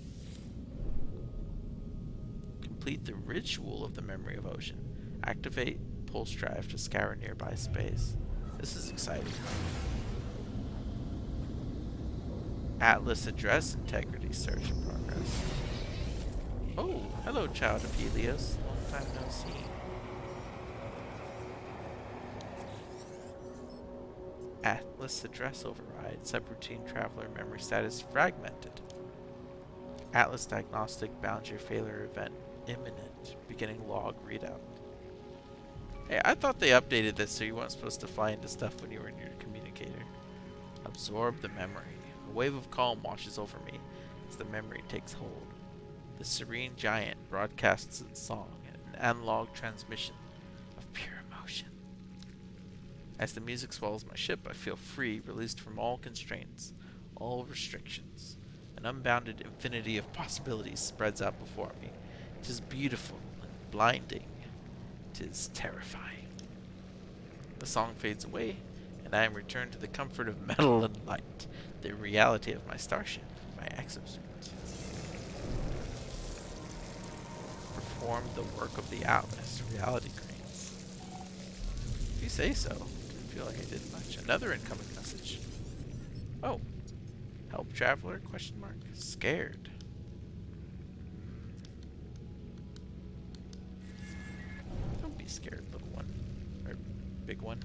Complete the ritual of the memory of ocean. Activate pulse drive to scour nearby space. This is exciting. Atlas address integrity search in progress. Oh, hello, child of Helios. Long time no see. Atlas address override. Subroutine traveler memory status fragmented. Atlas diagnostic boundary failure event imminent. Beginning log readout. Hey, I thought they updated this so you weren't supposed to fly into stuff when you were in your communicator. Absorb the memory. A wave of calm washes over me as the memory takes hold. The serene giant broadcasts its song in an analog transmission of pure emotion. As the music swells my ship, I feel free, released from all constraints, all restrictions. An unbounded infinity of possibilities spreads out before me. 'Tis beautiful and blinding. 'Tis terrifying. The song fades away, and I am returned to the comfort of metal and light, the reality of my starship, my exosuit. Perform the work of the Atlas, reality grains. If you say so. Didn't feel like I did much. Another incoming message. Oh. Help traveler? Question mark. Scared. Don't be scared, little one. Or big one.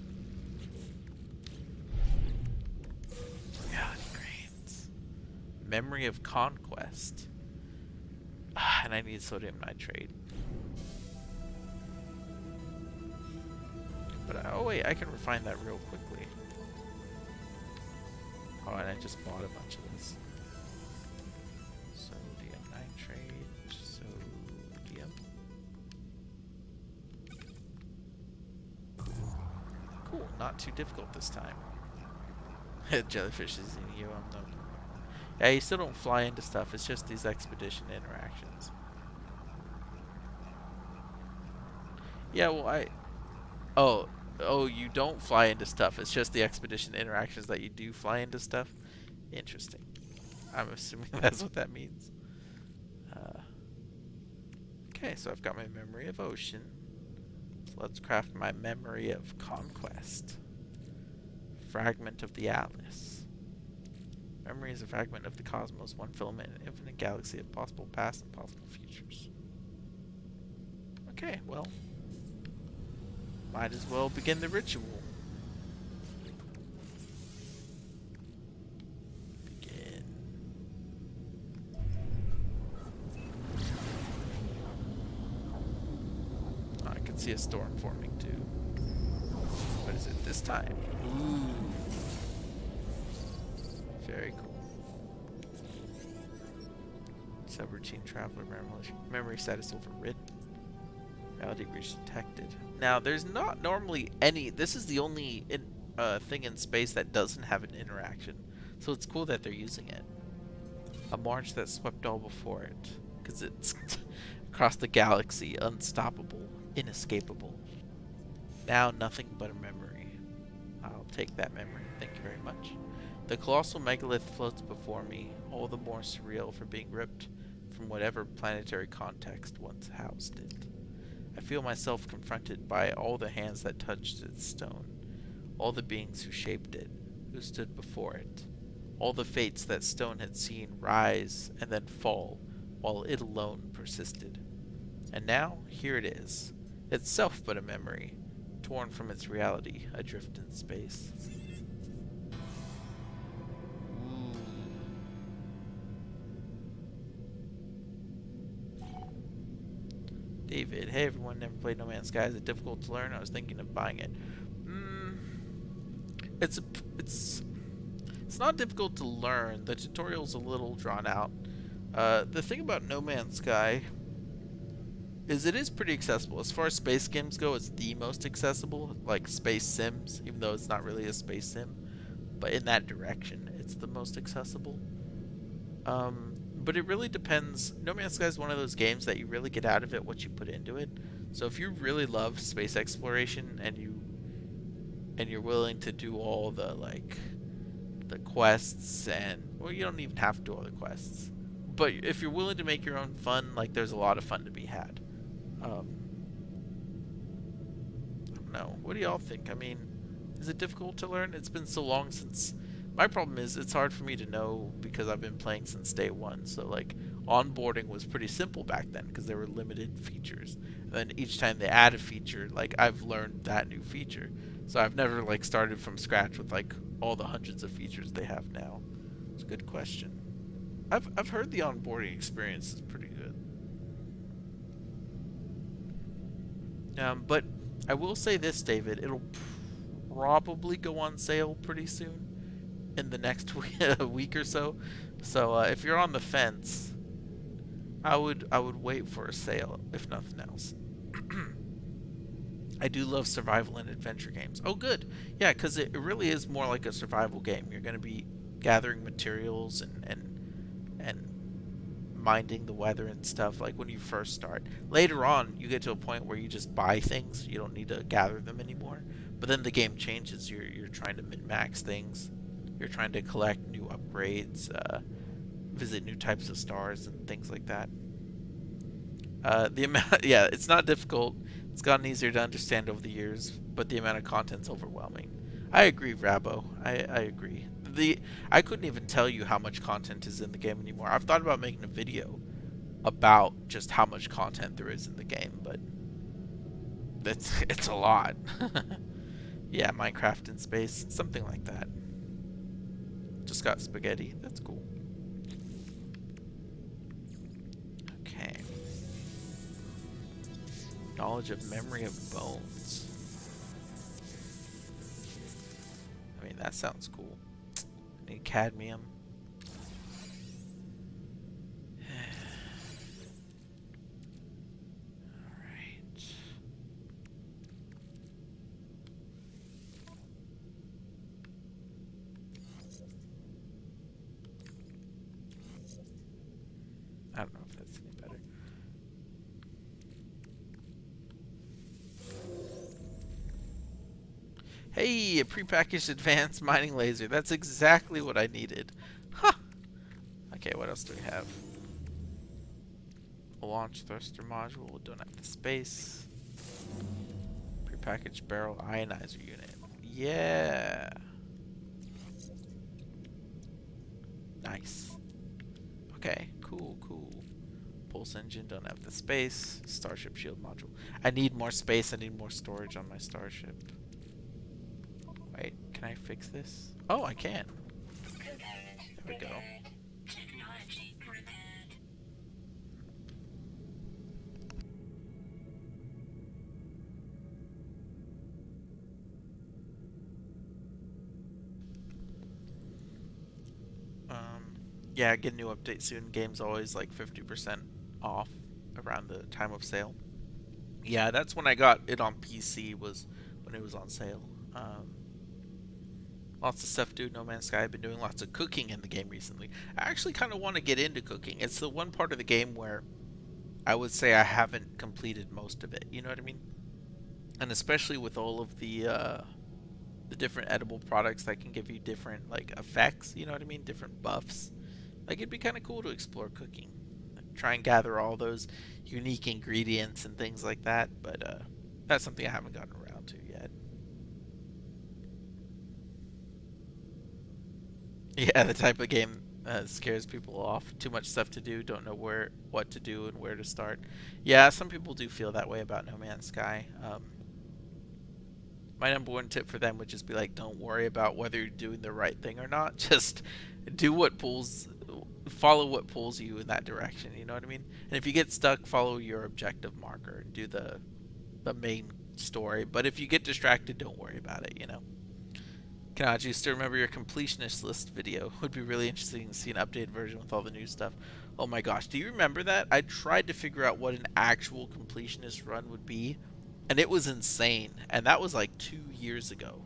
Reality grains. Memory of Conquest. And I need sodium nitrate. But oh wait, I can refine that real quickly. Oh, and I just bought a bunch of this. Sodium nitrate, sodium. Cool, not too difficult this time. Jellyfish is in you, I'm no. Yeah, you still don't fly into stuff, it's just these expedition interactions. Yeah, well, Oh, you don't fly into stuff. It's just the expedition interactions that you do fly into stuff. Interesting. I'm assuming that's what that means. Okay, so I've got my memory of ocean. So let's craft my memory of Conquest. Fragment of the Atlas. Memory is a fragment of the cosmos, one filament in an infinite galaxy of possible past and possible futures. Okay, well. Might as well begin the ritual. Begin. Oh, I can see a storm forming too. What is it this time? Ooh. Very cool. Subroutine traveler memory status overridden. Reality breach detected. Now, there's not normally any. This is the only thing in space that doesn't have an interaction. So it's cool that they're using it. A march that swept all before it. Because it's across the galaxy, unstoppable, inescapable. Now nothing but a memory. I'll take that memory. Thank you very much. The colossal megalith floats before me, all the more surreal for being ripped from whatever planetary context once housed it. I feel myself confronted by all the hands that touched its stone, all the beings who shaped it, who stood before it, all the fates that stone had seen rise and then fall, while it alone persisted. And now, here it is, itself but a memory, torn from its reality, adrift in space. David, hey everyone, never played No Man's Sky. Is it difficult to learn? I was thinking of buying it. It's not difficult to learn. The tutorial's a little drawn out. The thing about No Man's Sky is it is pretty accessible. As far as space games go, it's the most accessible, like Space Sims, even though it's not really a space sim. But in that direction, it's the most accessible. But it really depends. No Man's Sky is one of those games that you really get out of it what you put into it. So if you really love space exploration and you're willing to do all the the quests and well, you don't even have to do all the quests. But if you're willing to make your own fun, like there's a lot of fun to be had. I don't know. What do y'all think? I mean, is it difficult to learn? It's been so long since. My problem is it's hard for me to know because I've been playing since day one. So like onboarding was pretty simple back then because there were limited features. And then each time they add a feature, like I've learned that new feature. So I've never like started from scratch with like all the hundreds of features they have now. It's a good question. I've heard the onboarding experience is pretty good. But I will say this, David, it'll probably go on sale pretty soon. In the next week or so. So if you're on the fence, I would wait for a sale if nothing else. I do love survival and adventure games. Oh, good. Yeah, because it really is more like a survival game. You're going to be gathering materials and minding the weather and stuff like when you first start. Later on, you get to a point where you just buy things. You don't need to gather them anymore. But then the game changes. You're trying to min-max things. You're trying to collect new upgrades, visit new types of stars and things like that. The amount, yeah, it's not difficult. It's gotten easier to understand over the years, but the amount of content's overwhelming. I agree, Rabo. I agree. I couldn't even tell you how much content is in the game anymore. I've thought about making a video about just how much content there is in the game, but it's a lot. Yeah, Minecraft in space, something like that. Just got spaghetti. That's cool. Okay. Knowledge of memory of bones. I mean, that sounds cool. I need cadmium. Alright. I don't know if that's any better. Hey, a prepackaged advanced mining laser. That's exactly what I needed. Huh. Okay, what else do we have? A launch thruster module. Don't have the space. Prepackaged barrel ionizer unit. Yeah. Nice. Okay, cool. Pulse engine, don't have the space. Starship shield module. I need more space, I need more storage on my starship. Wait, can I fix this? Oh, I can. There we go. Technology prepared. Yeah, get a new update soon. Game's always like 50% off around the time of sale. Yeah, that's when I got it on PC, was when it was on sale. Lots of stuff, dude. No Man's Sky. I've been doing lots of cooking in the game recently. I actually kind of want to get into cooking. It's the one part of the game where I would say I haven't completed most of it. You know what I mean? And especially with all of the different edible products that can give you different like effects. You know what I mean? Different buffs. Like it'd be kind of cool to explore cooking. Like, try and gather all those unique ingredients and things like that. But that's something I haven't gotten around to yet. Yeah, the type of game scares people off. Too much stuff to do, don't know what to do, and where to start. Yeah, some people do feel that way about No Man's Sky. My number one tip for them would just be like, don't worry about whether you're doing the right thing or not. Just do follow what pulls you in that direction. You know what I mean? And if you get stuck, follow your objective marker and do the main story. But if you get distracted, don't worry about it. You know. Kanaju, still remember your completionist list video? Would be really interesting to see an updated version with all the new stuff. Oh my gosh, do you remember that? I tried to figure out what an actual completionist run would be, and it was insane. And that was like 2 years ago.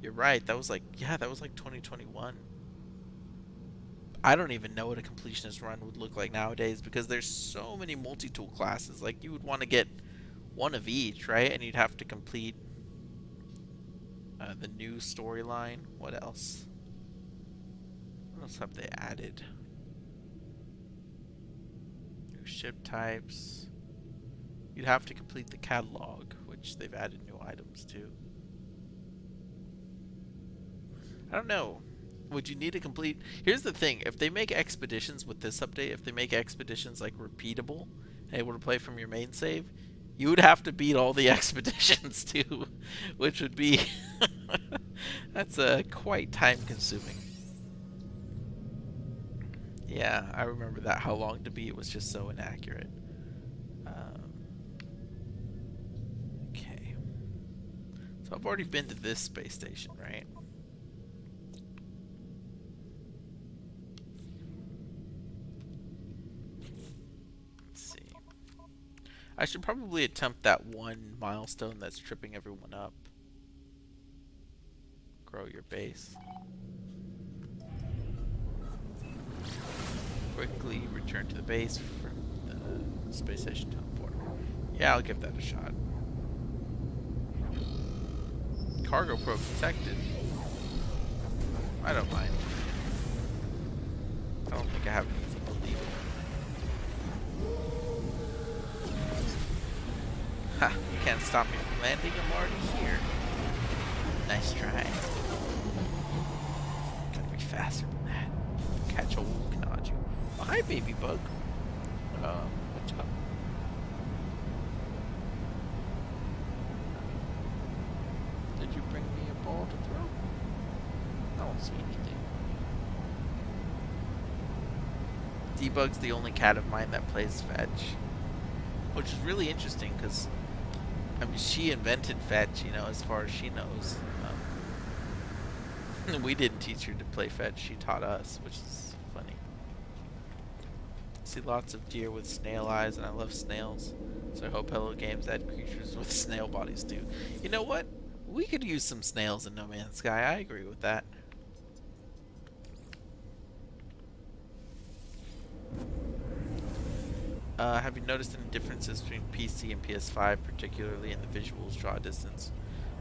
You're right, that was like 2021. I don't even know what a completionist run would look like nowadays because there's so many multi-tool classes. Like you would want to get one of each, right? And you'd have to complete the new storyline. What else? What else have they added? New ship types. You'd have to complete the catalog, which they've added new items to. I don't know. Would you need to complete... Here's the thing. If they make expeditions with this update, if they make expeditions like repeatable and able to play from your main save, you would have to beat all the expeditions too, which would be... That's quite time consuming. Yeah, I remember that. How long to beat was just so inaccurate. Okay. So I've already been to this space station, right? Let's see. I should probably attempt that one milestone that's tripping everyone up. Grow your base. Quickly return to the base from the space station teleporter. Yeah, I'll give that a shot. Cargo probe detected. I don't mind. I don't think I have anything illegal. Ha! You can't stop me from landing. I'm already here. Nice try. Gotta be faster than that. Catch old Kanaju. Oh, hi, baby bug. What's up? Did you bring me a ball to throw? I don't see anything. Debug's the only cat of mine that plays fetch, which is really interesting because I mean she invented fetch, you know, as far as she knows. We didn't teach her to play fetch; she taught us, which is funny. I see lots of deer with snail eyes, and I love snails, so I hope Hello Games add creatures with snail bodies too. You know what? We could use some snails in No Man's Sky. I agree with that. Have you noticed any differences between PC and PS5, particularly in the visuals draw distance?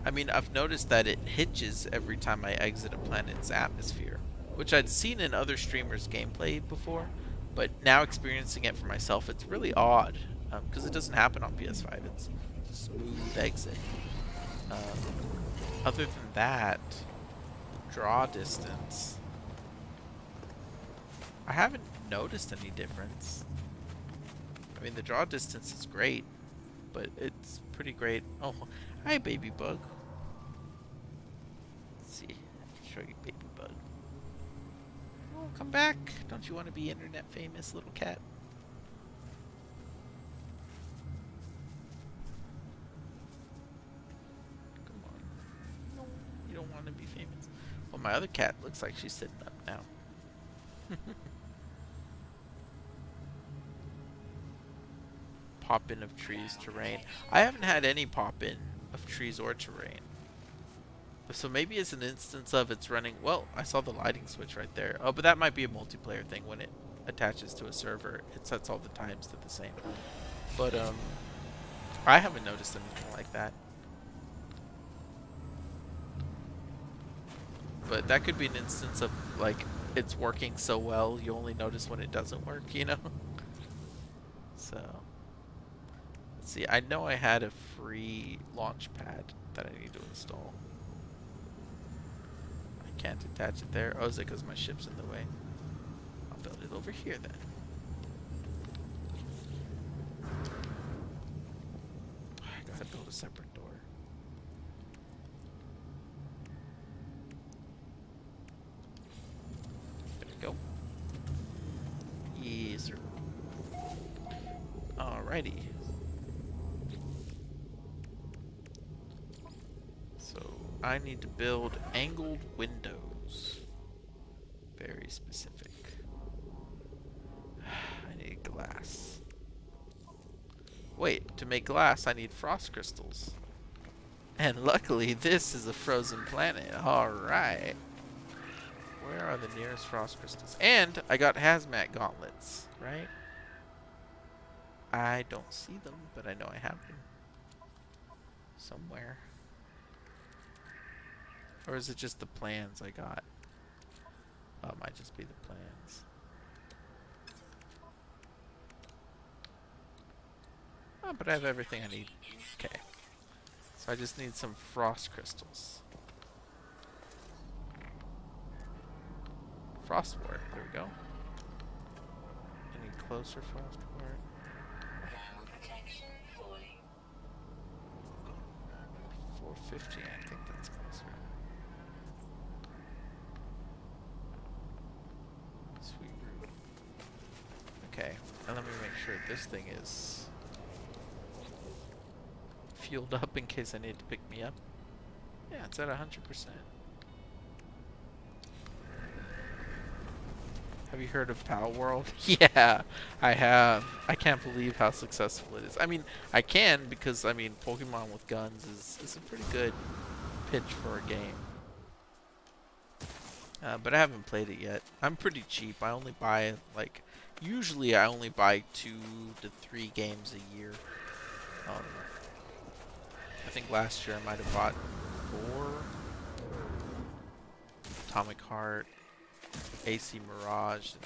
I mean, I've noticed that it hitches every time I exit a planet's atmosphere, which I'd seen in other streamers' gameplay before, but now experiencing it for myself, it's really odd, because it doesn't happen on PS5. It's a smooth exit. Other than that, draw distance, I haven't noticed any difference. I mean, the draw distance is great, but it's pretty great. Oh, hi, baby bug. Let's see. I can show you baby bug. Oh, come back. Don't you want to be internet famous, little cat? Come on. No, you don't want to be famous. Well, my other cat looks like she's sitting up now. pop in of trees to rain. I haven't had any pop in of trees or terrain. So maybe it's an instance of it's running. Well, I saw the lighting switch right there. Oh, but that might be a multiplayer thing. When it attaches to a server, it sets all the times to the same. But I haven't noticed anything like that. But that could be an instance of like it's working so well you only notice when it doesn't work, you know? So let's see. I know I had a free launch pad that I need to install. I can't attach it there. Oh, is it because my ship's in the way? I'll build it over here then. I gotta build a separate door. There we go. Yes, sir. Alrighty. So I need to build angled windows. Very specific. I need glass. Wait, to make glass I need frost crystals. And luckily this is a frozen planet. Alright. Where are the nearest frost crystals? And I got hazmat gauntlets, right? I don't see them, but I know I have them. Somewhere. Or is it just the plans I got? Oh, it might just be the plans. Oh, but I have everything I need. Okay. So I just need some frost crystals. Frost wart. There we go. Any closer frost wart? Ground protection falling. 450. I think that's closer. Sweet root. Okay. And let me make sure this thing is fueled up in case I need to pick me up. Yeah, it's at 100%. Have you heard of Pal World? Yeah, I have. I can't believe how successful it is. I mean, I can because, I mean, Pokemon with guns is a pretty good pitch for a game. But I haven't played it yet. I'm pretty cheap. I only buy, like, usually I only buy 2 to 3 games a year. I think last year I might have bought 4. Atomic Heart, AC Mirage, and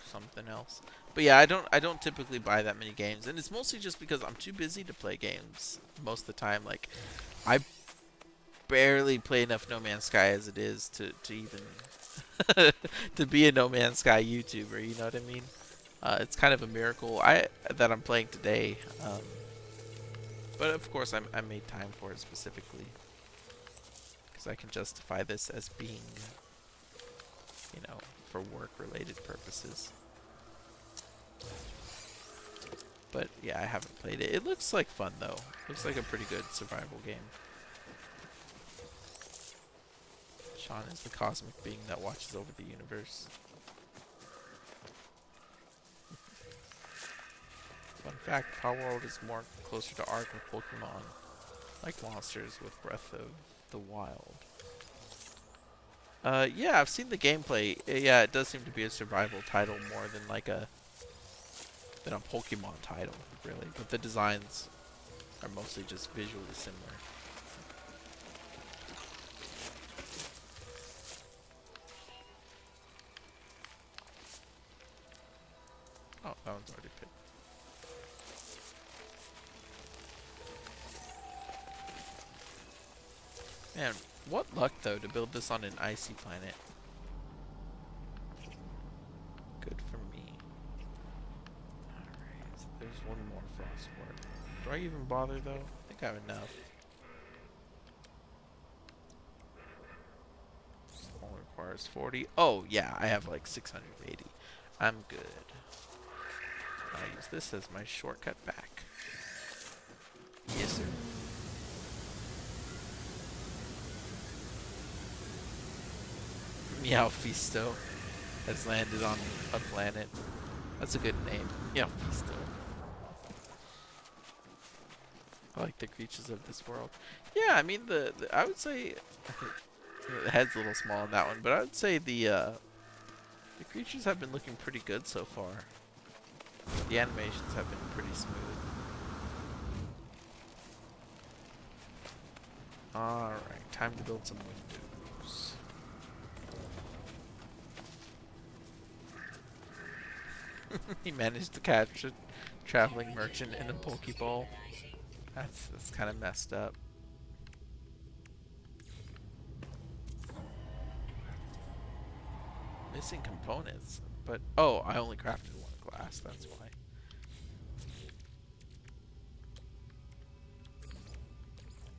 something else. But yeah, I don't typically buy that many games, and it's mostly just because I'm too busy to play games most of the time. Like, I barely play enough No Man's Sky as it is to even to be a No Man's Sky YouTuber. You know what I mean? It's kind of a miracle that I'm playing today. But of course, I made time for it specifically because I can justify this as being, you know, for work-related purposes. But yeah, I haven't played it. It looks like fun though. Looks like a pretty good survival game. Sean is the cosmic being that watches over the universe. Fun fact, Power World is more closer to Ark with Pokemon, like monsters with Breath of the Wild. Yeah, I've seen the gameplay. Yeah, it does seem to be a survival title more than like a Pokemon title, really. But the designs are mostly just visually similar. Oh, that one's already picked. Man, what luck though to build this on an icy planet. Good for me. Alright, so there's one more frost wart. Do I even bother though? I think I have enough. Only requires 40. Oh yeah, I have like 680. I'm good. I'll use this as my shortcut back. Yes, sir. Meow Fisto has landed on a planet. That's a good name. Yeah, Feastal. I like the creatures of this world. Yeah, I mean I would say the head's a little small in that one, but I would say the creatures have been looking pretty good so far. The animations have been pretty smooth. Alright, time to build some windows. He managed to catch a traveling merchant in a Pokeball. That's kind of messed up. Missing components, but oh, I only crafted one glass. That's why.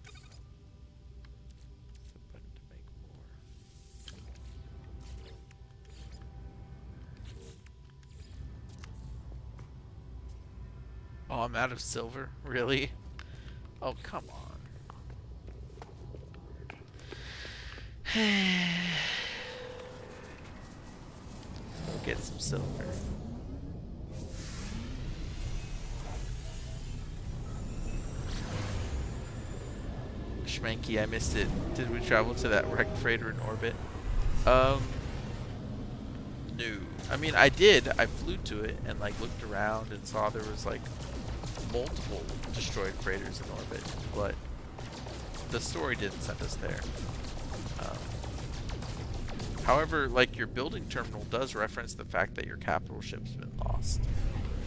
The button to make more. Oh, I'm out of silver. Really? Oh, come on. Get some silver. Schmanky, I missed it. Did we travel to that wrecked freighter in orbit? No. I mean, I did. I flew to it and like looked around and saw there was like multiple destroyed freighters in orbit, but the story didn't send us there. However, like your building terminal does reference the fact that your capital ship's been lost.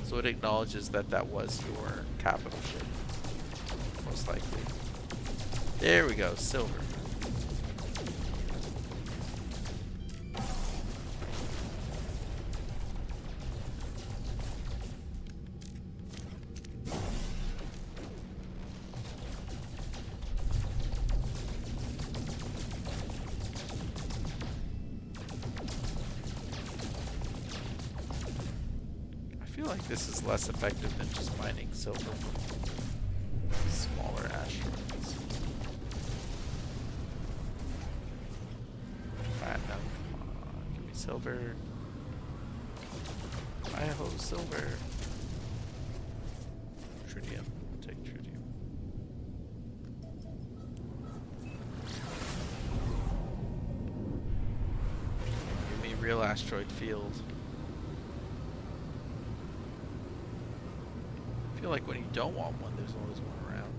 So it acknowledges that that was your capital ship. Most likely. There we go, silver. I feel like this is less effective than just mining silver from smaller asteroids. Platinum, come on, give me silver. I-ho, silver. Tritium, I'll take tritium. Give me real asteroid field. I feel like when you don't want one, there's always one around.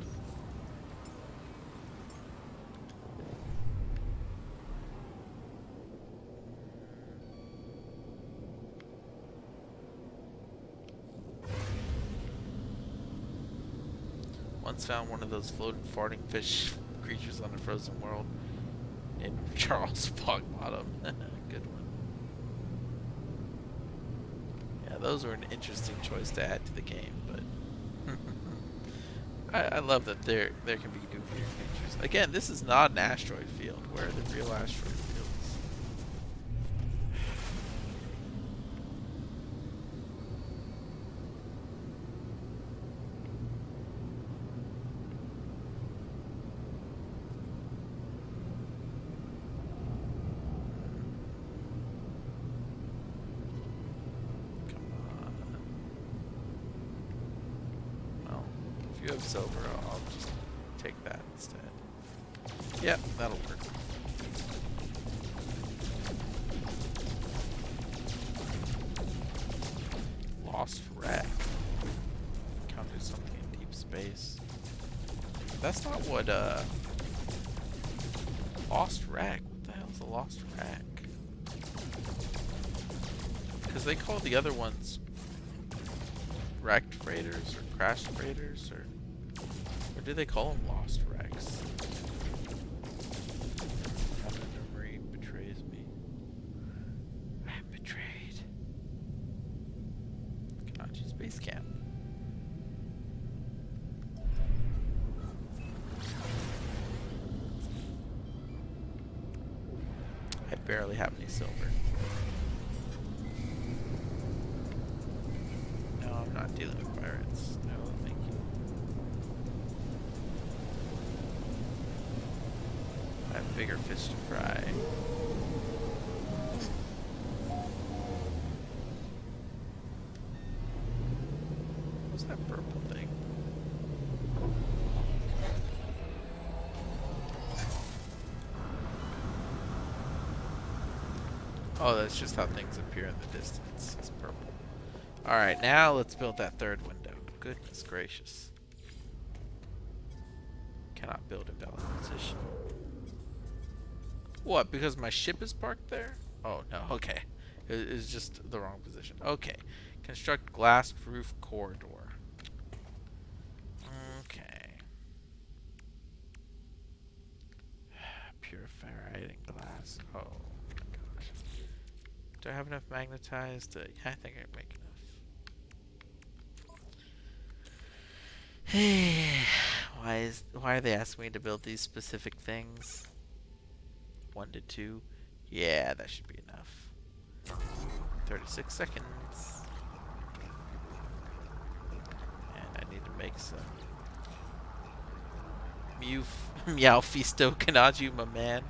Once found one of those floating farting fish creatures on a frozen world named Charles Fogbottom. Good one. Yeah, those were an interesting choice to add to the game, but I love that there can be goofier creatures. Again, this is not an asteroid field. Where are the real asteroid fields? If you have silver, I'll just take that instead. Yep, that'll work. Lost wreck. Encountered something in deep space. That's not what, Lost wreck? What the hell is a lost wreck? Because they call the other ones wrecked freighters or crashed freighters, or do they call them lost wrecks? Captain Marine betrays me. I am betrayed. Kanaju's base camp. I barely have any silver. No, I'm not dealing with pirates. No, thank you. I have bigger fish to fry. that purple thing? Oh, that's just how things appear in the distance. It's purple. Alright, now let's build that third window. Goodness gracious. Cannot build in valid position. What, because my ship is parked there? Oh, no, okay. It's just the wrong position. Okay. Construct glass roof corridor. Okay. Purifier glass. Oh my gosh. Do I have enough magnetized? Yeah, I think I can make enough. Why are they asking me to build these specific things? 1 to 2. Yeah, that should be enough. 36 seconds. And I need to make some Meow Fisto Kanaju, my man.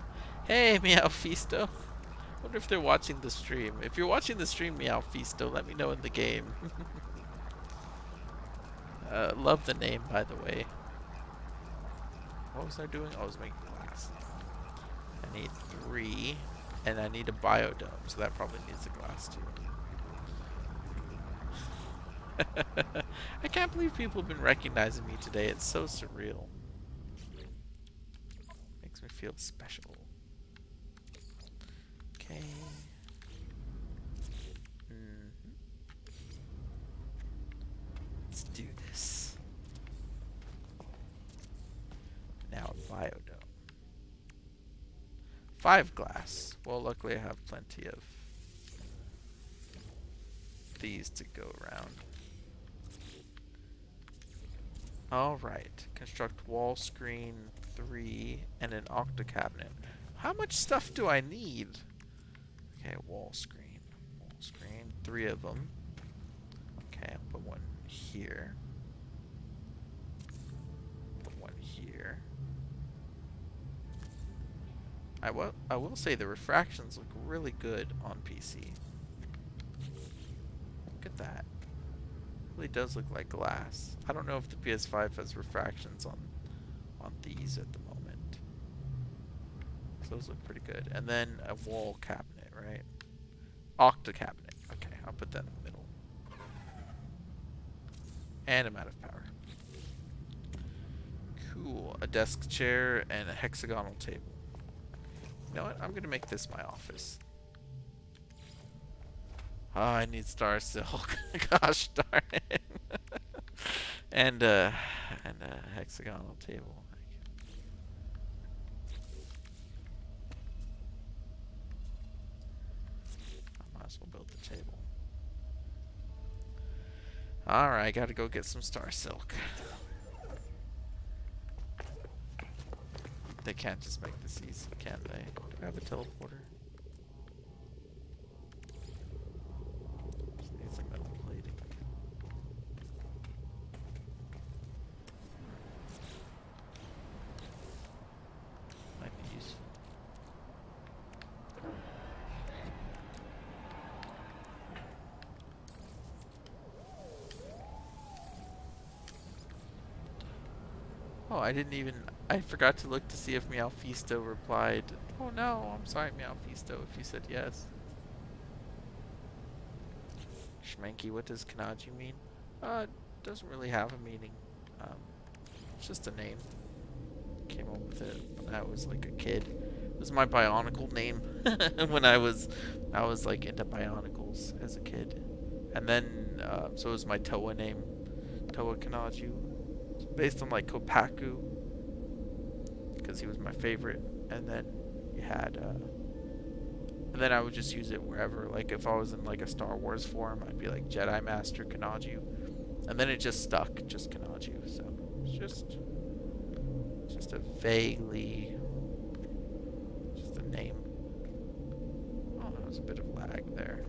Hey, Meow Fisto. Wonder if they're watching the stream. If you're watching the stream, Meow Fisto, let me know in the game. Love the name, by the way. What was I doing? I was making glass. I need 3, and I need a biodome, so that probably needs a glass too. I can't believe people have been recognizing me today. It's so surreal. Makes me feel special. Okay. Let's do this. Now a biodome. 5 glass. Well, luckily I have plenty of these to go around. Alright. Construct wall screen 3 and an octa cabinet. How much stuff do I need? Okay, wall screen. Wall screen. 3 of them. Okay, I'll put 1 here. Put 1 here. I will say the refractions look really good on PC. Look at that. Really does look like glass. I don't know if the PS5 has refractions on these at the moment. So those look pretty good. And then a wall cabinet, right? Octa cabinet. Okay, I'll put that in the middle. And I'm out of power. Cool. A desk chair and a hexagonal table. You know what? I'm gonna make this my office. Oh, I need star silk. Gosh darn it. and a hexagonal table. I might as well build the table. Alright, gotta go get some star silk. They can't just make this easy, can they? Do I have a teleporter? Just need some metal plating. Might be useful. Oh, I forgot to look to see if Meow Fisto replied. Oh no, I'm sorry Meow Fisto if you said yes. Schmanky, what does Kanaju mean? It doesn't really have a meaning. It's just a name. Came up with it when I was like a kid. It was my bionicle name when I was like into bionicles as a kid. And then so it was my Toa name, Toa Kanaju. It's based on like Kopaku, because he was my favorite. And then you had and then I would just use it wherever. Like if I was in like a Star Wars form, I'd be like Jedi Master Kanaju. And then it just stuck, just Kanaju. So it's just a vaguely, just a name. Oh, that was a bit of lag there.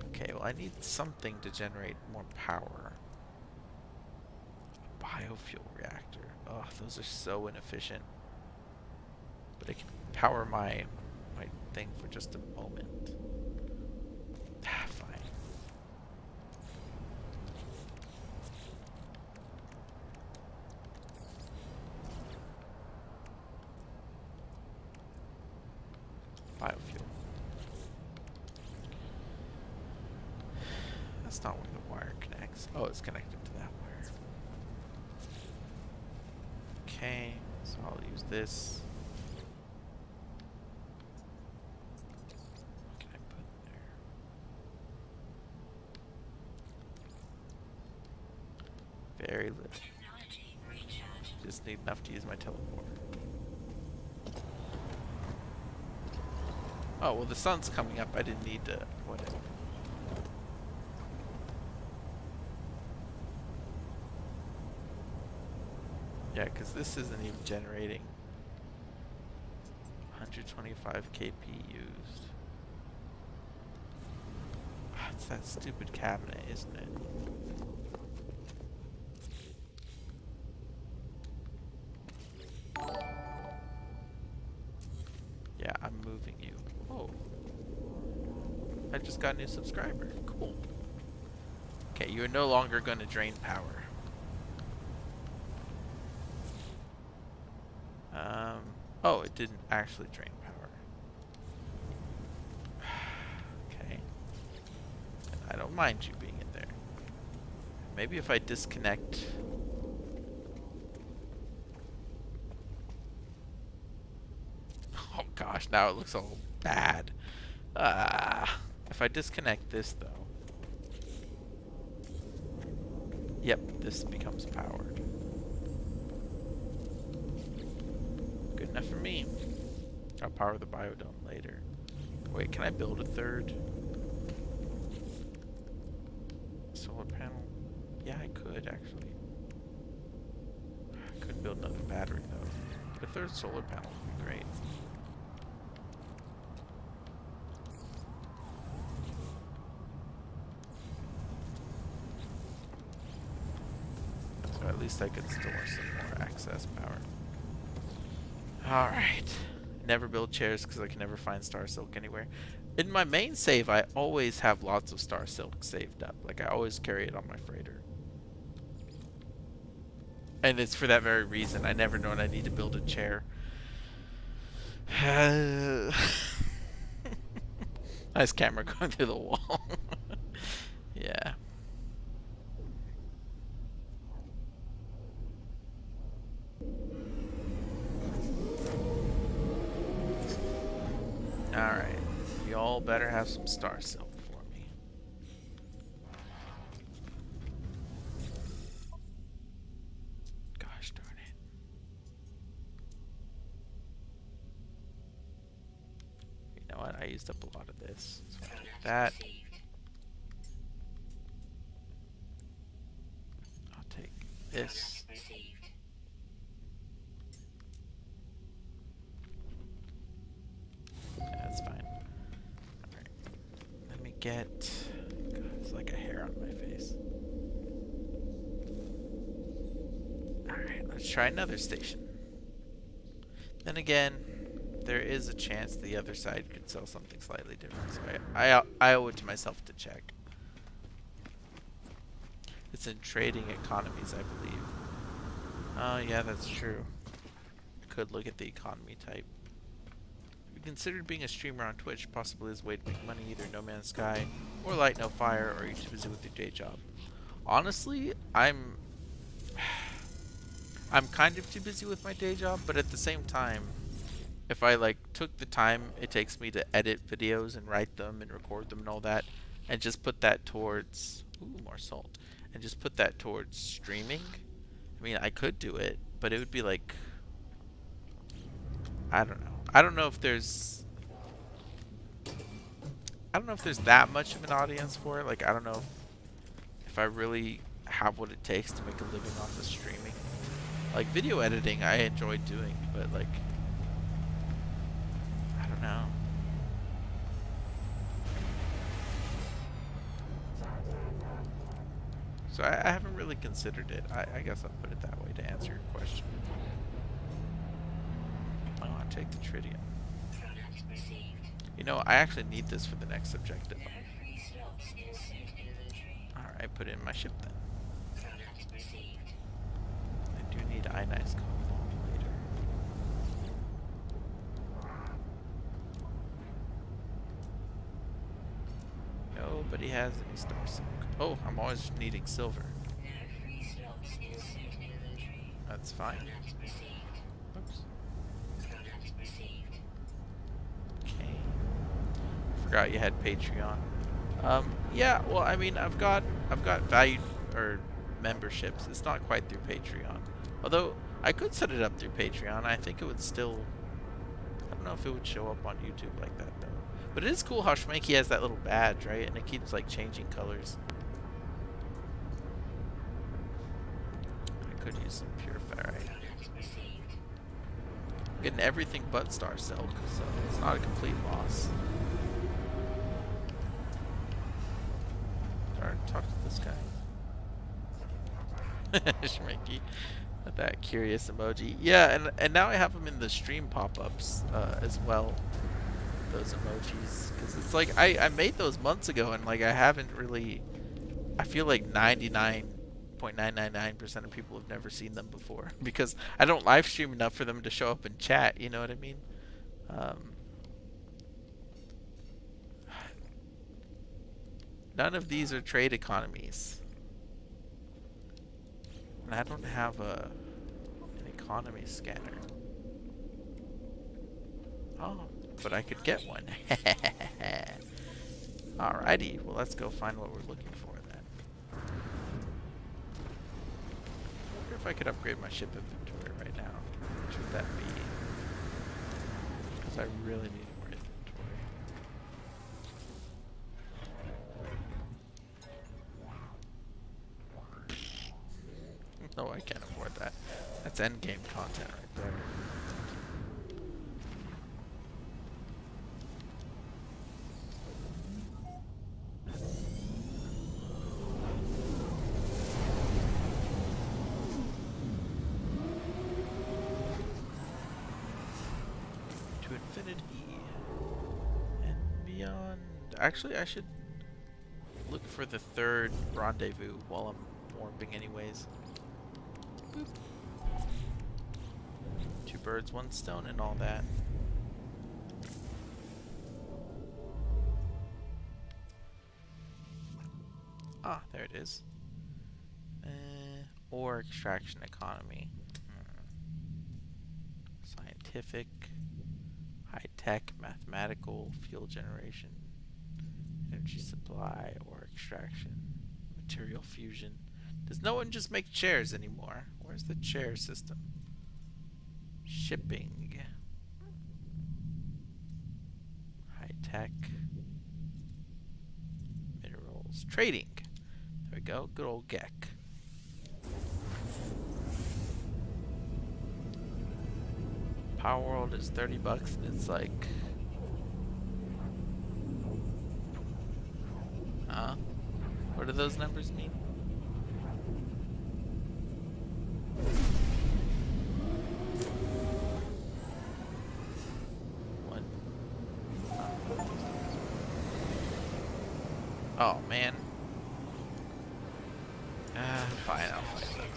Okay, well I need something to generate more power. Biofuel reactor. Oh, those are so inefficient. But it can power my thing for just a moment. Ah, fine. biofuel. That's not where the wire connects. Oh, it's connected to that wire. Okay, so I'll use this. What can I put in there? Very little. Just need enough to use my teleporter. Oh, well the sun's coming up. I didn't need to... whatever. Yeah, because this isn't even generating. 125 kp used. It's that stupid cabinet, isn't it? Yeah, I'm moving you. Oh. I just got a new subscriber. Cool. Okay, you're no longer going to drain power. Oh, it didn't actually drain power. Okay. I don't mind you being in there. Maybe if I disconnect... Oh gosh, now it looks all bad. If I disconnect this though... Yep, this becomes powered. Good enough for me. I'll power the biodome later. Wait, can I build a third solar panel? Yeah, I could actually. I could build another battery though. But a third solar panel would be great. So at least I could store some more access power. Alright. Never build chairs because I can never find star silk anywhere. In my main save, I always have lots of star silk saved up. Like, I always carry it on my freighter. And it's for that very reason. I never know when I need to build a chair. Nice camera going through the wall. Yeah. Alright. Y'all better have some star silk for me. Gosh darn it. You know what? I used up a lot of this. So I'll take that. I'll take this. That's fine. Alright. Let me get... God, it's like a hair on my face. Alright, let's try another station. Then again, there is a chance the other side could sell something slightly different. So I owe it to myself to check. It's in trading economies, I believe. Oh, yeah, that's true. Could look at the economy type. Considered being a streamer on Twitch, possibly as a way to make money, either No Man's Sky or Light No Fire, or you're too busy with your day job. Honestly, I'm kind of too busy with my day job, but at the same time, if I like took the time it takes me to edit videos and write them and record them and all that, and just put that towards more salt, and just put that towards streaming, I mean, I could do it, but it would be like, I don't know. I don't know if there's that much of an audience for it. Like, I don't know if I really have what it takes to make a living off of streaming. Like, video editing I enjoy doing, but like, I don't know. So I haven't really considered it. I guess I'll put it that way to answer your question. Oh, I'll take the tritium. You know, I actually need this for the next objective. Alright, put it in my ship then. I do need ionized cobalt later. Nobody has any star silk. Oh, I'm always needing silver. No free slots in suit inventory. That's fine. Product received. Oops. Product received. Okay. Forgot you had Patreon. Yeah. Well, I mean, I've got valued or memberships. It's not quite through Patreon. Although I could set it up through Patreon. I think it would still. I don't know if it would show up on YouTube like that though. But it is cool how Schmanky has that little badge, right? And it keeps like changing colors. I could use some pure ferrite. Product received. I'm getting everything but star silk, so it's not a complete loss. Alright, talk to this guy. Schmanky. That curious emoji. Yeah, and now I have them in the stream pop-ups as well. Those emojis, because it's like I made those months ago, and like I haven't really. I feel like 99.999% of people have never seen them before because I don't live stream enough for them to show up in chat. You know what I mean? None of these are trade economies. And I don't have an economy scanner. Oh, but I could get one. Alrighty, well let's go find what we're looking for then. I wonder if I could upgrade my ship inventory right now. Which would that be? Because I really need more inventory. No, I can't afford that. That's endgame content right there. To infinity and beyond. Actually, I should look for the third rendezvous while I'm warping anyways. Boop. Two birds, one stone, and all that. Ah, there it is. Ore extraction economy. Scientific, high-tech, mathematical, fuel generation, energy supply, ore extraction, material fusion. Does no one just make chairs anymore? Where's the chair system? Shipping. High-tech. Minerals. Trading. There we go. Good old Gek. Power World is $30 and it's like... Huh? What do those numbers mean? What? Oh man. Fine, I'll find them.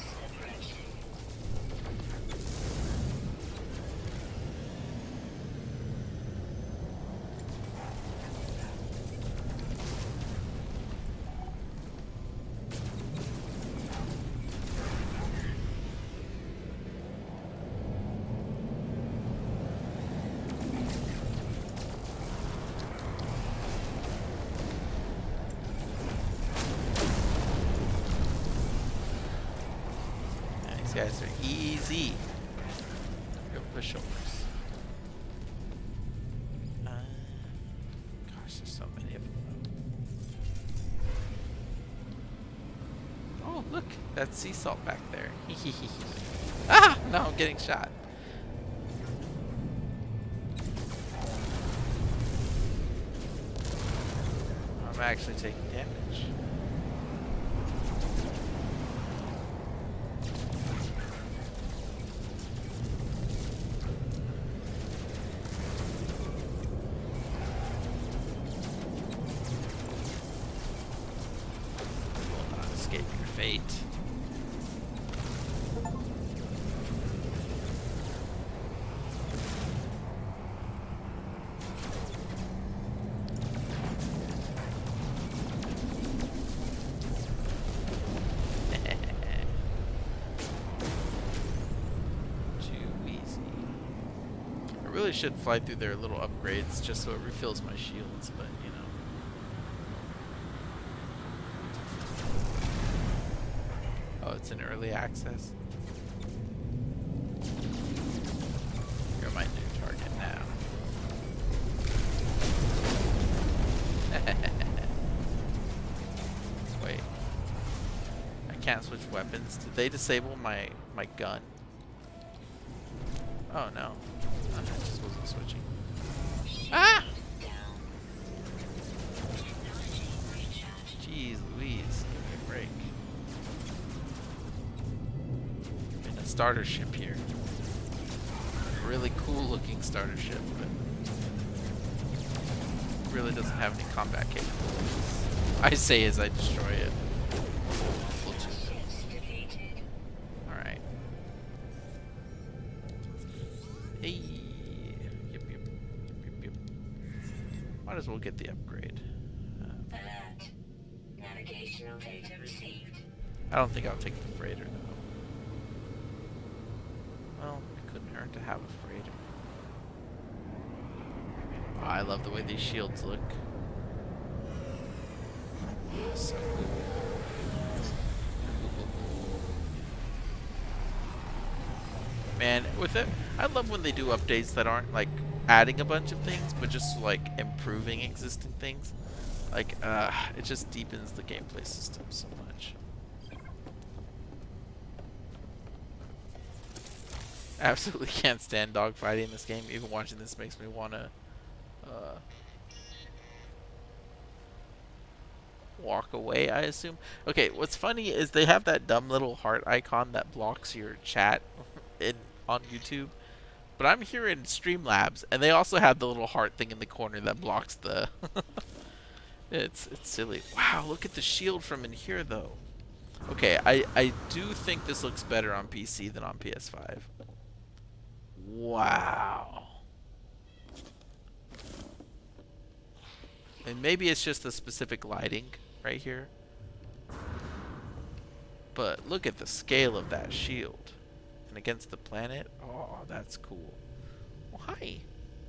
These guys are easy. Real pushovers. Gosh, there's so many of them. Oh, look, that's sea salt back there. Ah, no, I'm getting shot. I'm actually taking damage. Escape your fate. should fly through their little upgrades just so it refills my shields, but you know. Oh, it's in early access. You're my new target now. Wait. I can't switch weapons. Did they disable my gun? Oh no. I just wasn't switching. Ah! Jeez Louise, give me a break. I'm in a starter ship here. A really cool looking starter ship, but really doesn't have any combat capabilities. I say as I destroy it. Alright. Hey. Yep, yep, yep, yep. Might as well get the upgrade. Alert. Navigational data received. I don't think I'll take the freighter though. Well, it couldn't hurt to have a freighter. Oh, I love the way these shields look. So cool. Man, with it, I love when they do updates that aren't like adding a bunch of things, but just like improving existing things. Like, it just deepens the gameplay system so much. Absolutely can't stand dogfighting in this game. Even watching this makes me wanna walk away, I assume. Okay, what's funny is they have that dumb little heart icon that blocks your chat on YouTube. But I'm here in Streamlabs, and they also have the little heart thing in the corner that blocks the... it's silly. Wow, look at the shield from in here, though. Okay, I do think this looks better on PC than on PS5. Wow. And maybe it's just the specific lighting right here. But look at the scale of that shield. And against the planet. Oh, that's cool. Well, hi.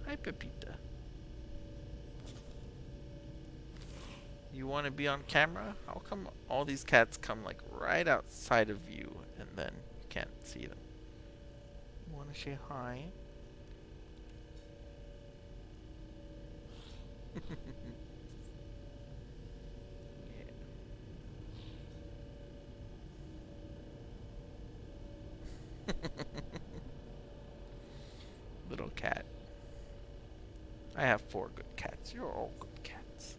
Hi, Pepita. You want to be on camera? How come all these cats come like right outside of you and then you can't see them? You want to say hi? Little cat. I have 4 good cats. You're all good cats.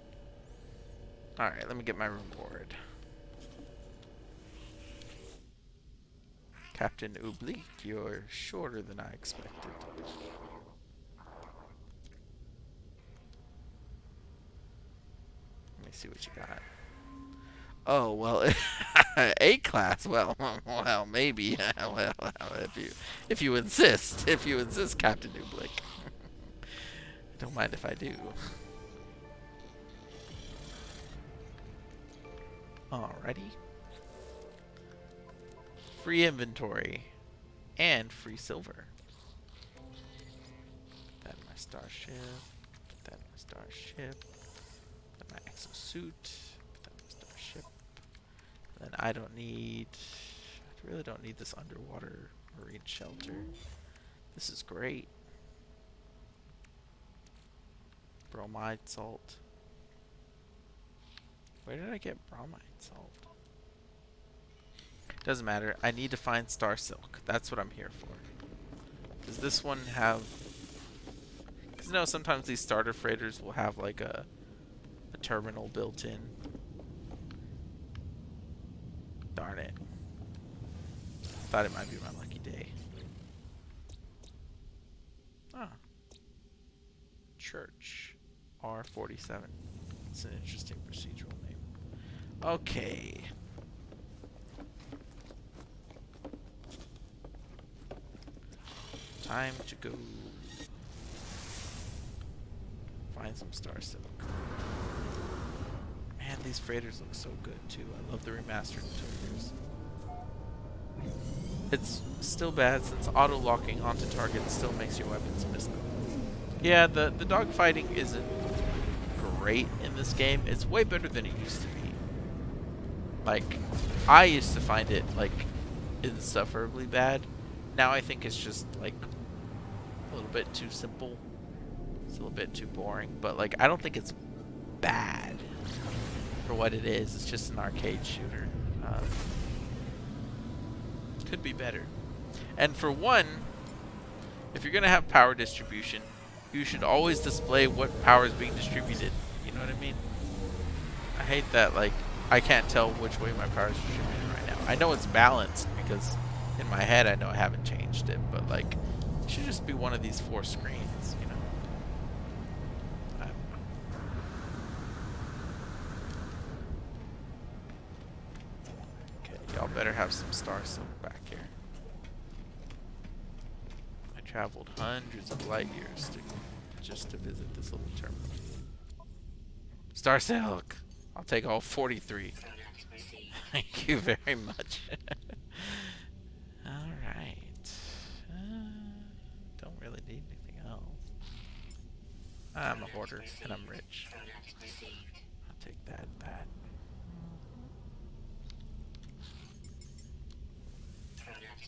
Alright, let me get my reward. Captain Oblique, you're shorter than I expected. Let me see what you got. Oh, well, A class. Well, maybe. Well, if you insist, Captain Oblique. Don't mind if I do. Alrighty. Free inventory and free silver. Put that in my starship. Put that in my starship. Put that in my exosuit. Put that in my starship. And then I really don't need this underwater marine shelter. This is great. Bromide salt. Where did I get bromide salt? Doesn't matter. I need to find star silk. That's what I'm here for. Does this one have... Because you know, sometimes these starter freighters will have like a terminal built in. Darn it. Thought it might be my lucky day. Ah. Church. R47. It's an interesting procedural name. Okay. Time to go find some star silk. Man, these freighters look so good too. I love the remastered interiors. It's still bad since auto-locking onto targets still makes your weapons miss them. Yeah, the dogfighting isn't great in this game. It's way better than it used to be. Like, I used to find it like insufferably bad. Now I think it's just like a little bit too simple. It's a little bit too boring, but like I don't think it's bad for what it is. It's just an arcade shooter. Could be better. And for one, if you're gonna have power distribution, you should always display what power is being distributed. You know what I mean? I hate that, like, I can't tell which way my power is distributed right now. I know it's balanced because in my head I know I haven't changed it, but like, it should just be one of these 4 screens, you know? I don't know. Okay, y'all better have some star silk back here. I traveled hundreds of light years just to visit this little terminal. Star silk! I'll take all 43. Thank you very much. Alright. Don't really need anything else. I'm a hoarder, and I'm rich. I'll take that and that.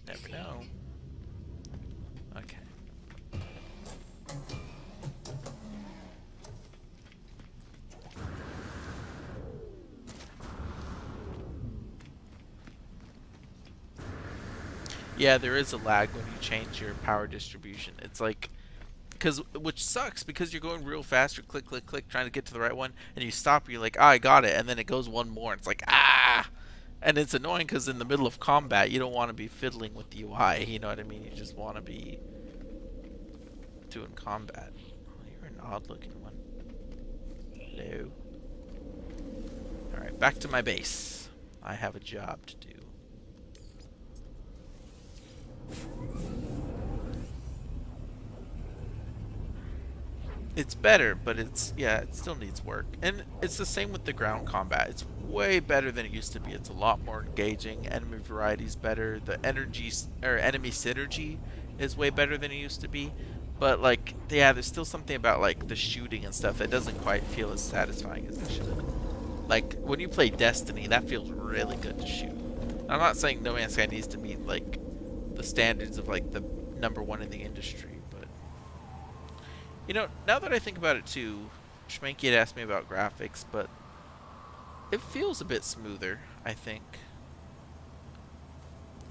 Never know. Okay. Yeah, there is a lag when you change your power distribution. It's like, which sucks because you're going real fast. You're click, click, click, trying to get to the right one, and you stop. You're like, ah, I got it, and then it goes one more. And it's like, ah, and it's annoying because in the middle of combat, you don't want to be fiddling with the UI. You know what I mean? You just want to be doing combat. Oh, you're an odd-looking one. Hello. All right, back to my base. I have a job to do. It's better, but yeah, it still needs work. And it's the same with the ground combat. It's way better than it used to be. It's a lot more engaging. Enemy variety is better. The enemy synergy is way better than it used to be. But like, yeah, there's still something about like the shooting and stuff that doesn't quite feel as satisfying as it should. Like when you play Destiny, that feels really good to shoot. I'm not saying No Man's Sky needs to meet like the standards of like the #1 in the industry. You know, now that I think about it too, Schmanky had asked me about graphics, but it feels a bit smoother, I think.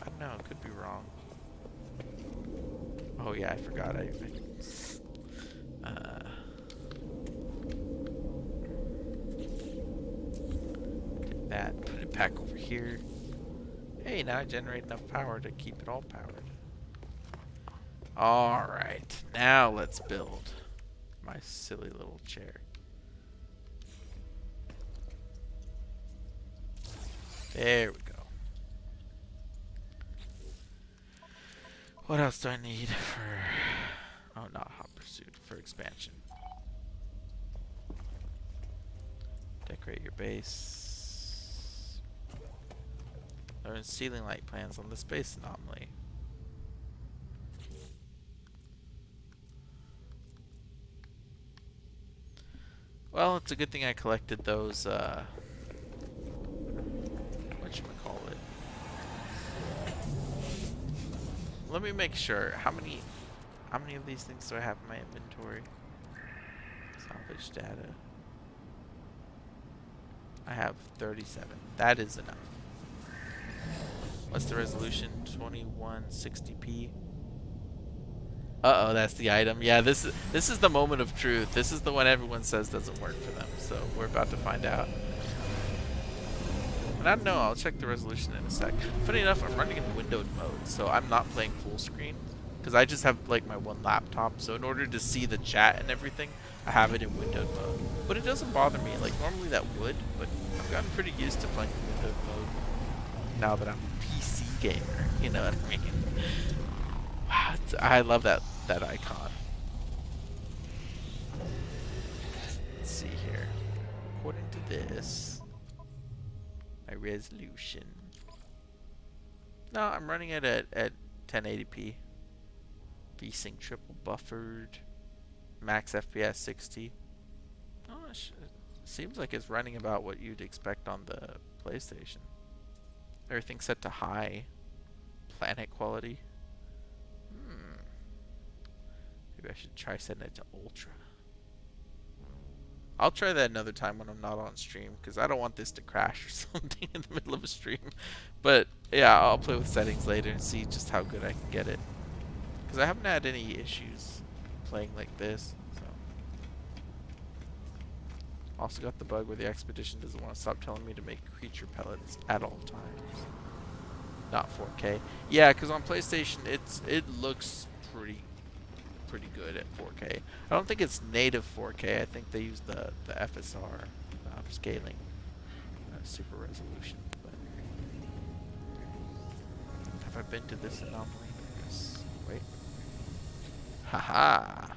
I don't know, could be wrong. Oh yeah, I forgot. Get that, put it back over here. Hey, now I generate enough power to keep it all powered. Alright, now let's build my silly little chair. There we go. What else do I need for... Oh, not hot pursuit, for expansion. Decorate your base. Learn ceiling light plans on the space anomaly. Well, it's a good thing I collected those, whatchamacallit. Let me make sure. How many of these things do I have in my inventory? Salvage data. I have 37. That is enough. What's the resolution? 2160p. Uh-oh, that's the item. Yeah, this is the moment of truth. This is the one everyone says doesn't work for them. So we're about to find out. And I don't know, I'll check the resolution in a sec. Funny enough, I'm running in windowed mode, so I'm not playing full screen. Because I just have like my one laptop, so in order to see the chat and everything, I have it in windowed mode. But it doesn't bother me. Like normally that would, but I've gotten pretty used to playing in windowed mode now that I'm a PC gamer. You know what I mean? Wow, I love that icon. Let's see here. According to this, my resolution. No, I'm running it at 1080p. VSync triple buffered. Max FPS 60. Oh, seems like it's running about what you'd expect on the PlayStation. Everything's set to high planet quality. Hmm. Maybe I should try setting it to ultra. I'll try that another time when I'm not on stream because I don't want this to crash or something in the middle of a stream. But yeah, I'll play with settings later and see just how good I can get it. Because I haven't had any issues playing like this. So also got the bug where the expedition doesn't want to stop telling me to make creature pellets at all times. Not 4K. Yeah, because on PlayStation it looks pretty good at 4K. I don't think it's native 4K. I think they use the FSR upscaling, super resolution. But have I been to this anomaly? Yes. Wait. Haha.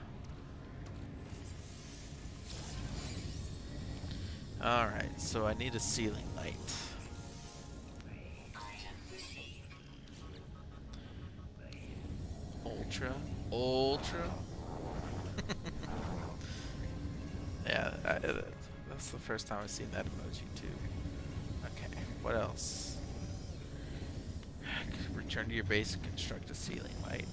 All right. So I need a ceiling light. Ultra. Ultra. Yeah, that's the first time I've seen that emoji too. Okay, what else? Return to your base and construct a ceiling light.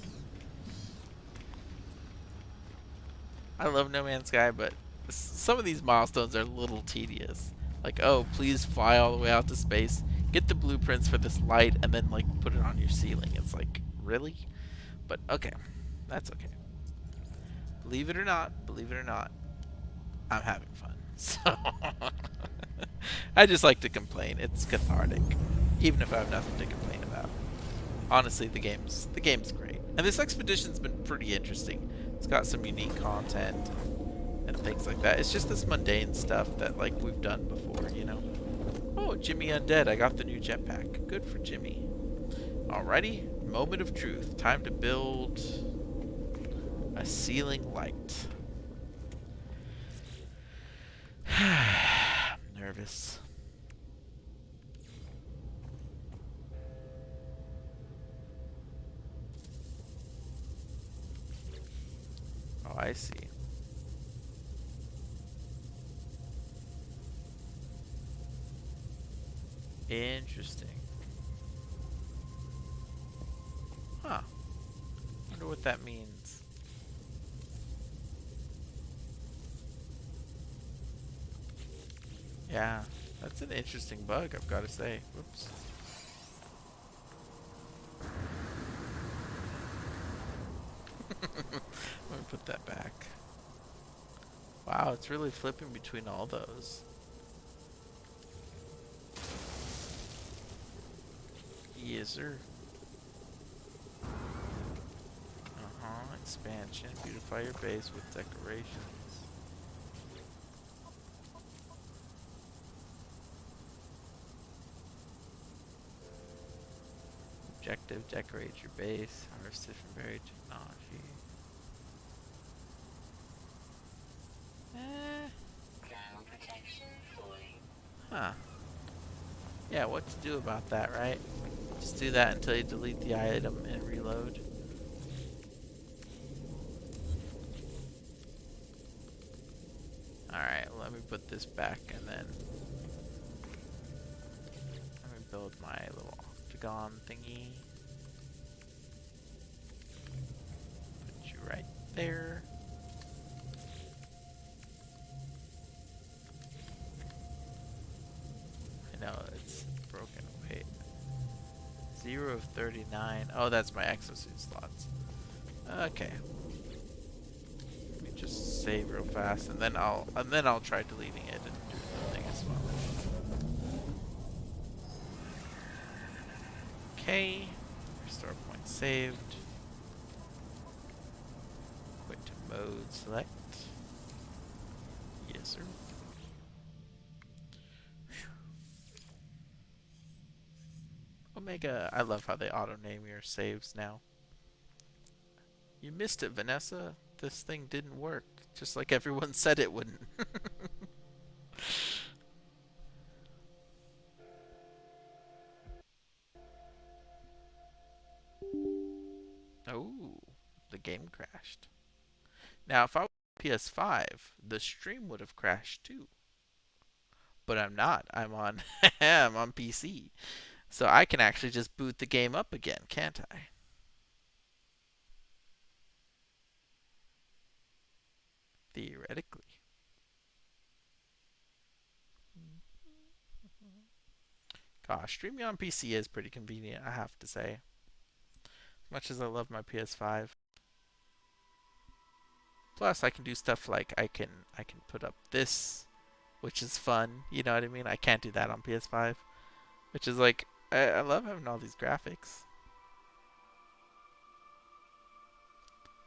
I love No Man's Sky, but some of these milestones are a little tedious. Like, oh, please fly all the way out to space, get the blueprints for this light, and then like put it on your ceiling. It's like, really? But okay, that's okay. Believe it or not, I'm having fun. So I just like to complain. It's cathartic, even if I have nothing to complain about. Honestly, the game's great, and this expedition's been pretty interesting. It's got some unique content and things like that. It's just this mundane stuff that like we've done before, you know. Oh, Jimmy Undead! I got the new jetpack. Good for Jimmy. Alrighty, moment of truth. Time to build a ceiling light. I'm nervous. Oh, I see. Interesting. Huh. Wonder what that means. Yeah, that's an interesting bug, I've got to say. Whoops. Let me put that back. Wow, it's really flipping between all those. Yes, sir. Expansion. Beautify your base with decorations. Objective, decorate your base. Harvest from buried technology. Eh. Ground protection fully. Huh. Yeah, what to do about that, right? Just do that until you delete the item and reload. Alright, let me put this back and then let me build my little octagon thingy. Put you right there. I know it's broken. Wait. 0 of 39. Oh, that's my exosuit slots. Okay. Let me just save real fast and then I'll try deleting it and do the thing as well. Okay. Restore point saved. Quit to mode select. Yes, sir. Omega, I love how they auto-name your saves now. You missed it, Vanessa. This thing didn't work, just like everyone said it wouldn't. Oh, the game crashed. Now, if I PS5, the stream would have crashed too. But I'm not. I'm on I'm on PC. So I can actually just boot the game up again, can't I? Theoretically. Gosh, streaming on PC is pretty convenient, I have to say. As much as I love my PS5. Plus I can do stuff like I can put up this, which is fun, you know what I mean? I can't do that on PS5, which is like I love having all these graphics.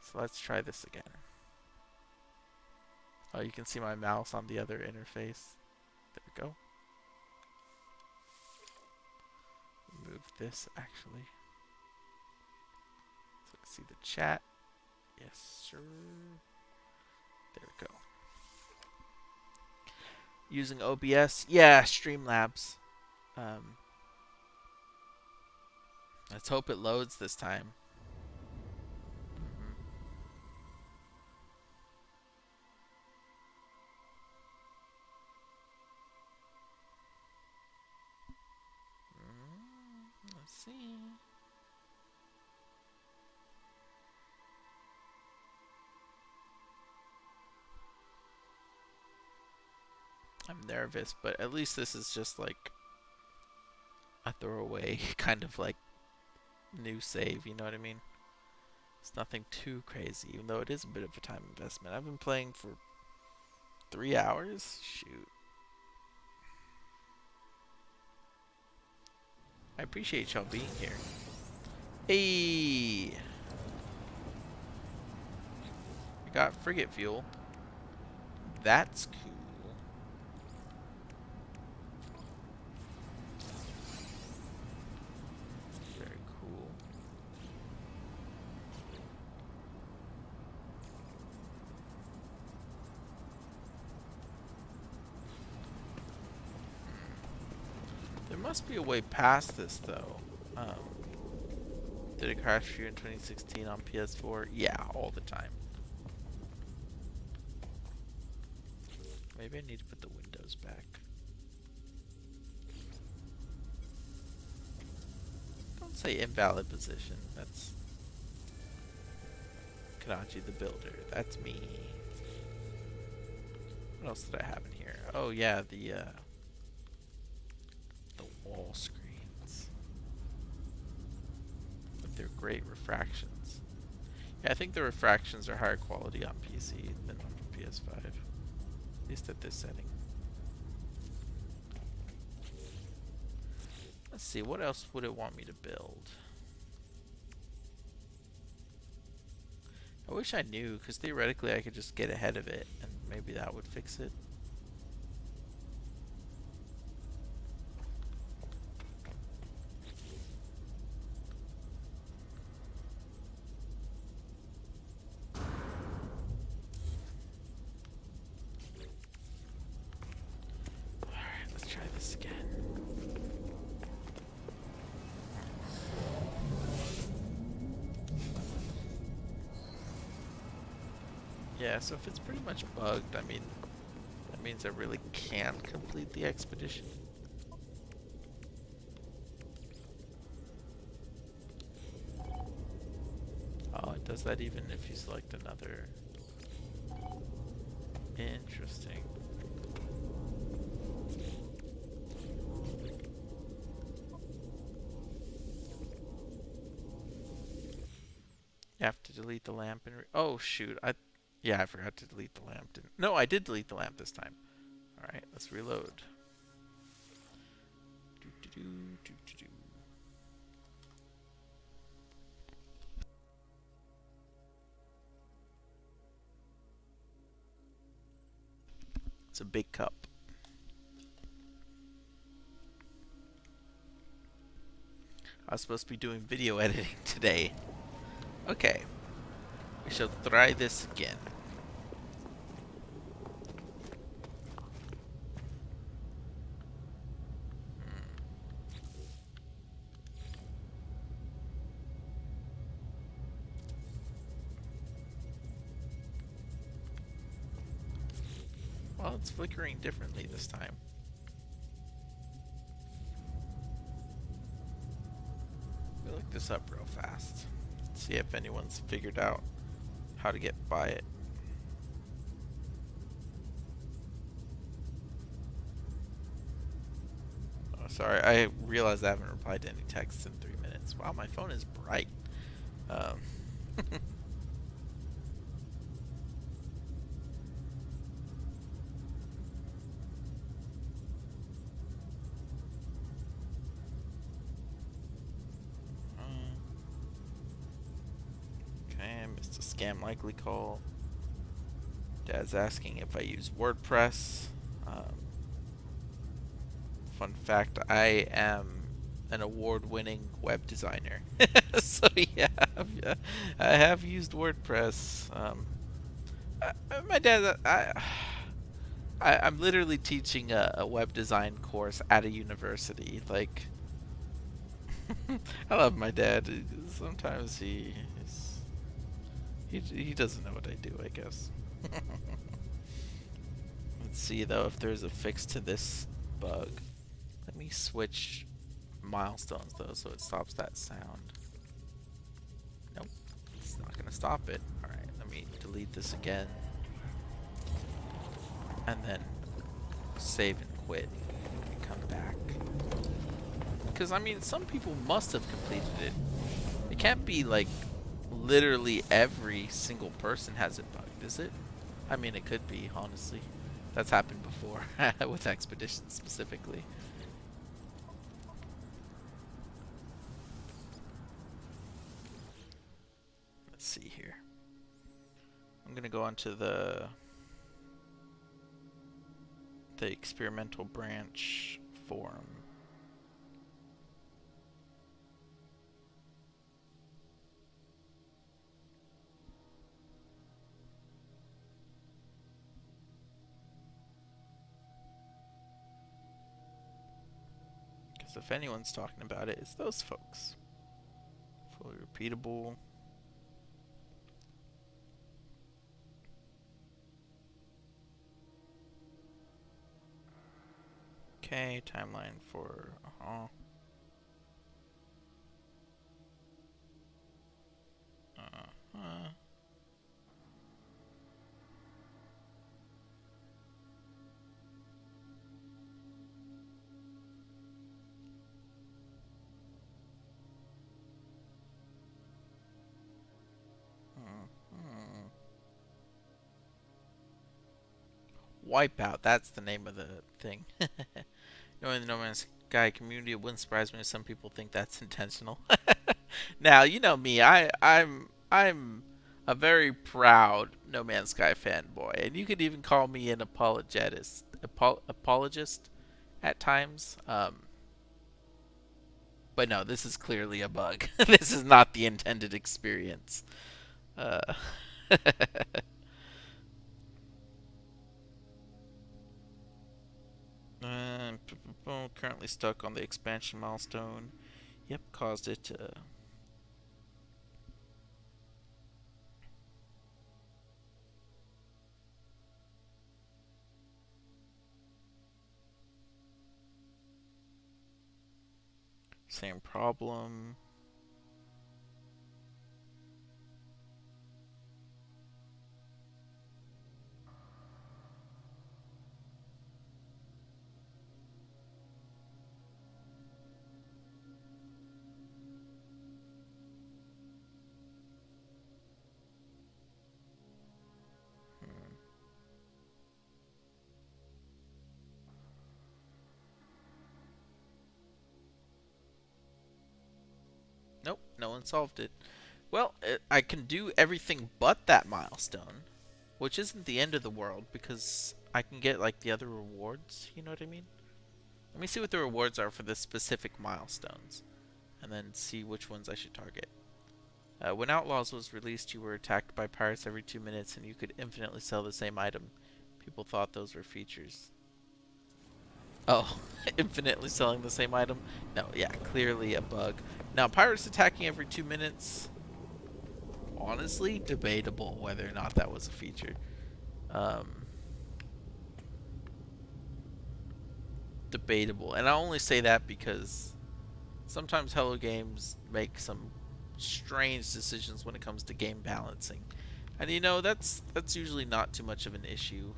So let's try this again. Oh, you can see my mouse on the other interface. There we go. Move this actually. So we can see the chat. Yes, sir. There we go. Using OBS. Yeah, Streamlabs. Um, let's hope it loads this time. Let's see. I'm nervous, but at least this is just like a throwaway kind of like new save, you know what I mean? It's nothing too crazy, even though it is a bit of a time investment. I've been playing for 3 hours? Shoot. I appreciate y'all being here. Hey! I got frigate fuel. That's cool. Very cool. There must be a way past this, though. Did it crash for you in 2016 on PS4? Yeah, all the time. Maybe I need to put the windows back. Don't say invalid position. That's Kanaju the builder. That's me. What else did I have in here? Oh yeah, the wall screens. But they're great refractions. Yeah, I think the refractions are higher quality on PC than on PS5. At least at this setting. Let's see, what else would it want me to build? I wish I knew, because theoretically I could just get ahead of it, and maybe that would fix it. Alright, let's try this again. Yeah, so if it's pretty much bugged, I mean, that means I really can't complete the expedition. Oh, it does that even if you select another. Interesting. You have to delete the lamp and oh shoot, yeah, I forgot to delete the lamp. No, I did delete the lamp this time. Alright, let's reload. It's a big cup. I was supposed to be doing video editing today. Okay. We shall try this again. Oh, it's flickering differently this time. Let me look this up real fast. See if anyone's figured out how to get by it. Oh, sorry, I realized I haven't replied to any texts in 3 minutes. Wow, my phone is bright. Um, okay, missed a scam likely call. Dad's asking if I use WordPress. Um, Fun fact, I am an award-winning web designer. So yeah, I have used WordPress. My dad, I'm literally teaching a web design course at a university. Like, I love my dad. Sometimes he doesn't know what I do, I guess. Let's see though if there's a fix to this bug. Let me switch milestones though so it stops that sound. Nope, it's not gonna stop it. Alright, let me delete this again. And then save and quit and come back. Because I mean, some people must have completed it. It can't be like literally every single person has it bugged, is it? I mean, it could be, honestly. That's happened before with expeditions specifically. Let's see here. I'm gonna go onto the experimental branch forum. Because if anyone's talking about it, it's those folks. Fully repeatable. Okay, timeline for uh-huh. Wipeout, that's the name of the thing. Knowing the No Man's Sky community, it wouldn't surprise me if some people think that's intentional. Now, you know me, I'm a very proud No Man's Sky fanboy, and you could even call me an apologist at times. But no, this is clearly a bug. This is not the intended experience. Uh, Currently stuck on the expansion milestone. Yep, caused it to. Same problem. Nope, no one solved it. Well, I can do everything but that milestone, which isn't the end of the world because I can get like the other rewards, you know what I mean? Let me see what the rewards are for the specific milestones and then see which ones I should target. When Outlaws was released, you were attacked by pirates every 2 minutes and you could infinitely sell the same item. People thought those were features. Oh, infinitely selling the same item? No, yeah, clearly a bug. Now, pirates attacking every 2 minutes, honestly, debatable whether or not that was a feature. debatable. And I only say that because sometimes Hello Games make some strange decisions when it comes to game balancing. And you know, that's usually not too much of an issue.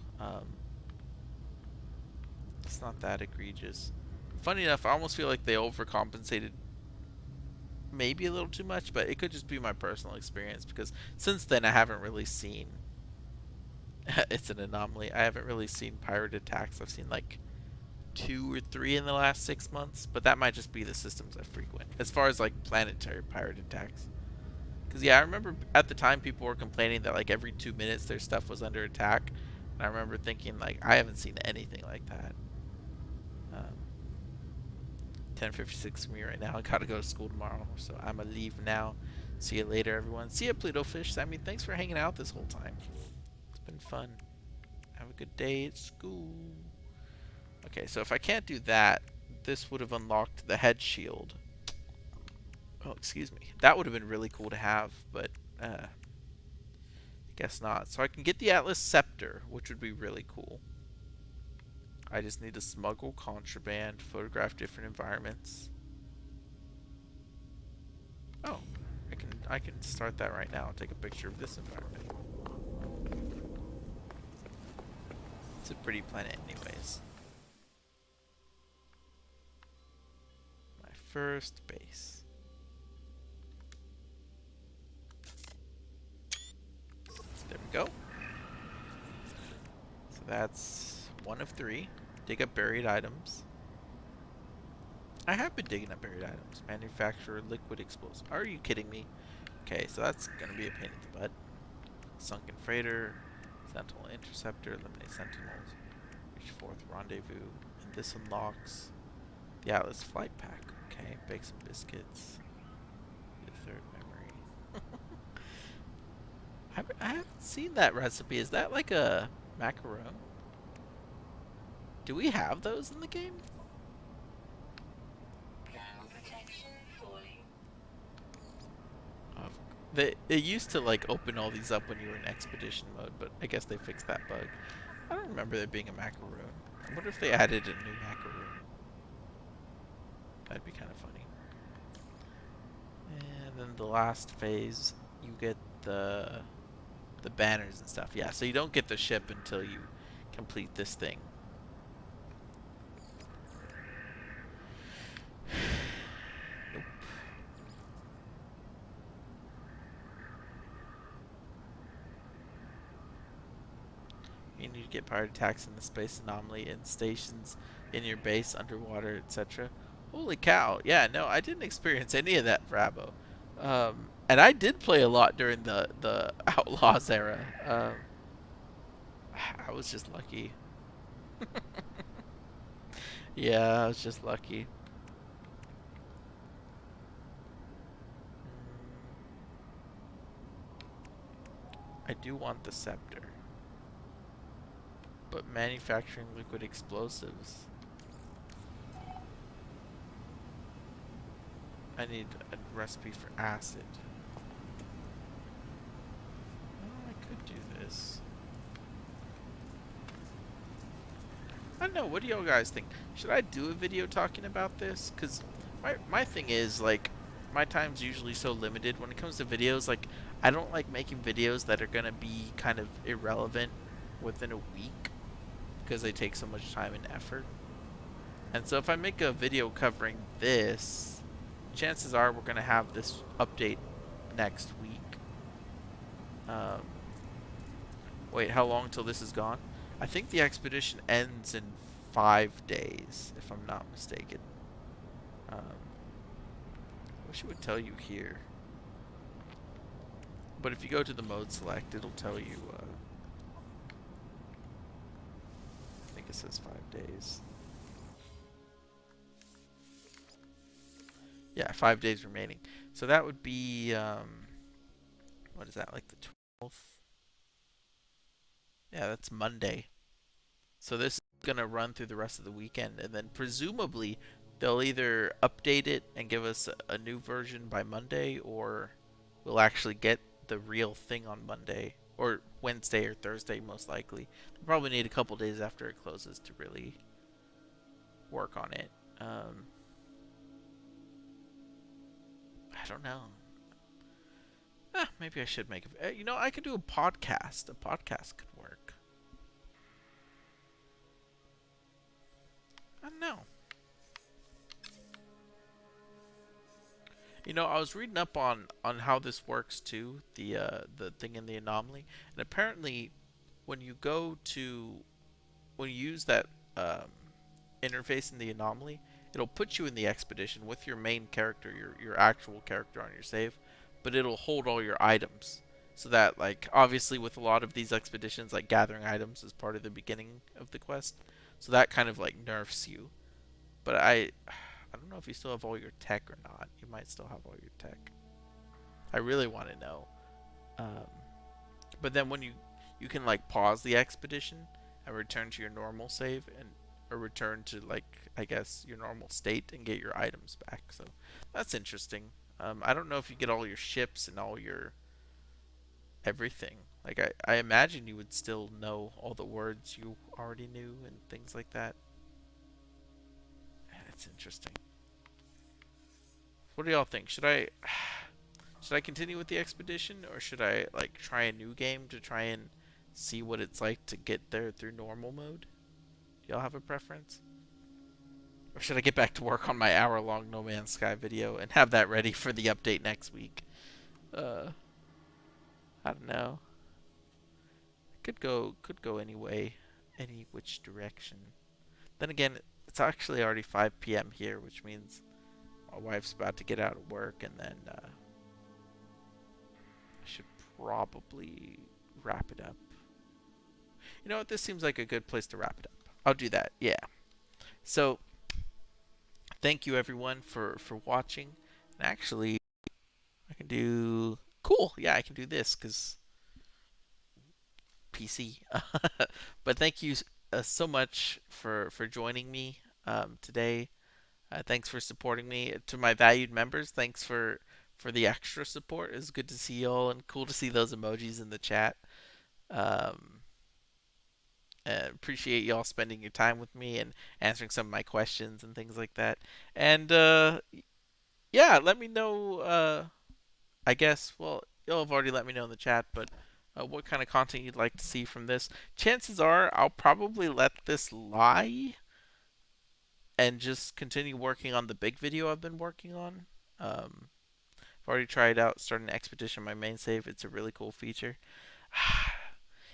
It's not that egregious. Funny enough, I almost feel like they overcompensated maybe a little too much, but it could just be my personal experience because since then I haven't really seen it's an anomaly. I haven't really seen pirate attacks. I've seen like 2 or 3 in the last 6 months, but that might just be the systems I frequent. As far as like planetary pirate attacks, because yeah, I remember at the time people were complaining that like every 2 minutes their stuff was under attack, and I remember thinking like I haven't seen anything like that. 10:56 for me right now. I gotta go to school tomorrow, so I'ma leave now. See you later, everyone. See ya, Pluto Fish. Sammy, thanks for hanging out this whole time. It's been fun. Have a good day at school. Okay, so if I can't do that, this would have unlocked the head shield. Oh, excuse me. That would have been really cool to have, but guess not. So I can get the Atlas Scepter, which would be really cool. I just need to smuggle contraband, photograph different environments. Oh, I can start that right now. Take a picture of this environment. It's a pretty planet anyways. My first base. There we go. So that's 1 of 3. Dig up buried items. I have been digging up buried items. Manufacture liquid explosives. Are you kidding me? Okay, so that's gonna be a pain in the butt. Sunken freighter, sentinel interceptor, eliminate sentinels, reach 4th rendezvous, and this unlocks the Atlas flight pack. Okay, bake some biscuits. The 3rd memory. I haven't seen that recipe. Is that like a macaron? Do we have those in the game? It used to like open all these up when you were in expedition mode, but I guess they fixed that bug. I don't remember there being a macaroon. I wonder if they added a new macaroon. That'd be kind of funny. And then the last phase, you get the banners and stuff. Yeah, so you don't get the ship until you complete this thing. Nope. You need to get pirate attacks in the space anomaly in stations in your base, underwater, etc. Holy cow. Yeah, no, I didn't experience any of that, Bravo. And I did play a lot during the Outlaws era. I was just lucky. Yeah, I was just lucky. I do want the scepter. But manufacturing liquid explosives. I need a recipe for acid. Oh, I could do this. I don't know, what do y'all guys think? Should I do a video talking about this? Because my thing is, like, my time's usually so limited when it comes to videos. Like, I don't like making videos that are going to be kind of irrelevant within a week because they take so much time and effort. And so if I make a video covering this, chances are we're going to have this update next week. Wait, how long till this is gone? I think the expedition ends in 5 days, if I'm not mistaken. I wish it would tell you here. But if you go to the mode select, it'll tell you, I think it says 5 days. Yeah, 5 days remaining. So that would be, what is that, like the 12th? Yeah, that's Monday. So this is going to run through the rest of the weekend, and then presumably they'll either update it and give us a new version by Monday, or we'll actually get the real thing on Monday, or Wednesday or Thursday most likely. They'll probably need a couple days after it closes to really work on it. Um, I don't know. Maybe I should make a. I could do a podcast. A podcast could work. I don't know. I was reading up on how this works too. The thing in the anomaly, and apparently, when you go to when you use that um, interface in the anomaly, it'll put you in the expedition with your main character, your actual character on your save, but it'll hold all your items. So that, like, obviously with a lot of these expeditions, like gathering items is part of the beginning of the quest. So that kind of like nerfs you. But I don't know if you still have all your tech or not. You might still have all your tech. I really want to know. Um, but then when you can like pause the expedition and return to your normal save and or return to like I guess your normal state and get your items back. So that's interesting. I don't know if you get all your ships and all your everything. Like I imagine you would still know all the words you already knew and things like that. That's interesting. What do y'all think? Should I continue with the expedition or should I like try a new game to try and see what it's like to get there through normal mode? Do y'all have a preference? Or should I get back to work on my hour-long No Man's Sky video and have that ready for the update next week? Uh, I don't know. Could go any which direction. Then again, it's actually already 5 p.m. here, which means my wife's about to get out of work, and then I should probably wrap it up. You know what? This seems like a good place to wrap it up. I'll do that. Yeah. So, thank you everyone for watching. And actually, I can do cool. Yeah, I can do this because PC. But thank you so much for joining me today. Thanks for supporting me. To my valued members, thanks for the extra support. It's good to see y'all and cool to see those emojis in the chat. Um, Appreciate y'all spending your time with me and answering some of my questions and things like that. And yeah, let me know. I guess y'all have already let me know in the chat, but what kind of content you'd like to see from this. Chances are I'll probably let this lie and just continue working on the big video I've been working on. I've already tried out starting an expedition on my main save. It's a really cool feature.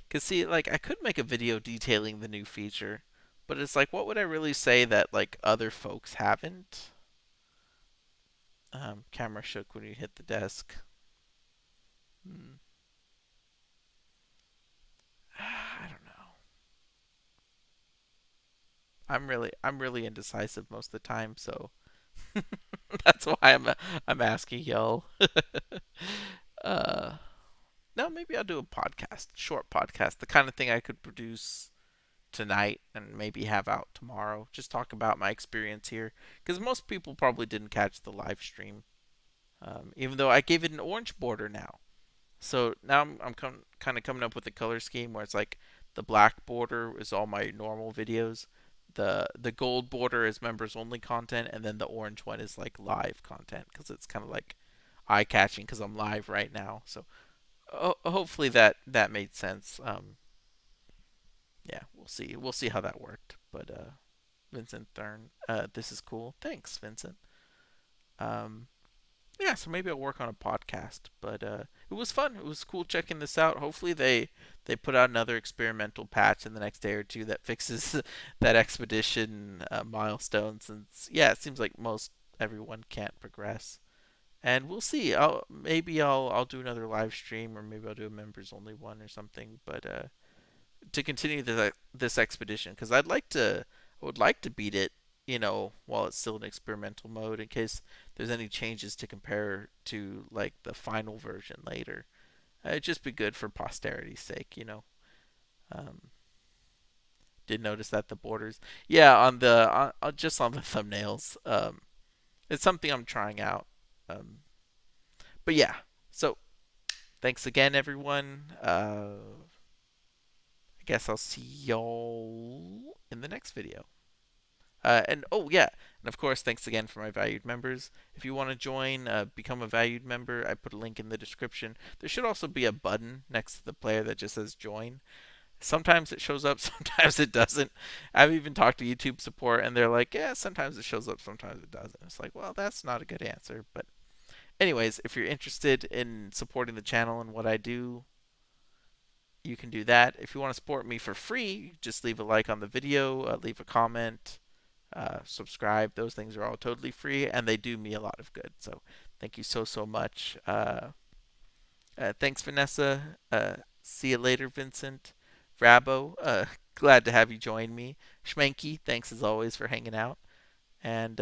Cause see, like I could make a video detailing the new feature, but it's like, what would I really say that like other folks haven't? Camera shook when you hit the desk. Hmm. I don't know. I'm really indecisive most of the time, so that's why I'm asking y'all. uh, no, maybe I'll do a podcast, short podcast, the kind of thing I could produce tonight and maybe have out tomorrow. Just talk about my experience here, because most people probably didn't catch the live stream, even though I gave it an orange border now. So now I'm kind of coming up with a color scheme where it's like the black border is all my normal videos, the gold border is members only content, and then the orange one is like live content because it's kind of like eye catching because I'm live right now. So hopefully that made sense. Yeah, we'll see how that worked. But Vincent Thurn, this is cool. Thanks, Vincent. Um, yeah, so maybe I'll work on a podcast. But it was fun. It was cool checking this out. Hopefully they put out another experimental patch in the next day or two that fixes that expedition milestone. Since yeah, it seems like most everyone can't progress. And we'll see. Maybe I'll do another live stream or maybe I'll do a members only one or something. But to continue this expedition because I would like to beat it, while it's still in experimental mode in case there's any changes to compare to like the final version later. It'd just be good for posterity's sake. Um, did notice that the borders, yeah, just on the thumbnails. It's something I'm trying out. Um, but yeah, so thanks again, everyone. I guess I'll see y'all in the next video. And oh yeah, and of course, thanks again for my valued members. If you want to join, become a valued member, I put a link in the description. There should also be a button next to the player that just says join. Sometimes it shows up, sometimes it doesn't. I've even talked to YouTube support, and they're like, yeah, sometimes it shows up, sometimes it doesn't. It's like, well, that's not a good answer. But anyways, if you're interested in supporting the channel and what I do, you can do that. If you want to support me for free, just leave a like on the video, leave a comment, subscribe. Those things are all totally free, and they do me a lot of good. So thank you so much. Thanks, Vanessa. See you later, Vincent. Rabo, glad to have you join me. Schmenky, thanks as always for hanging out. And